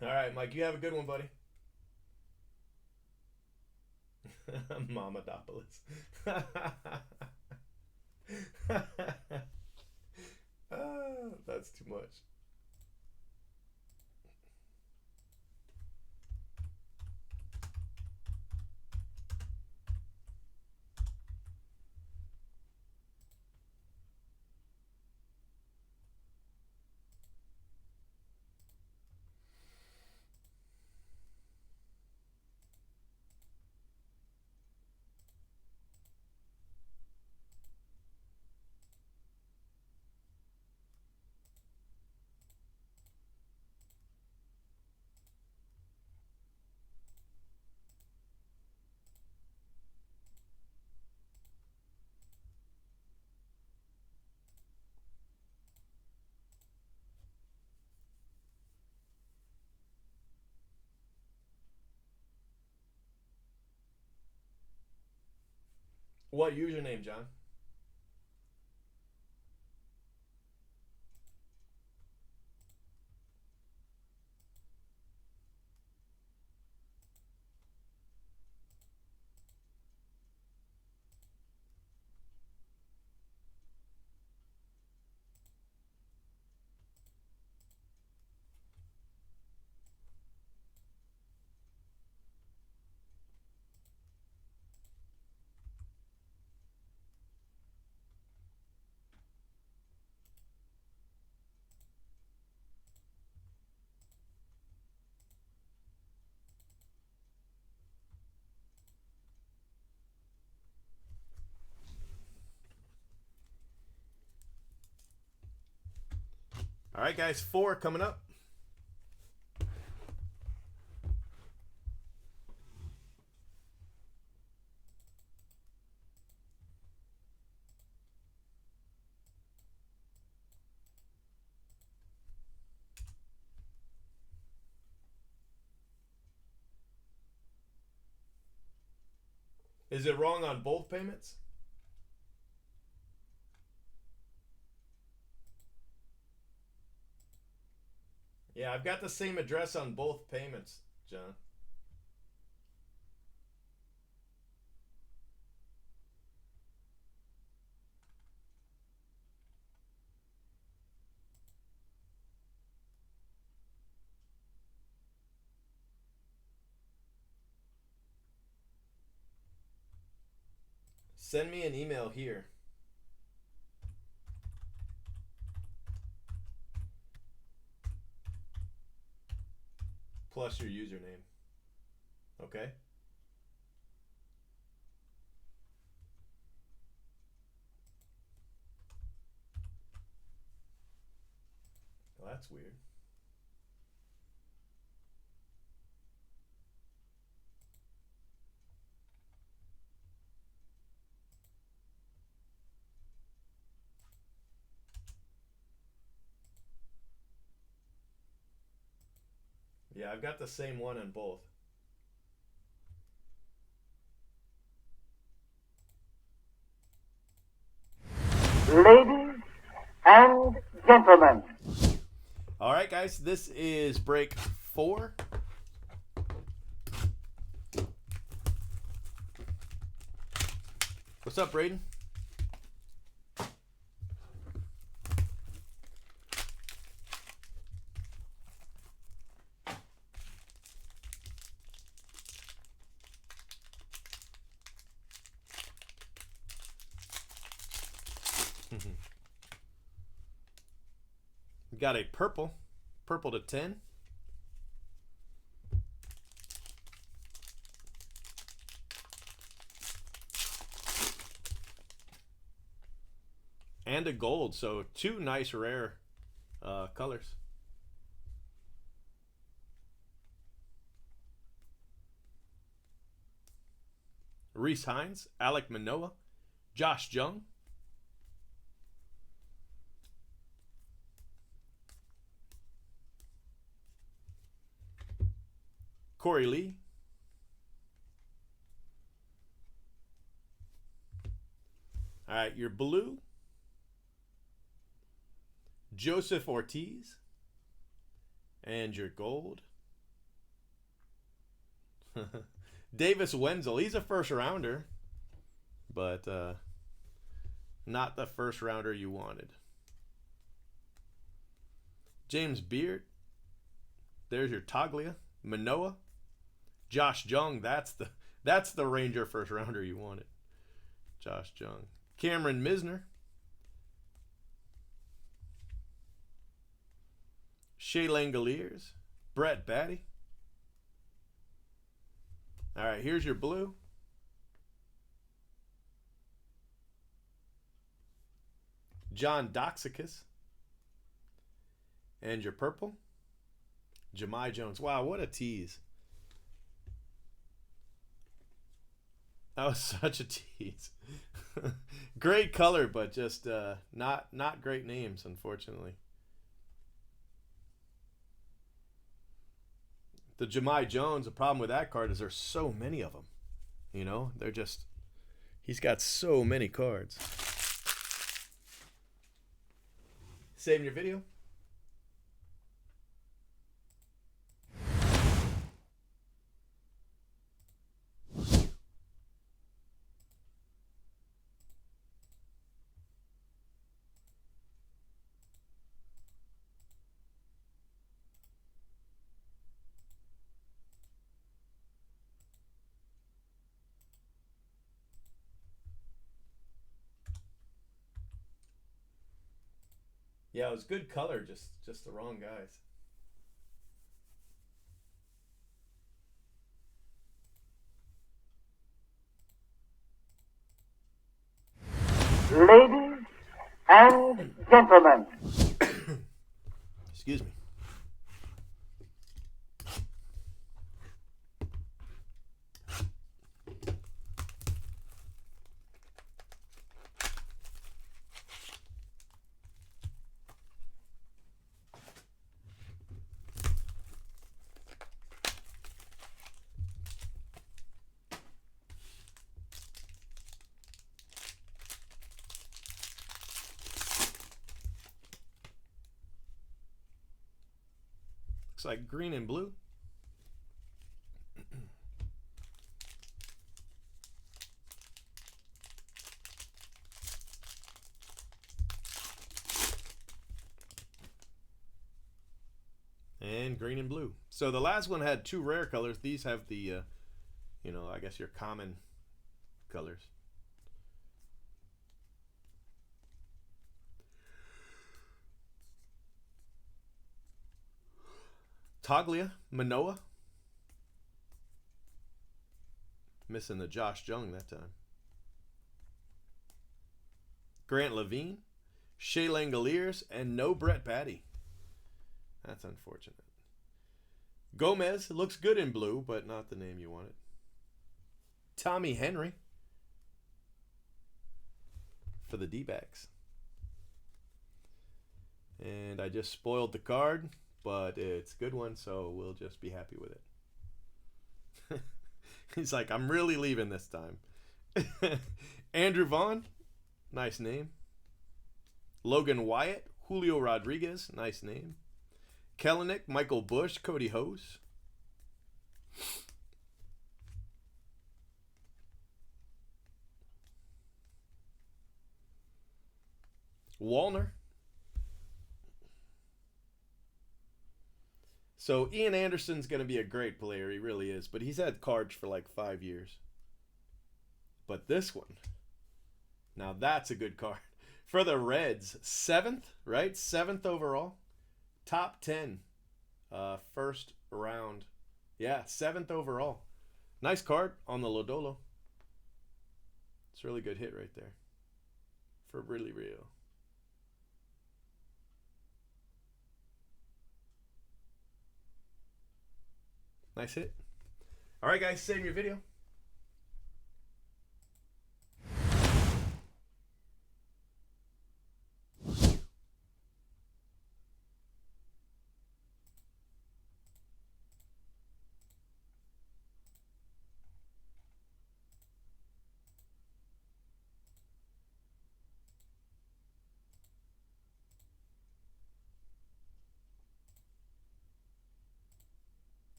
All right, Mike, you have a good one, buddy. Mamadopoulos. That's too much. What username, John? All right, guys, 4 coming up. Is it wrong on both payments? Yeah, I've got the same address on both payments, John. Send me an email here. Plus your username. Okay? Well, that's weird. Yeah, I've got the same one on both. Ladies and gentlemen, All right, guys, this is break 4. What's up, Braden? We got a purple to 10. And a gold, so 2 nice rare colors. Reese Hines, Alec Manoa, Josh Jung, Corey Lee, all right, your blue, Joseph Ortiz, and your gold, Davis Wenzel, he's a first rounder, but not the first rounder you wanted. James Beard, there's your Toglia. Manoa, Josh Jung, that's the Ranger first rounder you wanted. Josh Jung. Cameron Misner, Shea Langoliers, Brett Batty. All right, here's your blue. John Doxicus. And your purple, Jahmai Jones. Wow, what a tease. That was such a tease. Great color, but just not great names, unfortunately. The Jahmai Jones, the problem with that card is there's so many of them. You know, they're just, he's got so many cards. Saving your video. Yeah, it was good color, just the wrong guys. Ladies and gentlemen. Excuse me. Looks like green and blue. And green and blue. So the last one had two rare colors. These have the, you know, I guess your common colors. Toglia, Manoa. Missing the Josh Jung that time. Grant Levine, Shea Langoliers, and no Brett Batty. That's unfortunate. Gomez looks good in blue, but not the name you wanted. Tommy Henry for the D-backs. And I just spoiled the card, but it's a good one, so we'll just be happy with it. He's like, I'm really leaving this time. Andrew Vaughn, nice name. Logan Wyatt, Julio Rodriguez, nice name. Kellenick, Michael Bush, Cody Hose. Wallner. So Ian Anderson's going to be a great player. He really is. But he's had cards for like 5 years. But this one, now that's a good card. For the Reds, 7th, right? 7th overall. Top 10. First round. Yeah, 7th overall. Nice card on the Lodolo. It's a really good hit right there. For really real. Nice hit. All right, guys, save your video.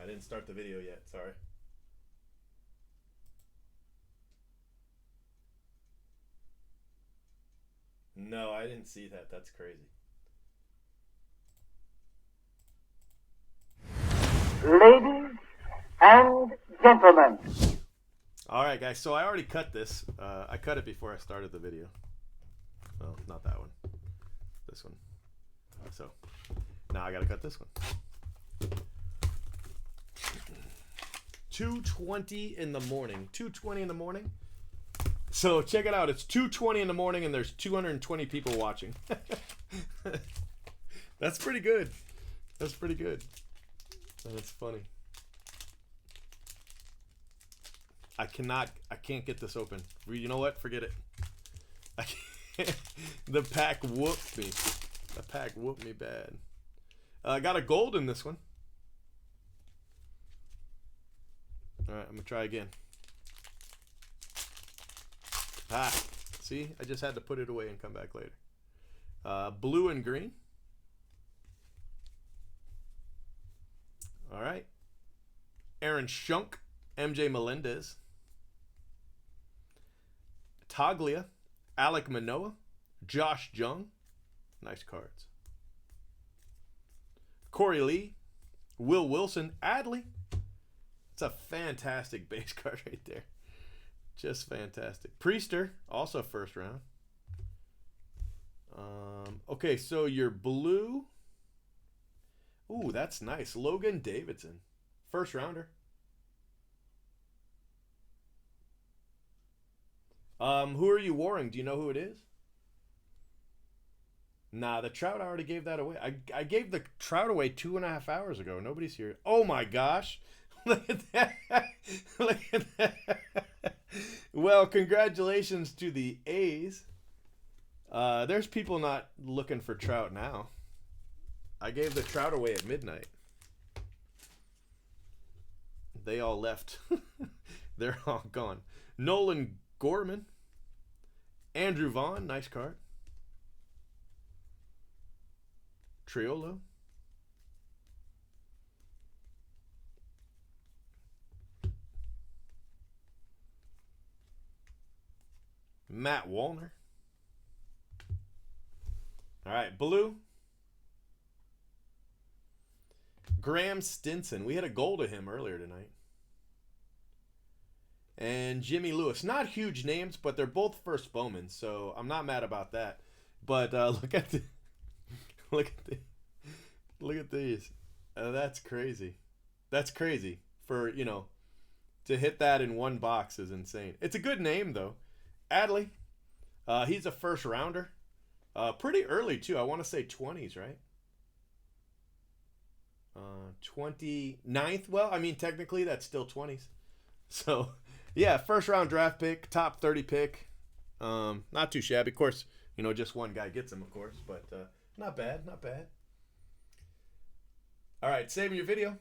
didn't start the video yet. Sorry. No, I didn't see that. That's crazy. Ladies and gentlemen. All right, guys. So I already cut this. I cut it before I started the video. Well, not that one. This one. So now I got to cut this one. 2:20 in the morning. 2:20 in the morning. So check it out. It's 2:20 in the morning and there's 220 people watching. That's pretty good. That's pretty good. That's funny. I can't get this open. You know what? Forget it. I can't. The pack whooped me. The pack whooped me bad. I got a gold in this one. All right, I'm gonna try again. Ah, see, I just had to put it away and come back later. Blue and green. All right. Aaron Shunk, MJ Melendez, Taglia, Alec Manoa, Josh Jung. Nice cards. Corey Lee, Will Wilson, Adley. It's a fantastic base card right there. Just fantastic. Priester, also first round. Okay, so your blue. Ooh, that's nice. Logan Davidson, first rounder. Who are you warring? Do you know who it is? Nah, the Trout, I already gave that away. I gave the Trout away 2.5 hours ago. Nobody's here. Oh my gosh. Look at that. Look at that. Well, congratulations to the A's. There's people not looking for Trout now. I gave the Trout away at midnight. They all left. They're all gone. Nolan Gorman. Andrew Vaughn, nice card. Triolo. Matt Wallner. All right, blue. Graham Stinson. We had a goal to him earlier tonight. And Jimmy Lewis. Not huge names, but they're both first Bowman, so I'm not mad about that. But look at the, look at these. That's crazy. That's crazy for, you know, to hit that in one box is insane. It's a good name though. Adley. He's a first rounder. Pretty early too. I want to say 20s, right? 29th. Well, I mean, technically that's still 20s. So, yeah, first round draft pick, top 30 pick. Not too shabby. Of course, you know, just one guy gets him, of course, but not bad, not bad. All right, saving your video.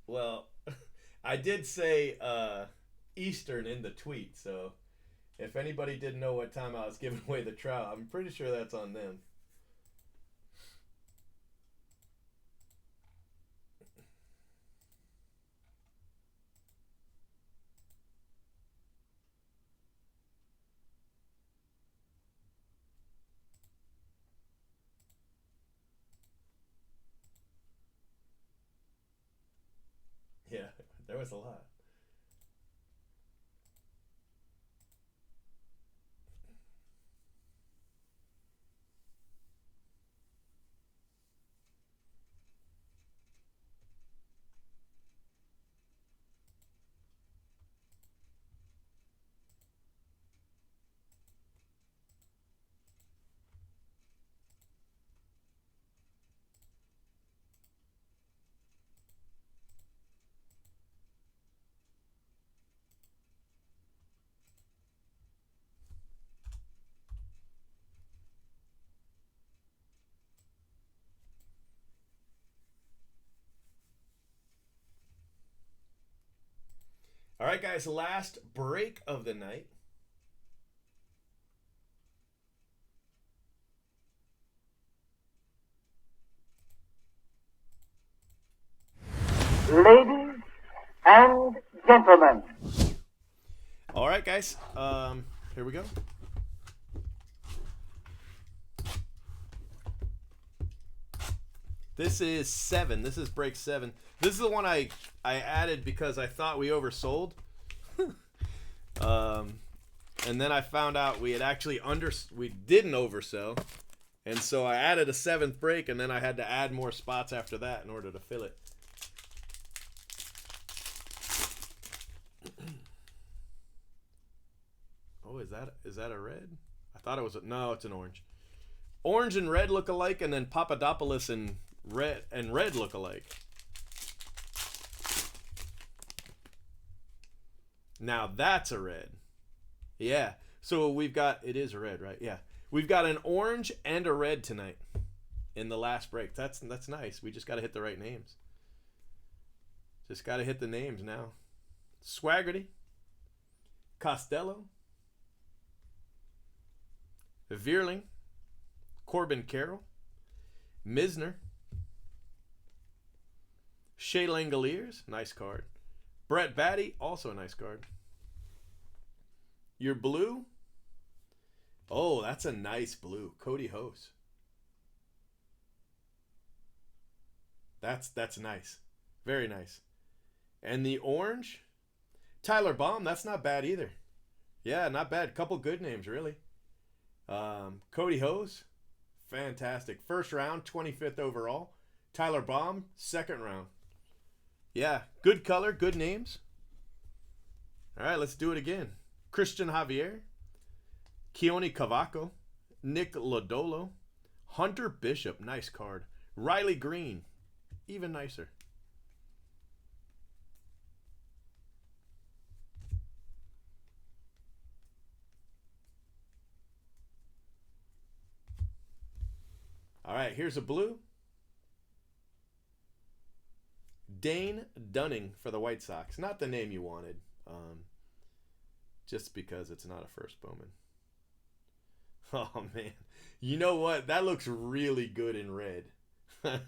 Well, I did say Eastern in the tweet, so if anybody didn't know what time I was giving away the Trout, I'm pretty sure that's on them. Yeah, there was a lot. right, guys, last break of the night. Ladies and gentlemen. All right, guys. Here we go. This is 7. This is break 7. This is the one I added because I thought we oversold. And then I found out we had actually we didn't oversell. And so I added a 7th break, and then I had to add more spots after that in order to fill it. Oh, is that a red? I thought it was no, it's an orange. Orange and red look alike, and then Papadopoulos and red look alike. Now that's a red. Yeah. So we've got, it is a red, right? Yeah. We've got an orange and a red tonight in the last break. That's nice. We just got to hit the right names. Just got to hit the names now. Swaggerty. Costello. Vierling. Corbin Carroll. Misner. Shea Langoliers. Nice card. Brett Batty. Also a nice card. Your blue. Oh, that's a nice blue. Cody Hose. That's nice. Very nice. And the orange. Tyler Baum. That's not bad either. Yeah, not bad. Couple good names, really. Cody Hose. Fantastic. First round, 25th overall. Tyler Baum, second round. Yeah, good color, good names. All right, let's do it again. Christian Javier. Keone Cavaco. Nick Lodolo. Hunter Bishop, nice card. Riley Green, even nicer. All right, here's a blue. Dane Dunning for the White Sox. Not the name you wanted. Just because it's not a first Bowman. Oh, man. You know what? That looks really good in red. That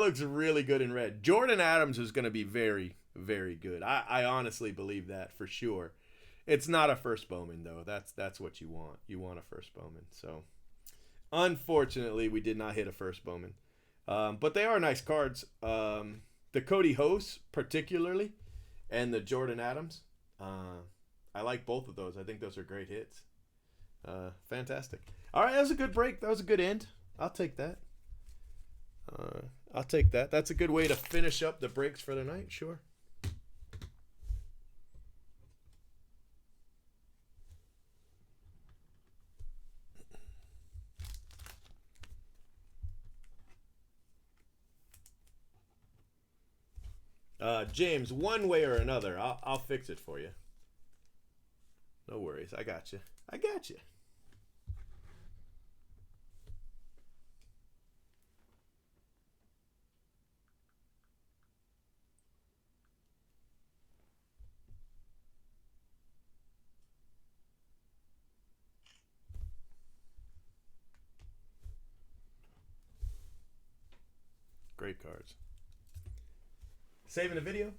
looks really good in red. Jordan Adams is going to be very, very good. I honestly believe that for sure. It's not a first Bowman, though. That's what you want. You want a first Bowman. So, unfortunately, we did not hit a first Bowman. But they are nice cards. The Cody Hose, particularly, and the Jordan Adams. I like both of those. I think those are great hits. Fantastic. All right, that was a good break. That was a good end. I'll take that. I'll take that. That's a good way to finish up the breaks for the night. Sure. James, one way or another, I'll fix it for you. No worries. I got you. I got you. Great cards. Saving the video.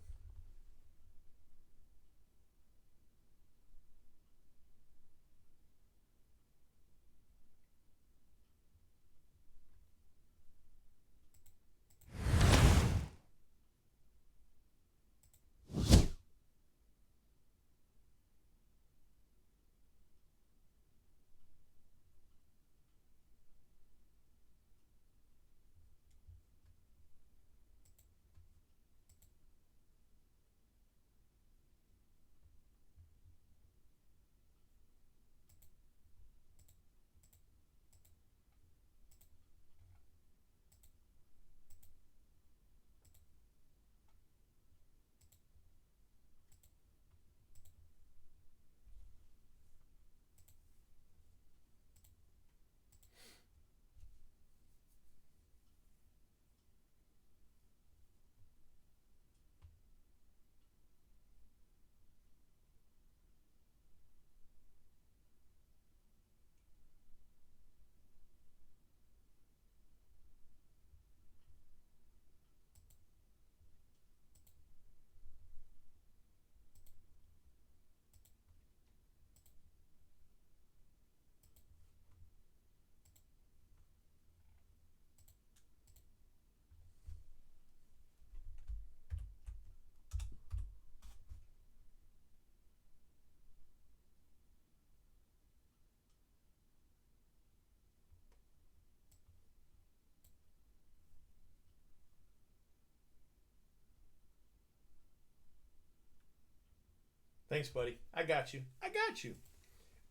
Thanks, buddy. I got you. I got you.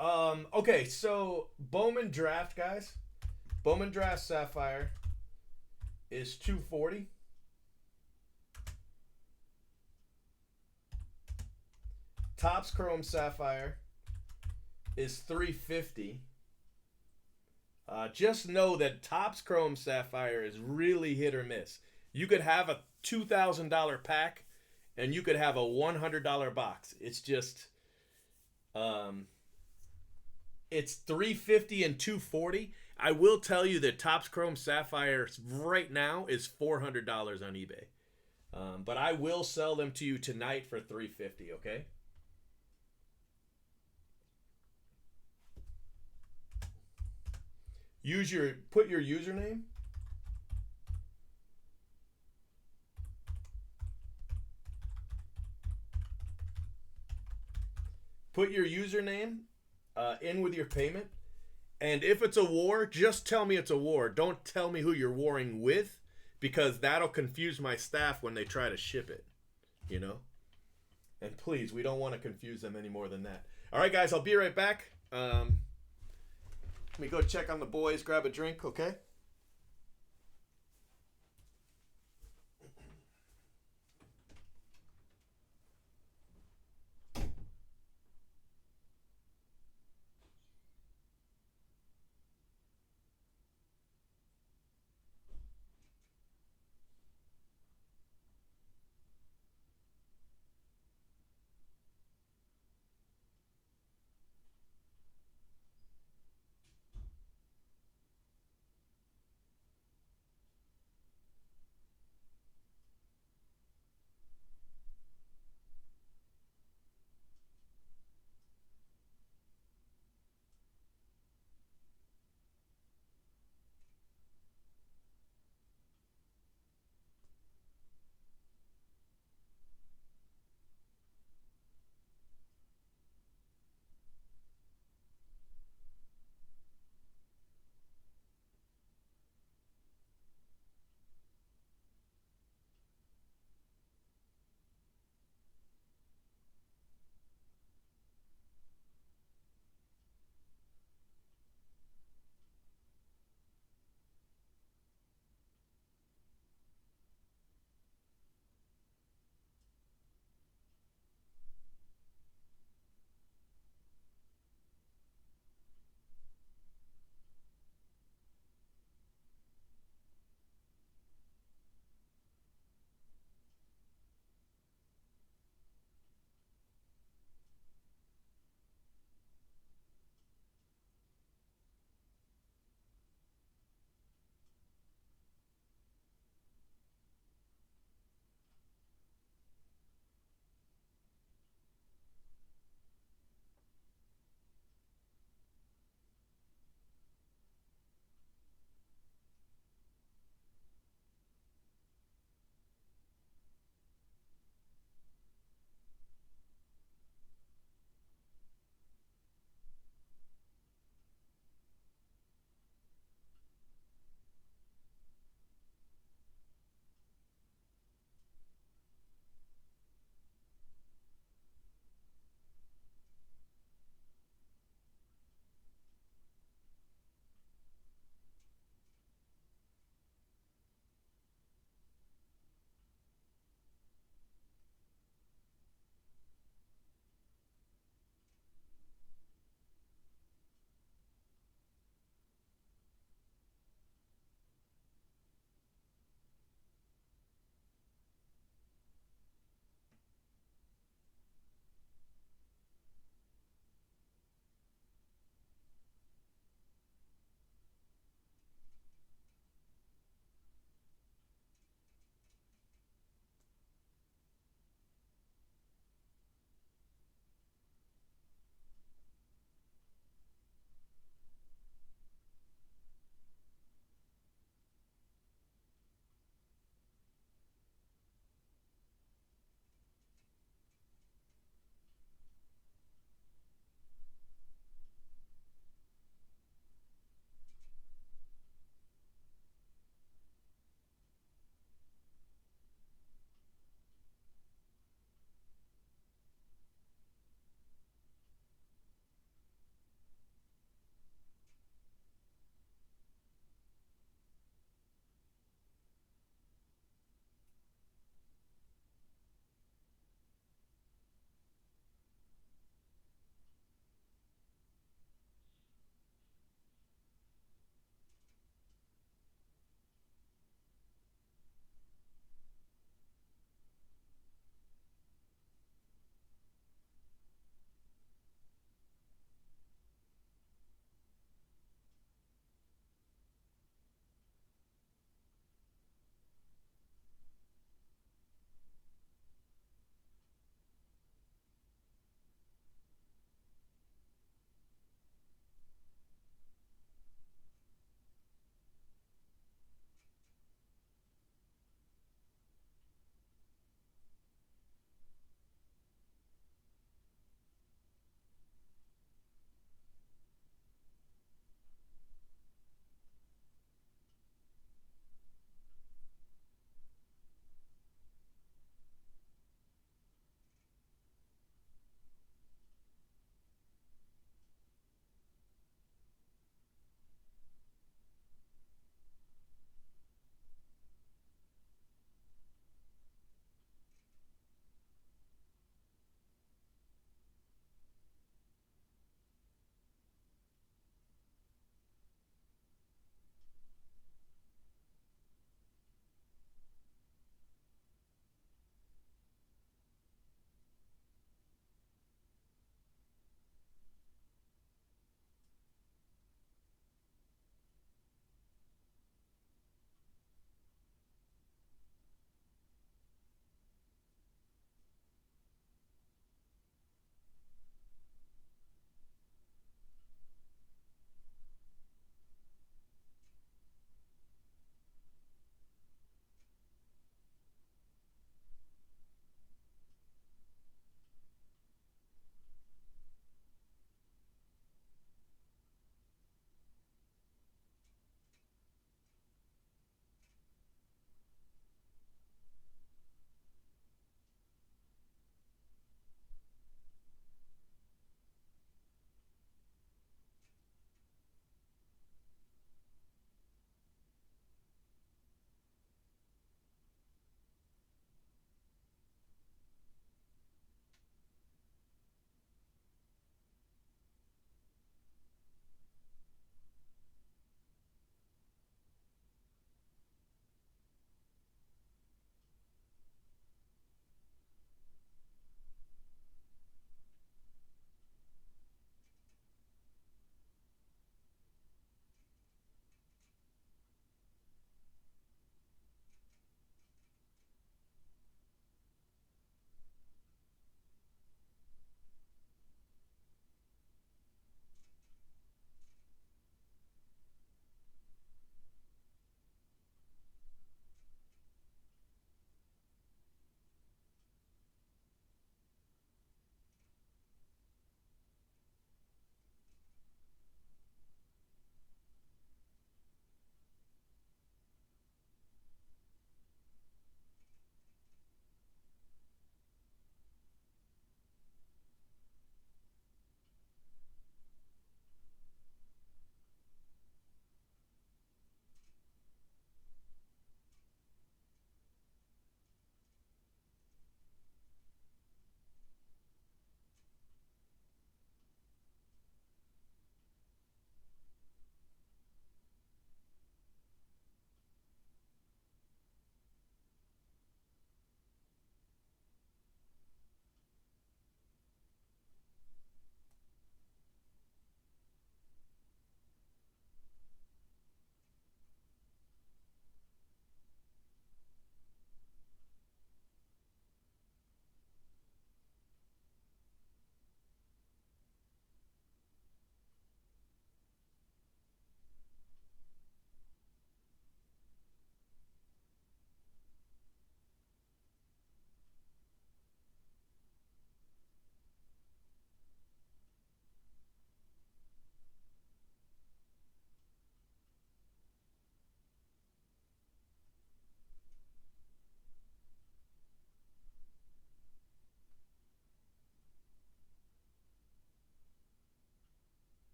Okay, so Bowman draft, guys. Bowman draft Sapphire is 240. Topps Chrome Sapphire is 350. Just know that Topps Chrome Sapphire is really hit or miss. You could have a $2,000 pack, and you could have a $100 box. It's just, it's 350 and 240. I will tell you that Topps Chrome Sapphire right now is $400 on eBay, but I will sell them to you tonight for 350. Okay. Put your username. Put your username in with your payment. And if it's a war, just tell me it's a war. Don't tell me who you're warring with, because that'll confuse my staff when they try to ship it. You know? And please, we don't want to confuse them any more than that. All right, guys, I'll be right back. Let me go check on the boys, grab a drink, okay?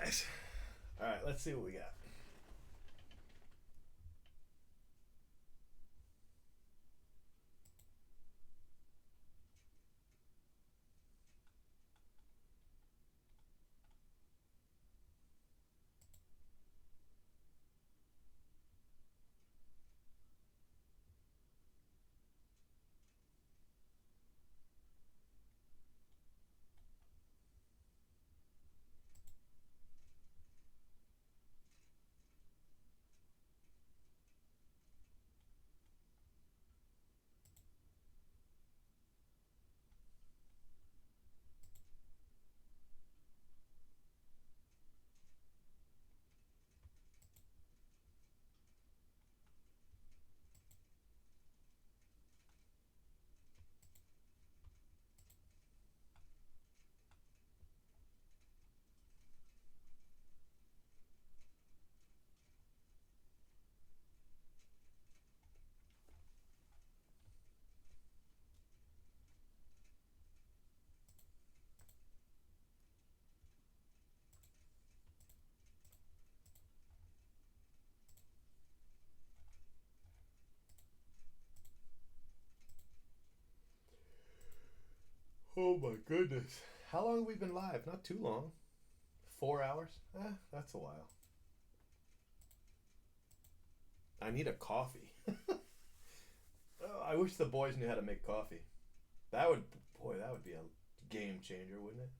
guys. All right, let's see what we got. Oh my goodness. How long have we been live? Not too long. 4 hours? That's a while. I need a coffee. Oh, I wish the boys knew how to make coffee. That would, boy, that would be a game changer, wouldn't it?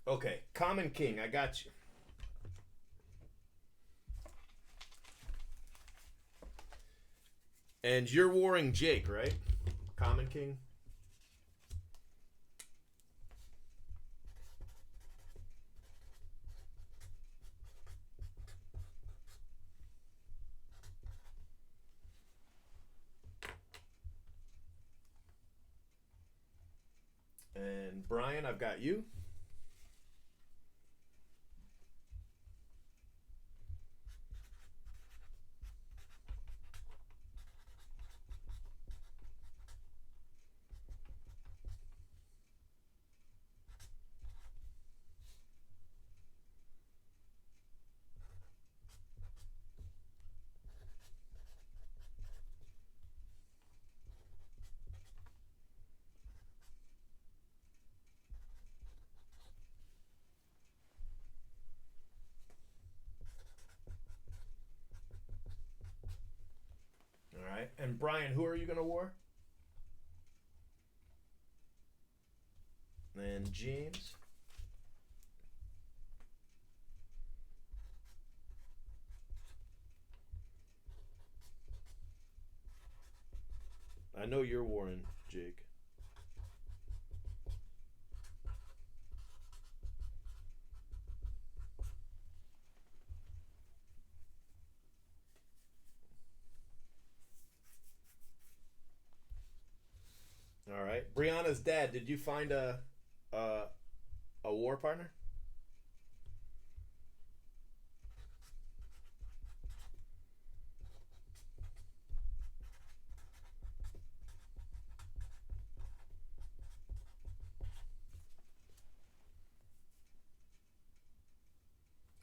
Okay, Common King, I got you. And you're warring Jake, right? Common King. And Brian, I've got you. All right. And Brian, who are you going to war? And James. I know you're warring Jake. All right. Brianna's dad, did you find a, a war partner?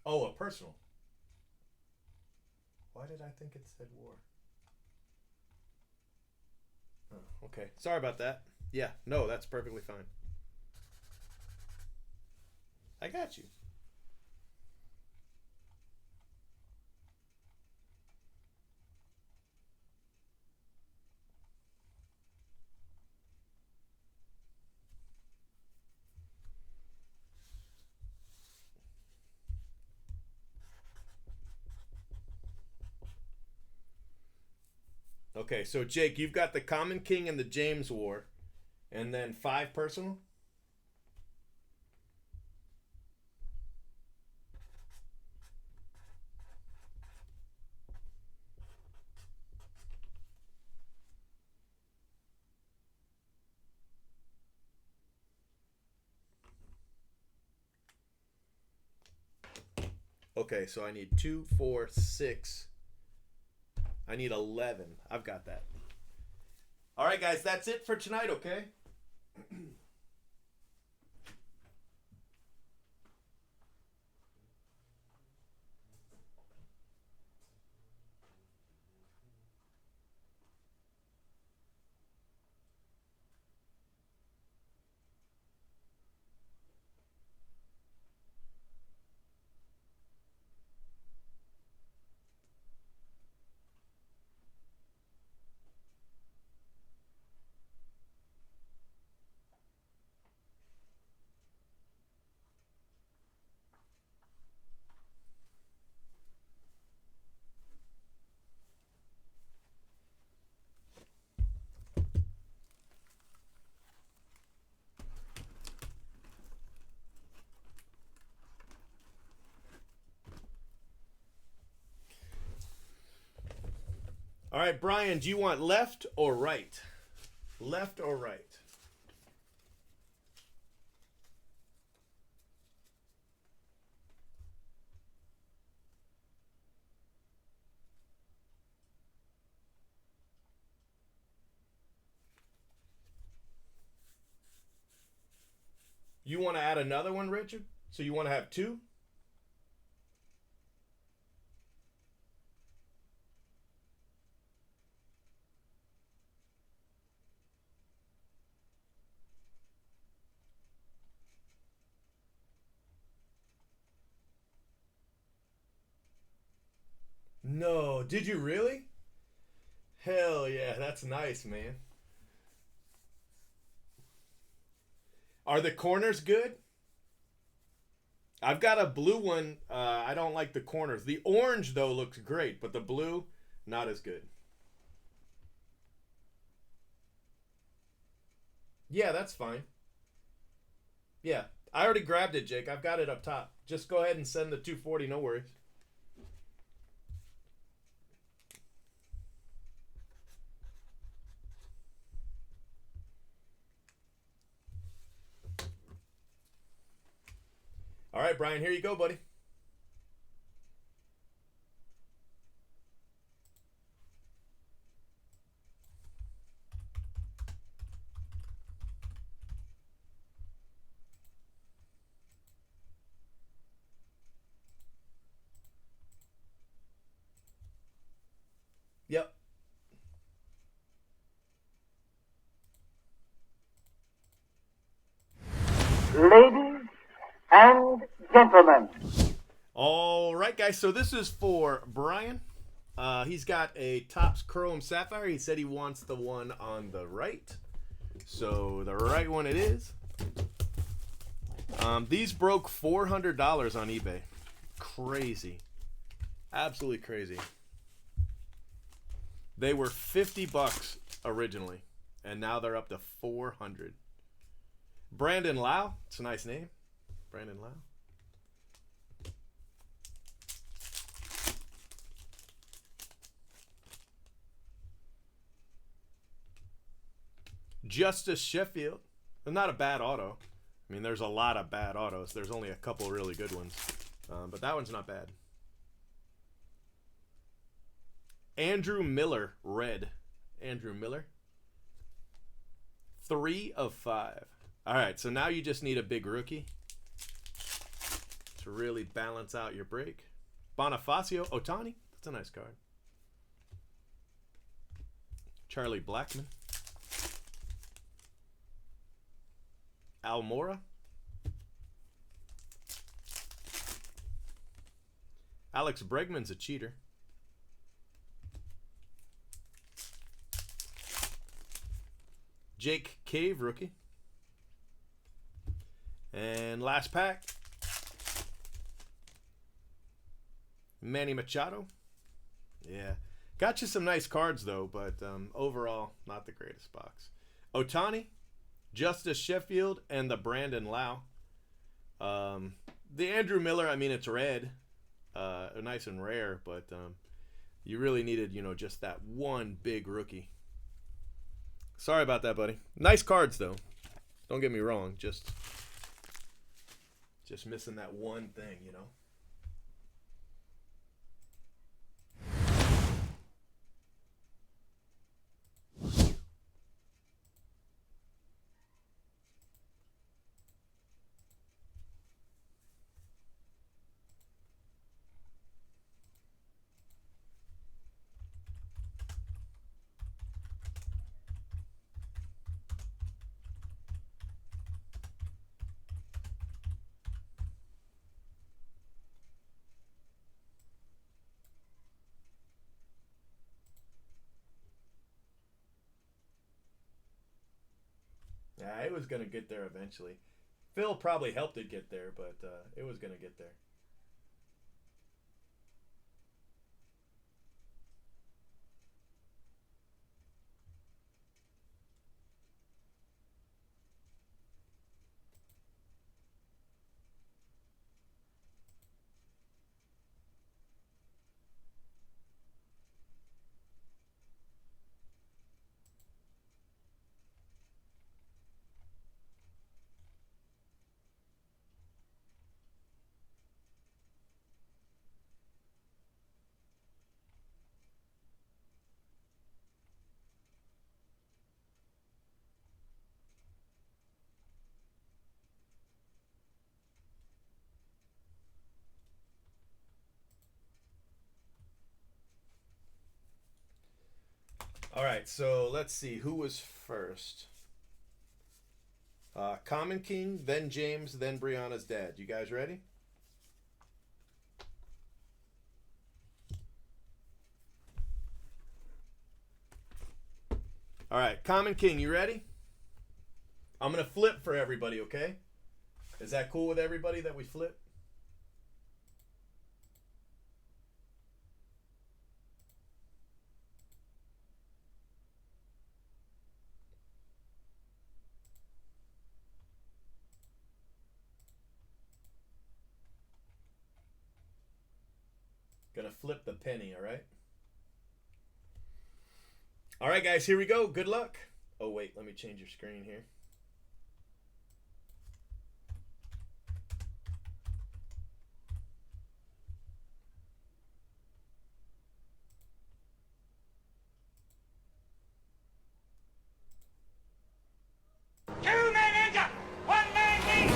Oh, a personal. Why did I think it said war? Oh, okay. Sorry about that. Yeah, no, that's perfectly fine. I got you. Okay, so Jake, you've got the Common King and the James War, and then 5 personal? Okay, so I need 2, 4, 6. I need 11. I've got that. All right, guys, that's it for tonight, okay? All right, Brian, do you want left or right? Left or right? You want to add another one, Richard? So you want to have 2? No, did you really? Hell yeah, that's nice, man. Are the corners good? I've got a blue one. I don't like the corners. The orange, though, looks great, but the blue, not as good. Yeah, that's fine. Yeah, I already grabbed it, Jake. I've got it up top. Just go ahead and send the 240, no worries. All right, Brian, here you go, buddy. Yep. Ladies and gentlemen, All right, guys. So this is for Brian. He's got a Topps Chrome Sapphire. He said he wants the one on the right. So the right one it is. These broke $400 on eBay. Crazy. Absolutely crazy. They were $50 originally, and now they're up to 400. Brandon Lau. It's a nice name. Brandon Lau. Justice Sheffield. Not a bad auto. I mean, there's a lot of bad autos. There's only a couple really good ones. But that one's not bad. Andrew Miller, red. Andrew Miller. 3 of 5. All right, so now you just need a big rookie to really balance out your break. Bonifacio Otani. That's a nice card. Charlie Blackmon. Almora. Alex Bregman's a cheater. Jake Cave, rookie. And last pack. Manny Machado. Yeah. Got you some nice cards, though, but overall, not the greatest box. Otani, Justice Sheffield, and the Brandon Lau. The Andrew Miller, I mean, it's red. Nice and rare, but you really needed, just that one big rookie. Sorry about that, buddy. Nice cards, though. Don't get me wrong. Just missing that one thing, Yeah, it was gonna get there eventually. Phil probably helped it get there, but it was gonna get there. All right, so let's see who was first. Common King, then James, then Brianna's dad. You guys ready? All right, Common King, you ready? I'm gonna flip for everybody, okay? Is that cool with everybody that we flip? Gonna flip the penny, all right? All right, guys, here we go. Good luck. Oh, wait, let me change your screen here. Two-man ninja, one-man team.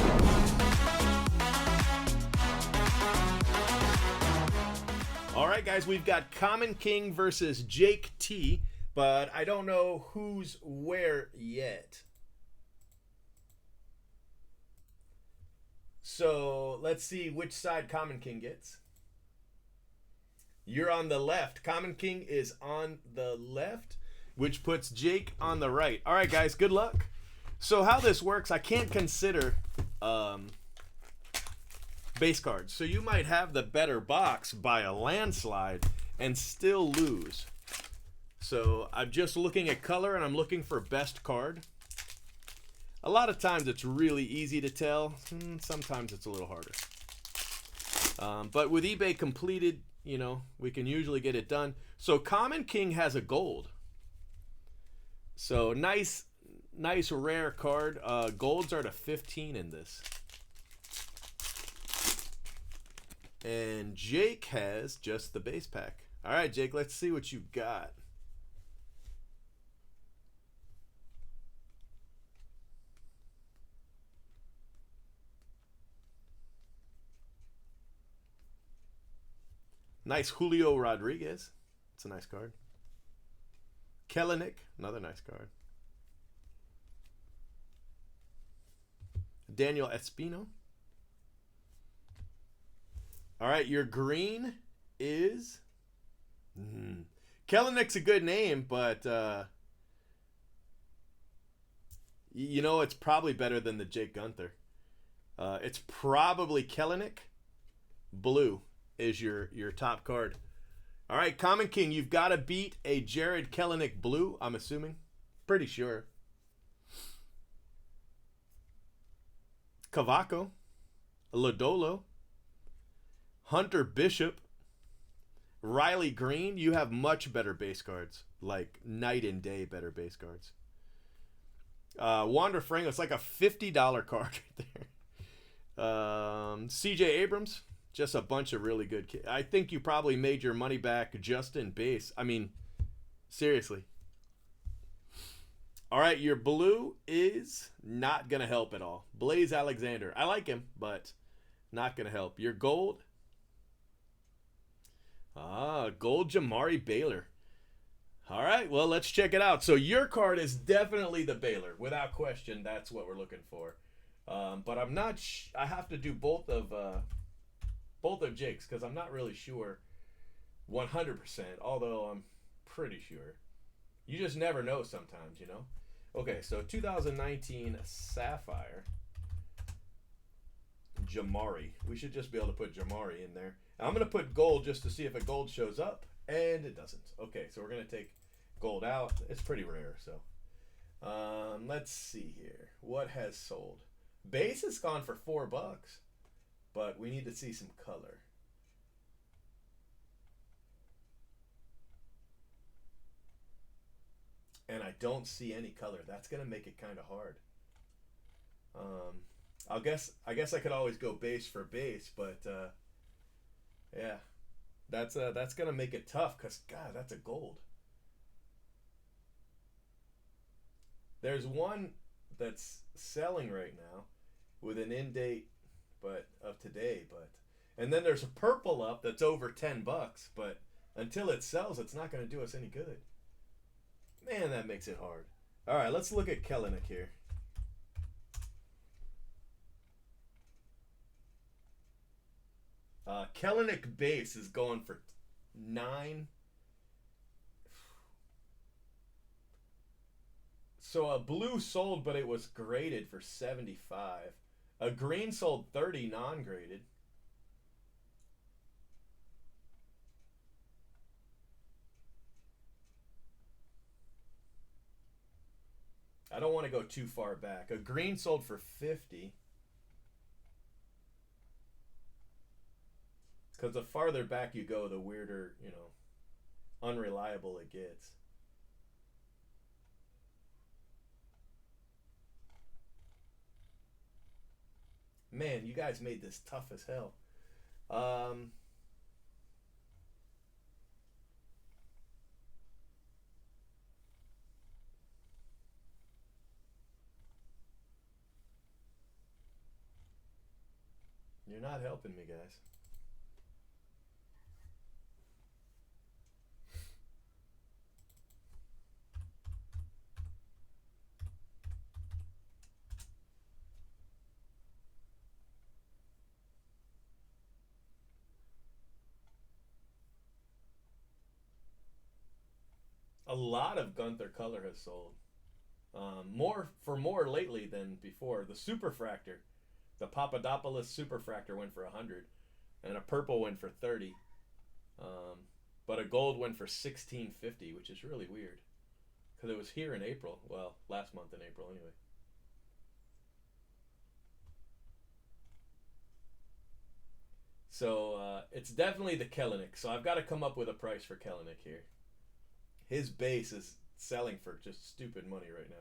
All right, guys, we've got Common King versus Jake T, but I don't know who's where yet. So let's see which side Common King gets. You're on the left. Common King is on the left, which puts Jake on the right. All right, guys, good luck. So how this works, I can't consider base cards. So you might have the better box by a landslide and still lose. So I'm just looking at color and I'm looking for best card. A lot of times it's really easy to tell. Sometimes it's a little harder. But with eBay completed, you know, we can usually get it done. So Common King has a gold. So nice rare card. Golds are to 15 in this. And Jake has just the base pack. All right, Jake, let's see what you got. Nice Julio Rodriguez. It's a nice card. Kellenic, another nice card. Daniel Espino. All right, your green is... Kellenic's a good name, but you know, it's probably better than the Jake Gunther. It's probably Kellenic. Blue is your top card. All right, Common King, you've got to beat a Jared Kellenic blue, I'm assuming. Pretty sure. Cavaco. Lodolo. Hunter Bishop. Riley Green. You have much better base cards. Like night and day better base cards. Wander Frango. It's like a $50 card right there. CJ Abrams. Just a bunch of really good kids. I think you probably made your money back just in base. I mean, seriously. All right, your blue is not going to help at all. Blaze Alexander. I like him, but not going to help. Your gold. Gold Jamari Baylor. All right, well, let's check it out. So your card is definitely the Baylor. Without question, that's what we're looking for. But I'm not... I have to do both of Jake's because I'm not really sure 100%, although I'm pretty sure. You just never know sometimes, you know. Okay, so 2019 Sapphire. Jamari. We should just be able to put Jamari in there. I'm going to put gold just to see if a gold shows up, and it doesn't. Okay, so we're going to take gold out. It's pretty rare, so. Let's see here. What has sold? Base has gone for $4, but we need to see some color. And I don't see any color. That's going to make it kind of hard. I guess I could always go base for base, but yeah, that's gonna make it tough. Cause God, that's a gold. There's one that's selling right now with an end date, but of today. But and then there's a purple up that's over $10, but until it sells, it's not gonna do us any good. Man, that makes it hard. All right, let's look at Kellenic here. Kellenic base is going for 9. So a blue sold, but it was graded for 75. A green sold 30 non-graded. I don't want to go too far back. A green sold for 50. Because the farther back you go, the weirder, unreliable it gets. Man, you guys made this tough as hell. You're not helping me, guys. A lot of Gunther color has sold. More lately than before. The Superfractor, the Papadopoulos Superfractor went for 100, and a purple went for 30. But a gold went for 1650, which is really weird, because it was here in April. Well, last month in April, anyway. So it's definitely the Kellenic. So I've got to come up with a price for Kellenic here. His base is selling for just stupid money right now.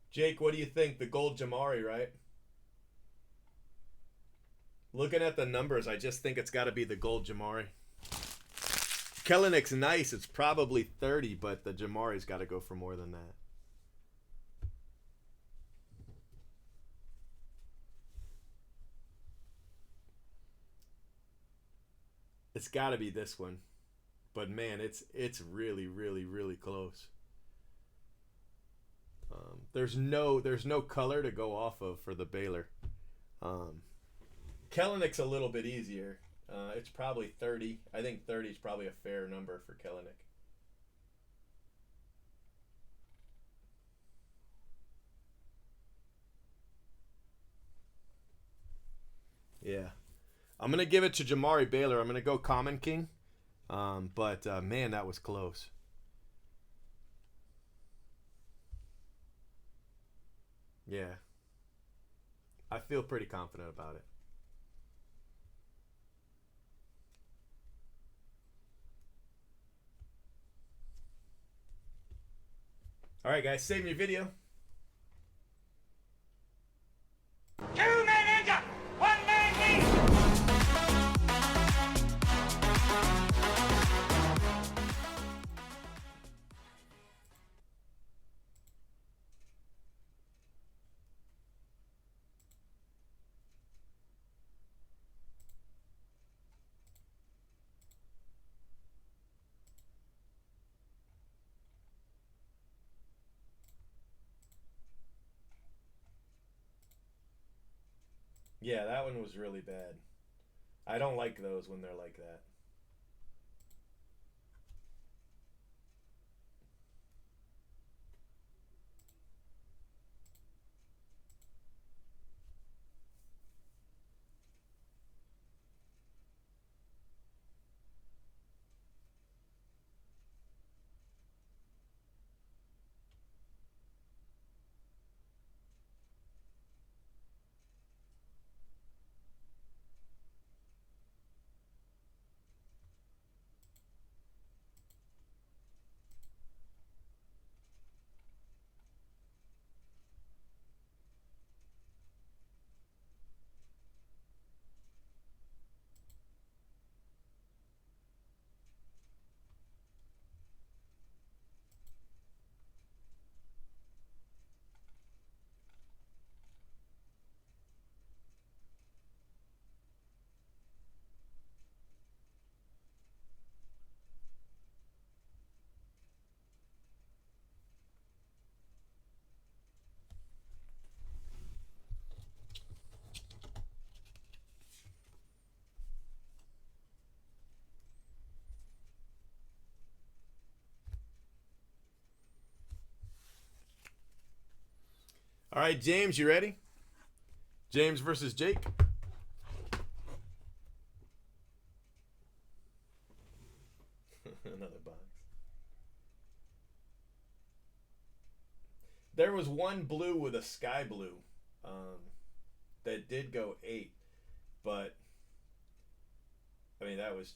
Jake, what do you think? The gold Jamari, right? Looking at the numbers, I just think it's got to be the gold Jamari. Kellenic's nice. It's probably 30, but the Jamari's got to go for more than that. It's got to be this one. But man, it's really, really, really close. There's no color to go off of for the Baylor. Kellenic's a little bit easier. It's probably 30. I think 30 is probably a fair number for Kellenic. Yeah. I'm going to give it to Jamari Baylor. I'm going to go Common King. But man, that was close. Yeah. I feel pretty confident about it. All right, guys, save your video. Two-man ninja, one-man lead. Yeah, that one was really bad. I don't like those when they're like that. All right, James, you ready? James versus Jake. Another box. There was one blue with a sky blue that did go 8, but I mean that was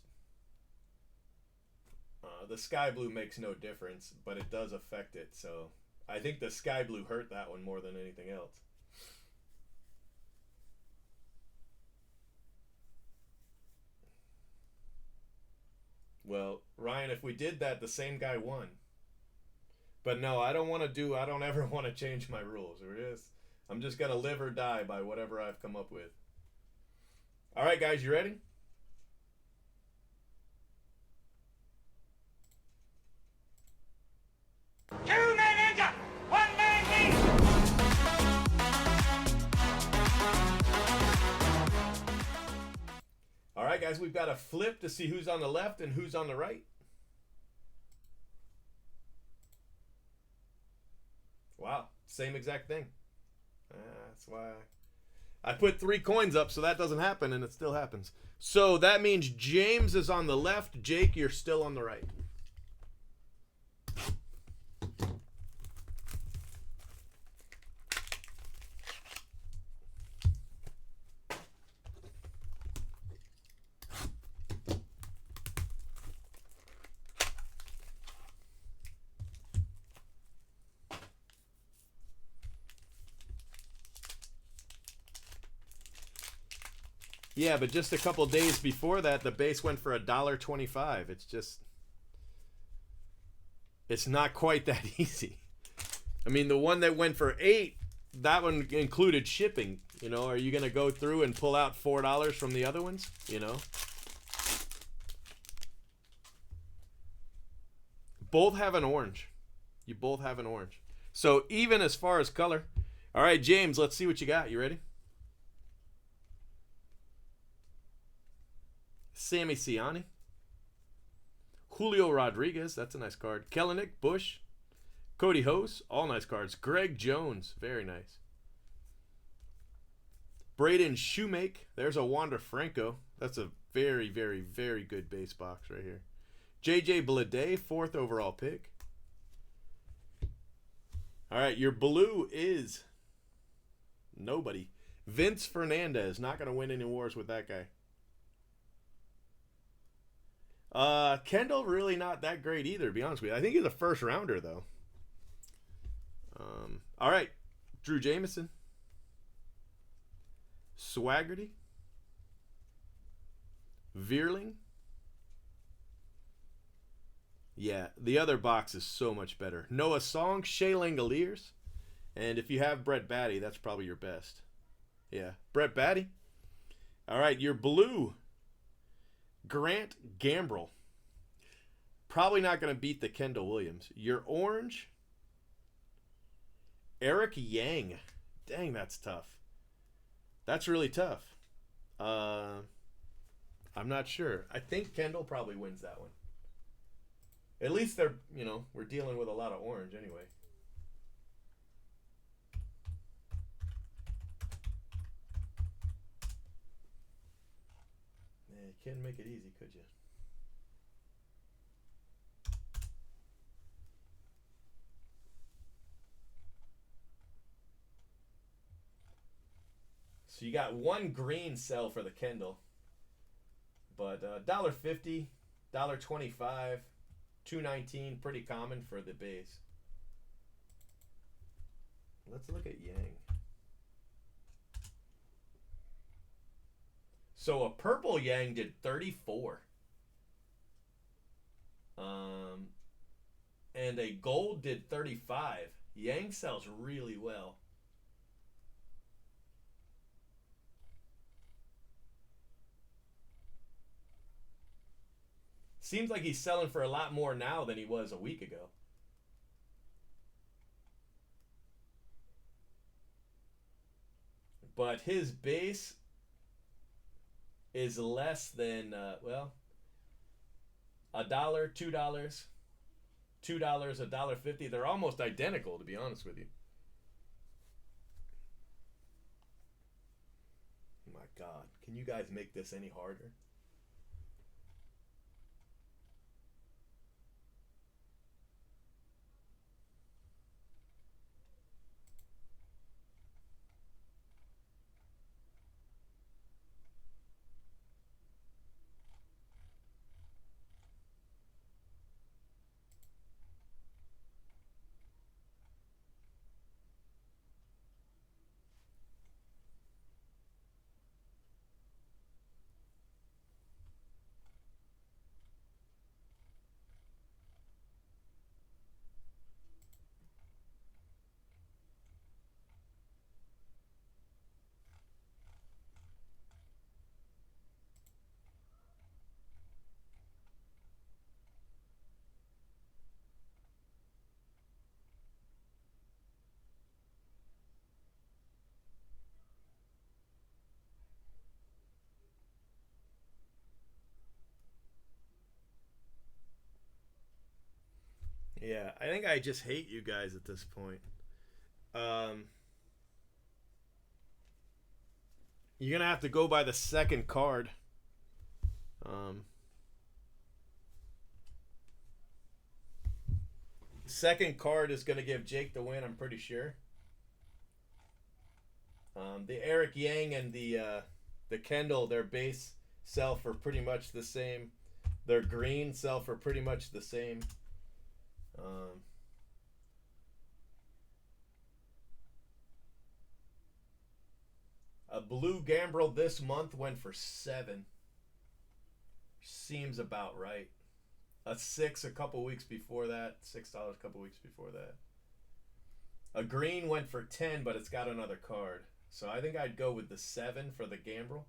the sky blue makes no difference, but it does affect it. So I think the sky blue hurt that one more than anything else. Well, Ryan, if we did that, the same guy won. But no, I don't ever want to change my rules. I'm just going to live or die by whatever I've come up with. All right, guys, you ready? Two men injured! One man leave! All right, guys, we've got a flip to see who's on the left and who's on the right. Wow, same exact thing. That's why I put 3 coins up, so that doesn't happen, and it still happens. So that means James is on the left. Jake, you're still on the right. Yeah, but just a couple days before that, the base went for $1.25. It's not quite that easy. I mean, the one that went for 8, that one included shipping. You know, are you going to go through and pull out $4 from the other ones? You know, both have an orange. You both have an orange. So even as far as color. All right, James, let's see what you got. You ready? Sammy Ciani. Julio Rodriguez, that's a nice card. Kellenic, Bush, Cody Hose, all nice cards. Greg Jones, very nice. Braden Shoemake, there's a Wander Franco. That's a very, very, very good base box right here. JJ Bleday, 4th overall pick. All right, your blue is nobody. Vince Fernandez, not going to win any wars with that guy. Kendall really not that great either, to be honest with you. I think he's a first rounder though. All right, Drew Jameson, Swaggerty, Veerling. Yeah, the other box is so much better. Noah Song, Shea Langoliers, and if you have Brett Batty, that's probably your best. Yeah, Brett Batty. All right, your blue. Grant Gambrell. Probably not going to beat the Kendall Williams. Your orange. Eric Yang. Dang, that's tough. That's really tough. I'm not sure. I think Kendall probably wins that one. At least they're, we're dealing with a lot of orange anyway. Yeah, you couldn't make it easy, could you? So you got one green cell for the Kendall. But $1.50, $1.25, $2.19, pretty common for the base. Let's look at Yang. So a purple Yang did 34. And a gold did 35. Yang sells really well. Seems like he's selling for a lot more now than he was a week ago. But his base is less than, $1, $2, $2, $1.50. They're almost identical, to be honest with you. Oh my God. Can you guys make this any harder? Yeah, I think I just hate you guys at this point. Um, you're gonna have to go by the second card. Um, Second card is gonna give Jake the win. I'm pretty sure. The Eric Yang and the Kendall, their base sell for pretty much the same. Their green sell for pretty much the same. A blue gambrel this month went for 7. Seems about right. A 6 a couple weeks before that. $6 a couple weeks before that. A green went for 10, but it's got another card. So I think I'd go with the 7 for the gambrel.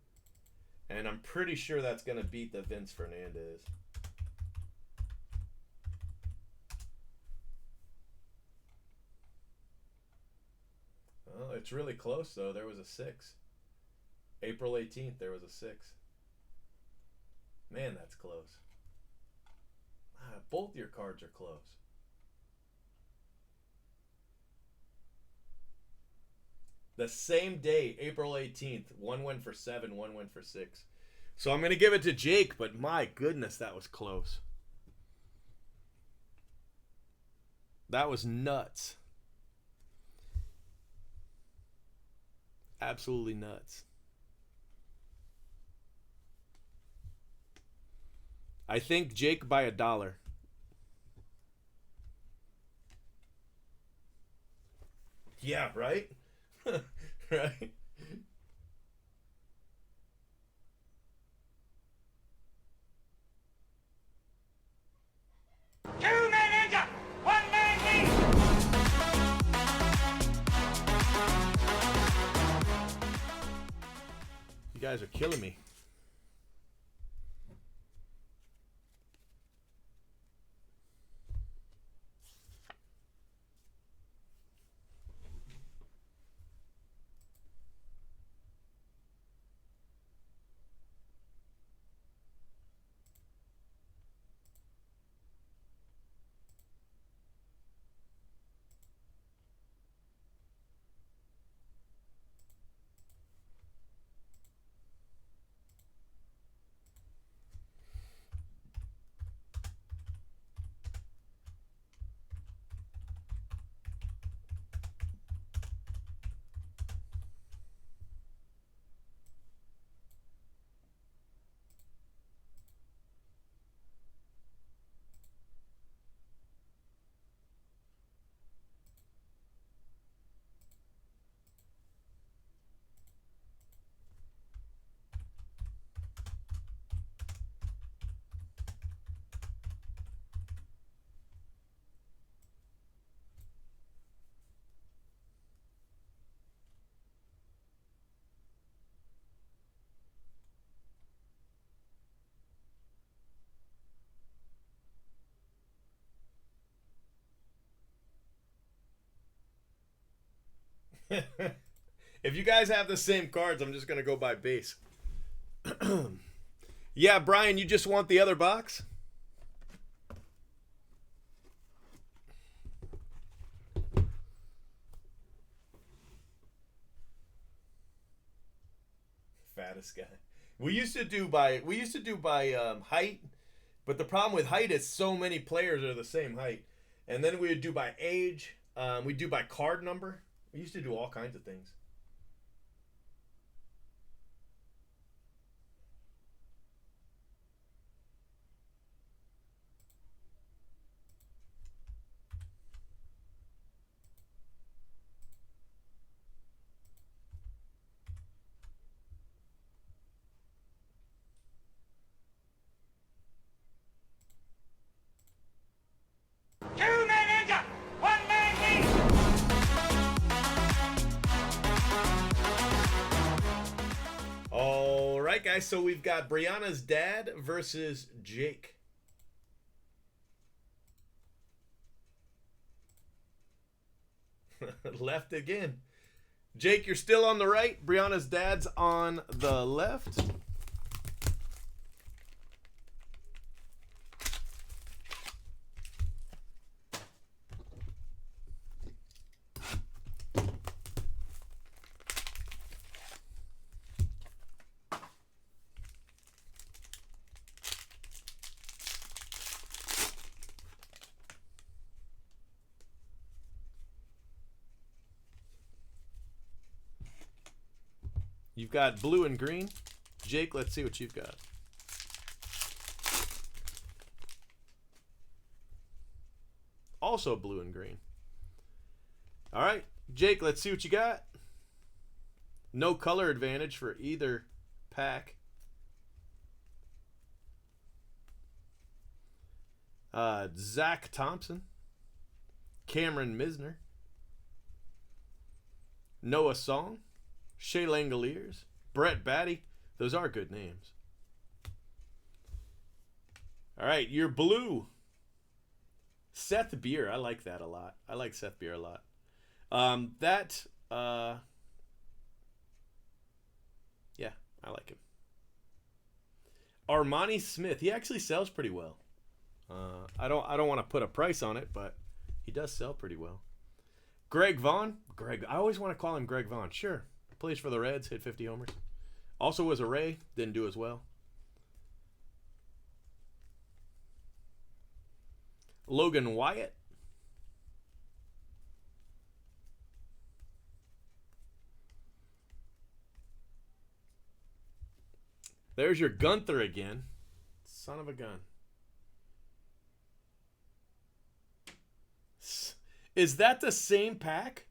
And I'm pretty sure that's going to beat the Vince Fernandez. Well, it's really close, though. There was a 6. April 18th, there was a 6. Man, that's close. Both your cards are close. The same day, April 18th, one went for 7, one went for 6. So I'm going to give it to Jake, but my goodness, that was close. That was nuts. Absolutely nuts. I think Jake by $1. Yeah, right? Right? Two men injured, one man leaves. You guys are killing me. If you guys have the same cards, I'm just going to go by base. Yeah, Brian, you just want the other box? Fattest guy. We used to do by height, but the problem with height is so many players are the same height. And then we would do by age. We do by card number. We used to do all kinds of things. Two men injured. One man leave. All right, guys. So we've got Brianna's dad versus Jake. Left again. Jake, you're still on the right. Brianna's dad's on the left. You've got blue and green. Jake, let's see what you've got. Also blue and green. All right, Jake, let's see what you got. No color advantage for either pack. Zach Thompson. Cameron Misner. Noah Song. Shea Langoliers, Brett Batty. Those are good names. All right, you're blue. Seth Beer. I like that a lot. I like Seth Beer a lot. Yeah, I like him. Armani Smith. He actually sells pretty well. I don't want to put a price on it, but he does sell pretty well. Greg Vaughn. I always want to call him Greg Vaughn. Sure. Plays for the Reds, hit 50 homers. Also was a Ray, didn't do as well. Logan Wyatt. There's your Gunther again. Son of a gun. Is that the same pack?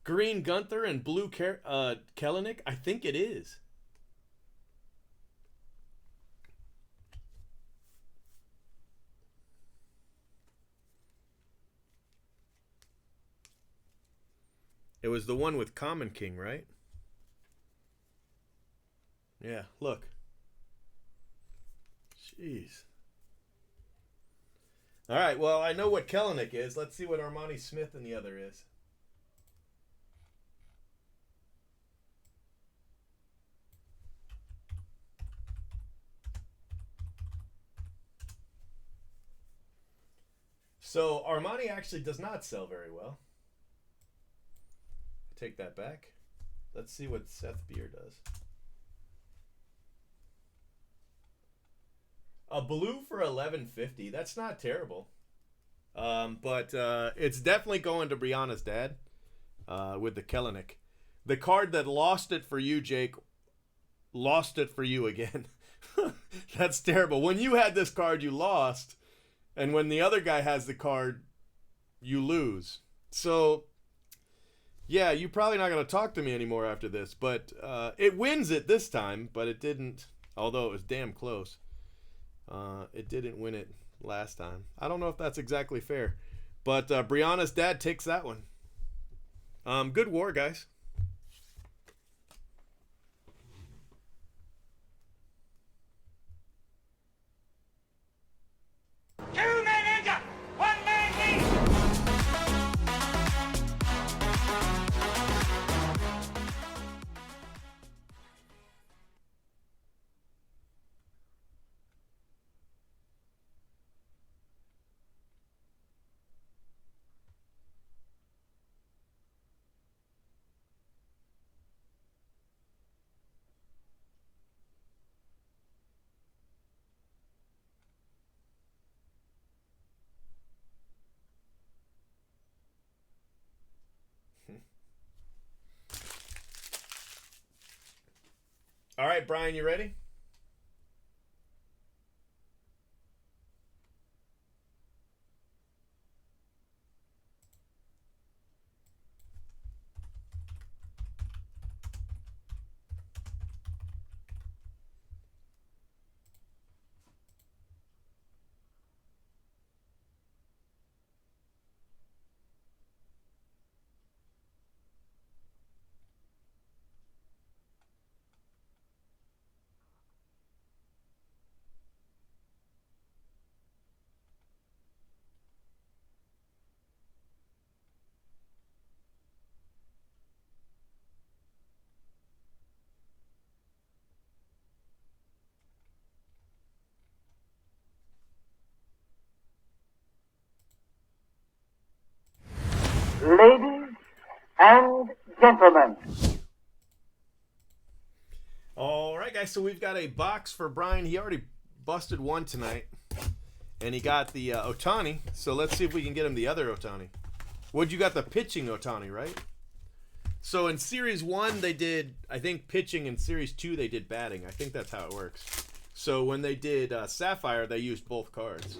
Green Gunther and blue Kelenic? I think it is. It was the one with Common King, right? Yeah, look. Jeez. All right, well, I know what Kelenic is. Let's see what Armani Smith and the other is. So Armani actually does not sell very well. I take that back. Let's see what Seth Beer does. A blue for $11.50. That's not terrible. But it's definitely going to Brianna's dad with the Kelenic. The card that lost it for you, Jake, lost it for you again. That's terrible. When you had this card, you lost. And when the other guy has the card, you lose. So, yeah, you're probably not going to talk to me anymore after this. But it wins it this time, but it didn't, although it was damn close. It didn't win it last time. I don't know if that's exactly fair. But Brianna's dad takes that one. Good war, guys. Two men injured. One man leave. All right, Brian, you ready? Ladies and gentlemen. All right, guys. So we've got a box for Brian. He already busted one tonight, and he got the Otani. So let's see if we can get him the other Otani. What, you got the pitching Otani, right? So in Series 1, they did, I think, pitching. In Series 2, they did batting. I think that's how it works. So when they did Sapphire, they used both cards.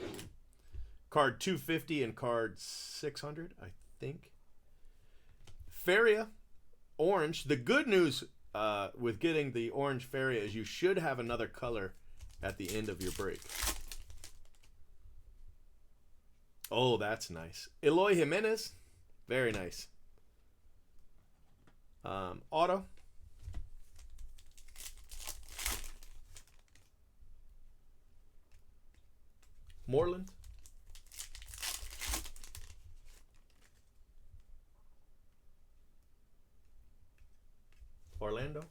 Card 250 and card 600, I think. Faria, orange. The good news with getting the orange Faria is you should have another color at the end of your break. Oh, that's nice. Eloy Jimenez, very nice. Auto. Moreland. Orlando.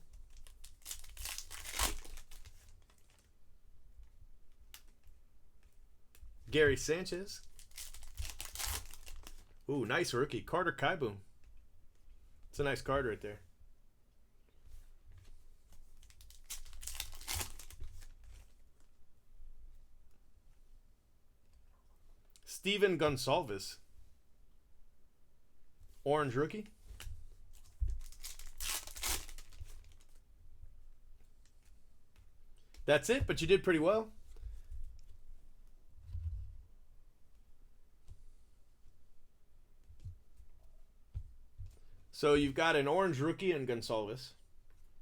Gary Sanchez. Ooh, nice rookie. Carter Kaiboom. It's a nice card right there. Steven Gonsalves. Orange rookie. That's it, but you did pretty well. So you've got an orange rookie in Gonsalves,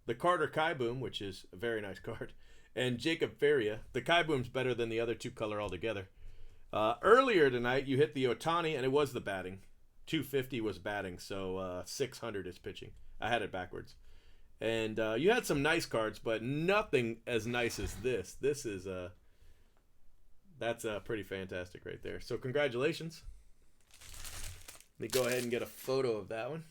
the Carter Kaiboom, which is a very nice card, and Jacob Faria. The Kaiboom's better than the other two color altogether. Earlier tonight, you hit the Otani, and it was the batting. 250 was batting, so 600 is pitching. I had it backwards. And you had some nice cards, but nothing as nice as this. This is that's pretty fantastic right there. So congratulations. Let me go ahead and get a photo of that one.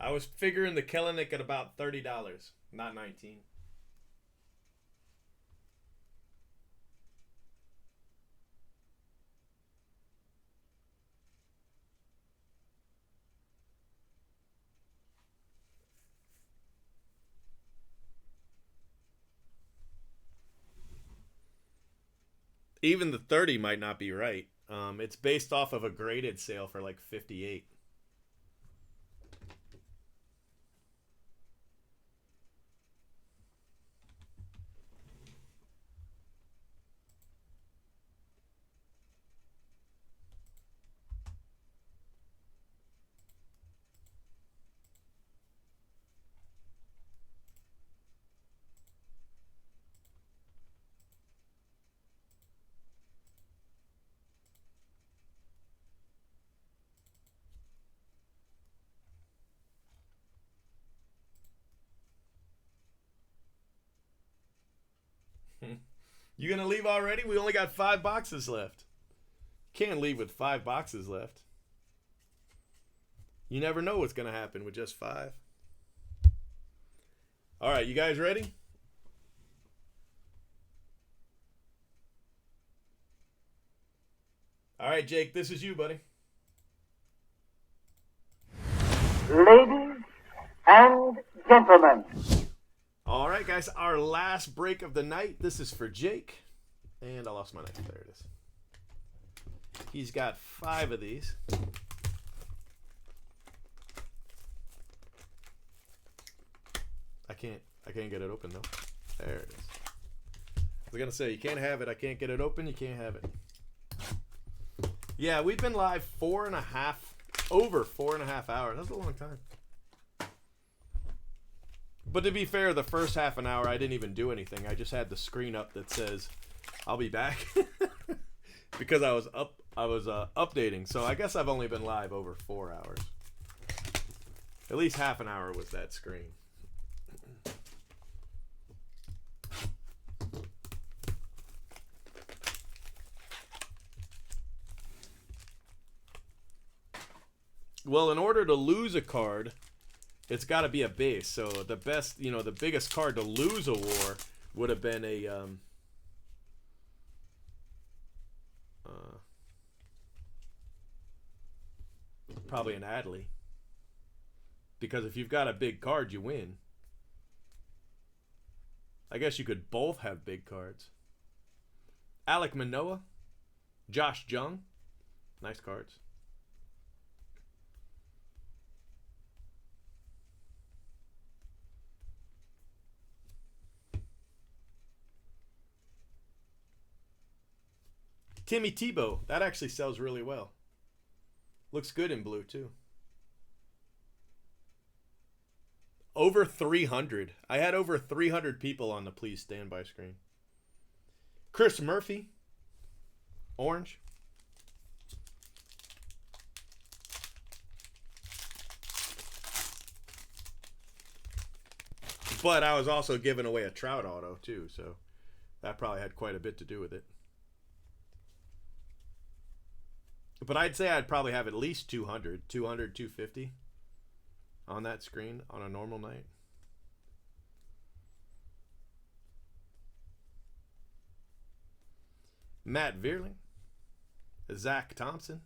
I was figuring the Kellenic at about $30, not 19. Even the 30 might not be right. It's based off of a graded sale for like 58. You gonna leave already? We only got 5 boxes left. Can't leave with 5 boxes left. You never know what's gonna happen with just 5. All right, you guys ready? All right, Jake, this is you, buddy. Ladies and gentlemen, All right, guys, our last break of the night. This is for Jake. And I lost my knife. There it is. He's got 5 of these. I can't get it open, though. There it is. I was going to say, you can't have it. I can't get it open. You can't have it. Yeah, we've been live over 4.5 hours. That's a long time. But to be fair, the first half an hour, I didn't even do anything. I just had the screen up that says, I'll be back. Because I was updating. So I guess I've only been live over 4 hours. At least half an hour was that screen. Well, in order to lose a card, it's got to be a base. So the best, the biggest card to lose a war would have been a probably an Adley. Because if you've got a big card, you win. I guess you could both have big cards. Alec Manoah, Josh Jung, nice cards. Timmy Tebow, that actually sells really well. Looks good in blue too. Over 300. I had over 300 people on the please stand by screen. Chris Murphy, orange. But I was also giving away a Trout auto too, so that probably had quite a bit to do with it. But I'd say I'd probably have at least 200, 250 on that screen on a normal night. Matt Vierling, Zach Thompson,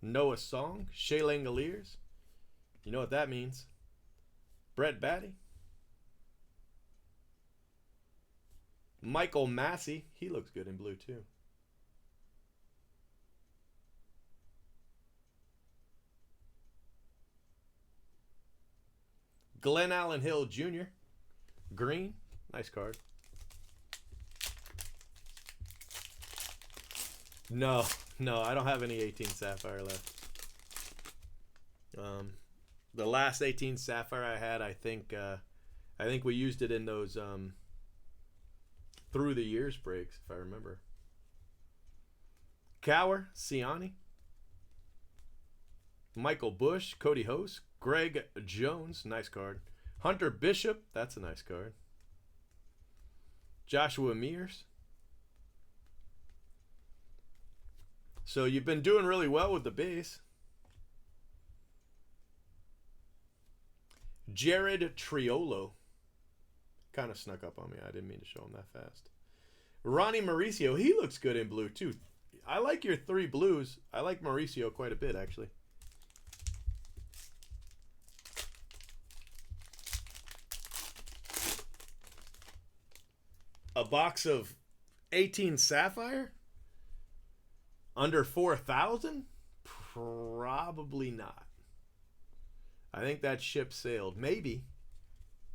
Noah Song, Shea Langoliers. You know what that means. Brett Batty. Michael Massey, he looks good in blue too. Glenn Allen Hill Jr., green, nice card. No, I don't have any 18 Sapphire left. The last 18 Sapphire I had, I think we used it in those through the years breaks, if I remember. Cower, Siani, Michael Bush, Cody Host, Greg Jones, nice card. Hunter Bishop, that's a nice card. Joshua Mears. So you've been doing really well with the base. Jared Triolo. Kind of snuck up on me. I didn't mean to show him that fast. Ronnie Mauricio. He looks good in blue, too. I like your 3 blues. I like Mauricio quite a bit, actually. A box of 18 Sapphire? Under 4,000? Probably not. I think that ship sailed. Maybe.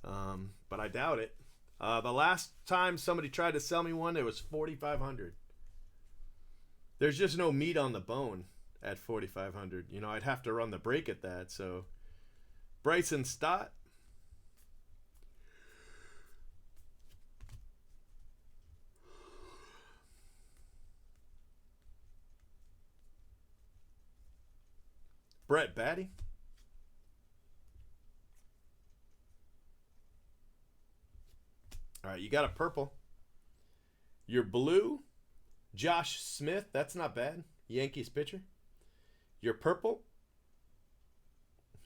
But I doubt it. The last time somebody tried to sell me one, it was 4,500. There's just no meat on the bone at 4,500. You know, I'd have to run the break at that. So, Bryson Stott. Brett Batty. All right, you got a purple. Your blue, Josh Smith. That's not bad. Yankees pitcher. Your purple,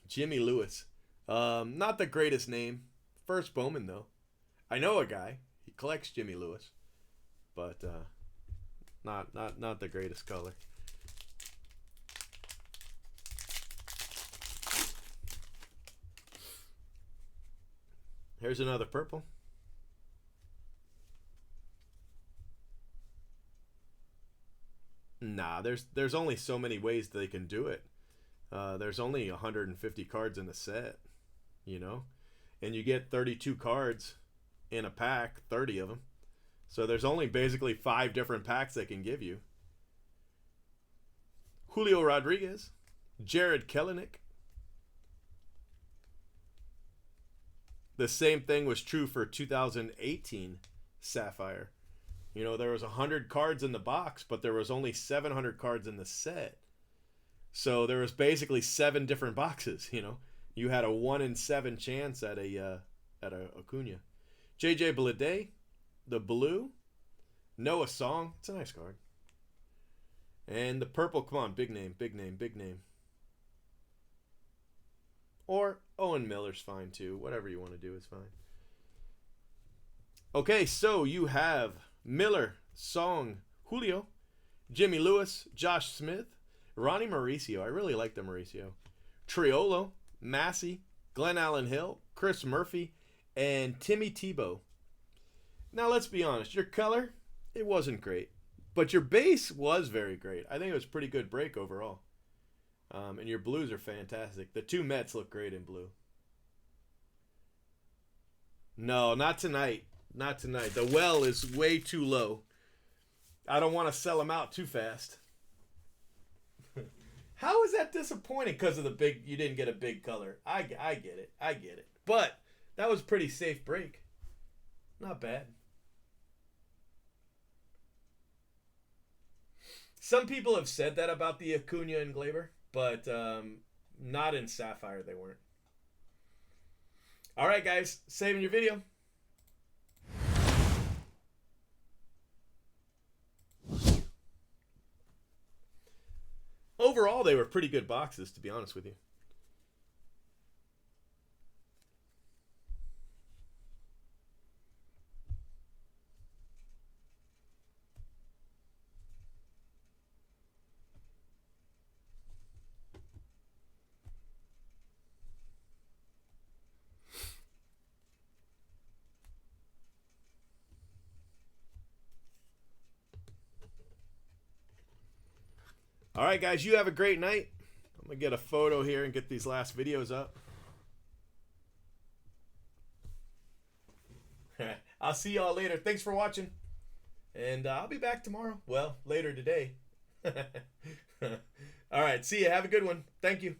Jimmy Lewis. Not the greatest name. First Bowman, though. I know a guy. He collects Jimmy Lewis. But not the greatest color. Here's another purple. Nah, there's only so many ways they can do it. There's only 150 cards in a set, you know? And you get 32 cards in a pack, 30 of them. So there's only basically 5 different packs they can give you. Julio Rodriguez, Jared Kelenic. The same thing was true for 2018 Sapphire. You know, there was 100 cards in the box, but there was only 700 cards in the set. So there was basically 7 different boxes, you know. You had a 1 in 7 chance at a Acuna. JJ Bleday, the blue. Noah Song. It's a nice card. And the purple, come on, big name, big name, big name. Or Owen Miller's fine too. Whatever you want to do is fine. Okay, so you have Miller, Song, Julio, Jimmy Lewis, Josh Smith, Ronnie Mauricio. I really like the Mauricio. Triolo, Massey, Glenn Allen Hill, Chris Murphy, and Timmy Tebow. Now let's be honest. Your color, it wasn't great. But your base was very great. I think it was a pretty good break overall. And your blues are fantastic. The 2 Mets look great in blue. No, not tonight. Not tonight. The well is way too low. I don't want to sell them out too fast. How is that disappointing? Because of the big, you didn't get a big color. I get it. I get it. But that was a pretty safe break. Not bad. Some people have said that about the Acuna and Glaber, but not in Sapphire they weren't. All right, guys. Saving your video. Overall, they were pretty good boxes, to be honest with you. All right, guys, you have a great night. I'm going to get a photo here and get these last videos up. I'll see y'all later. Thanks for watching. And I'll be back tomorrow. Well, later today. All right, see ya. Have a good one. Thank you.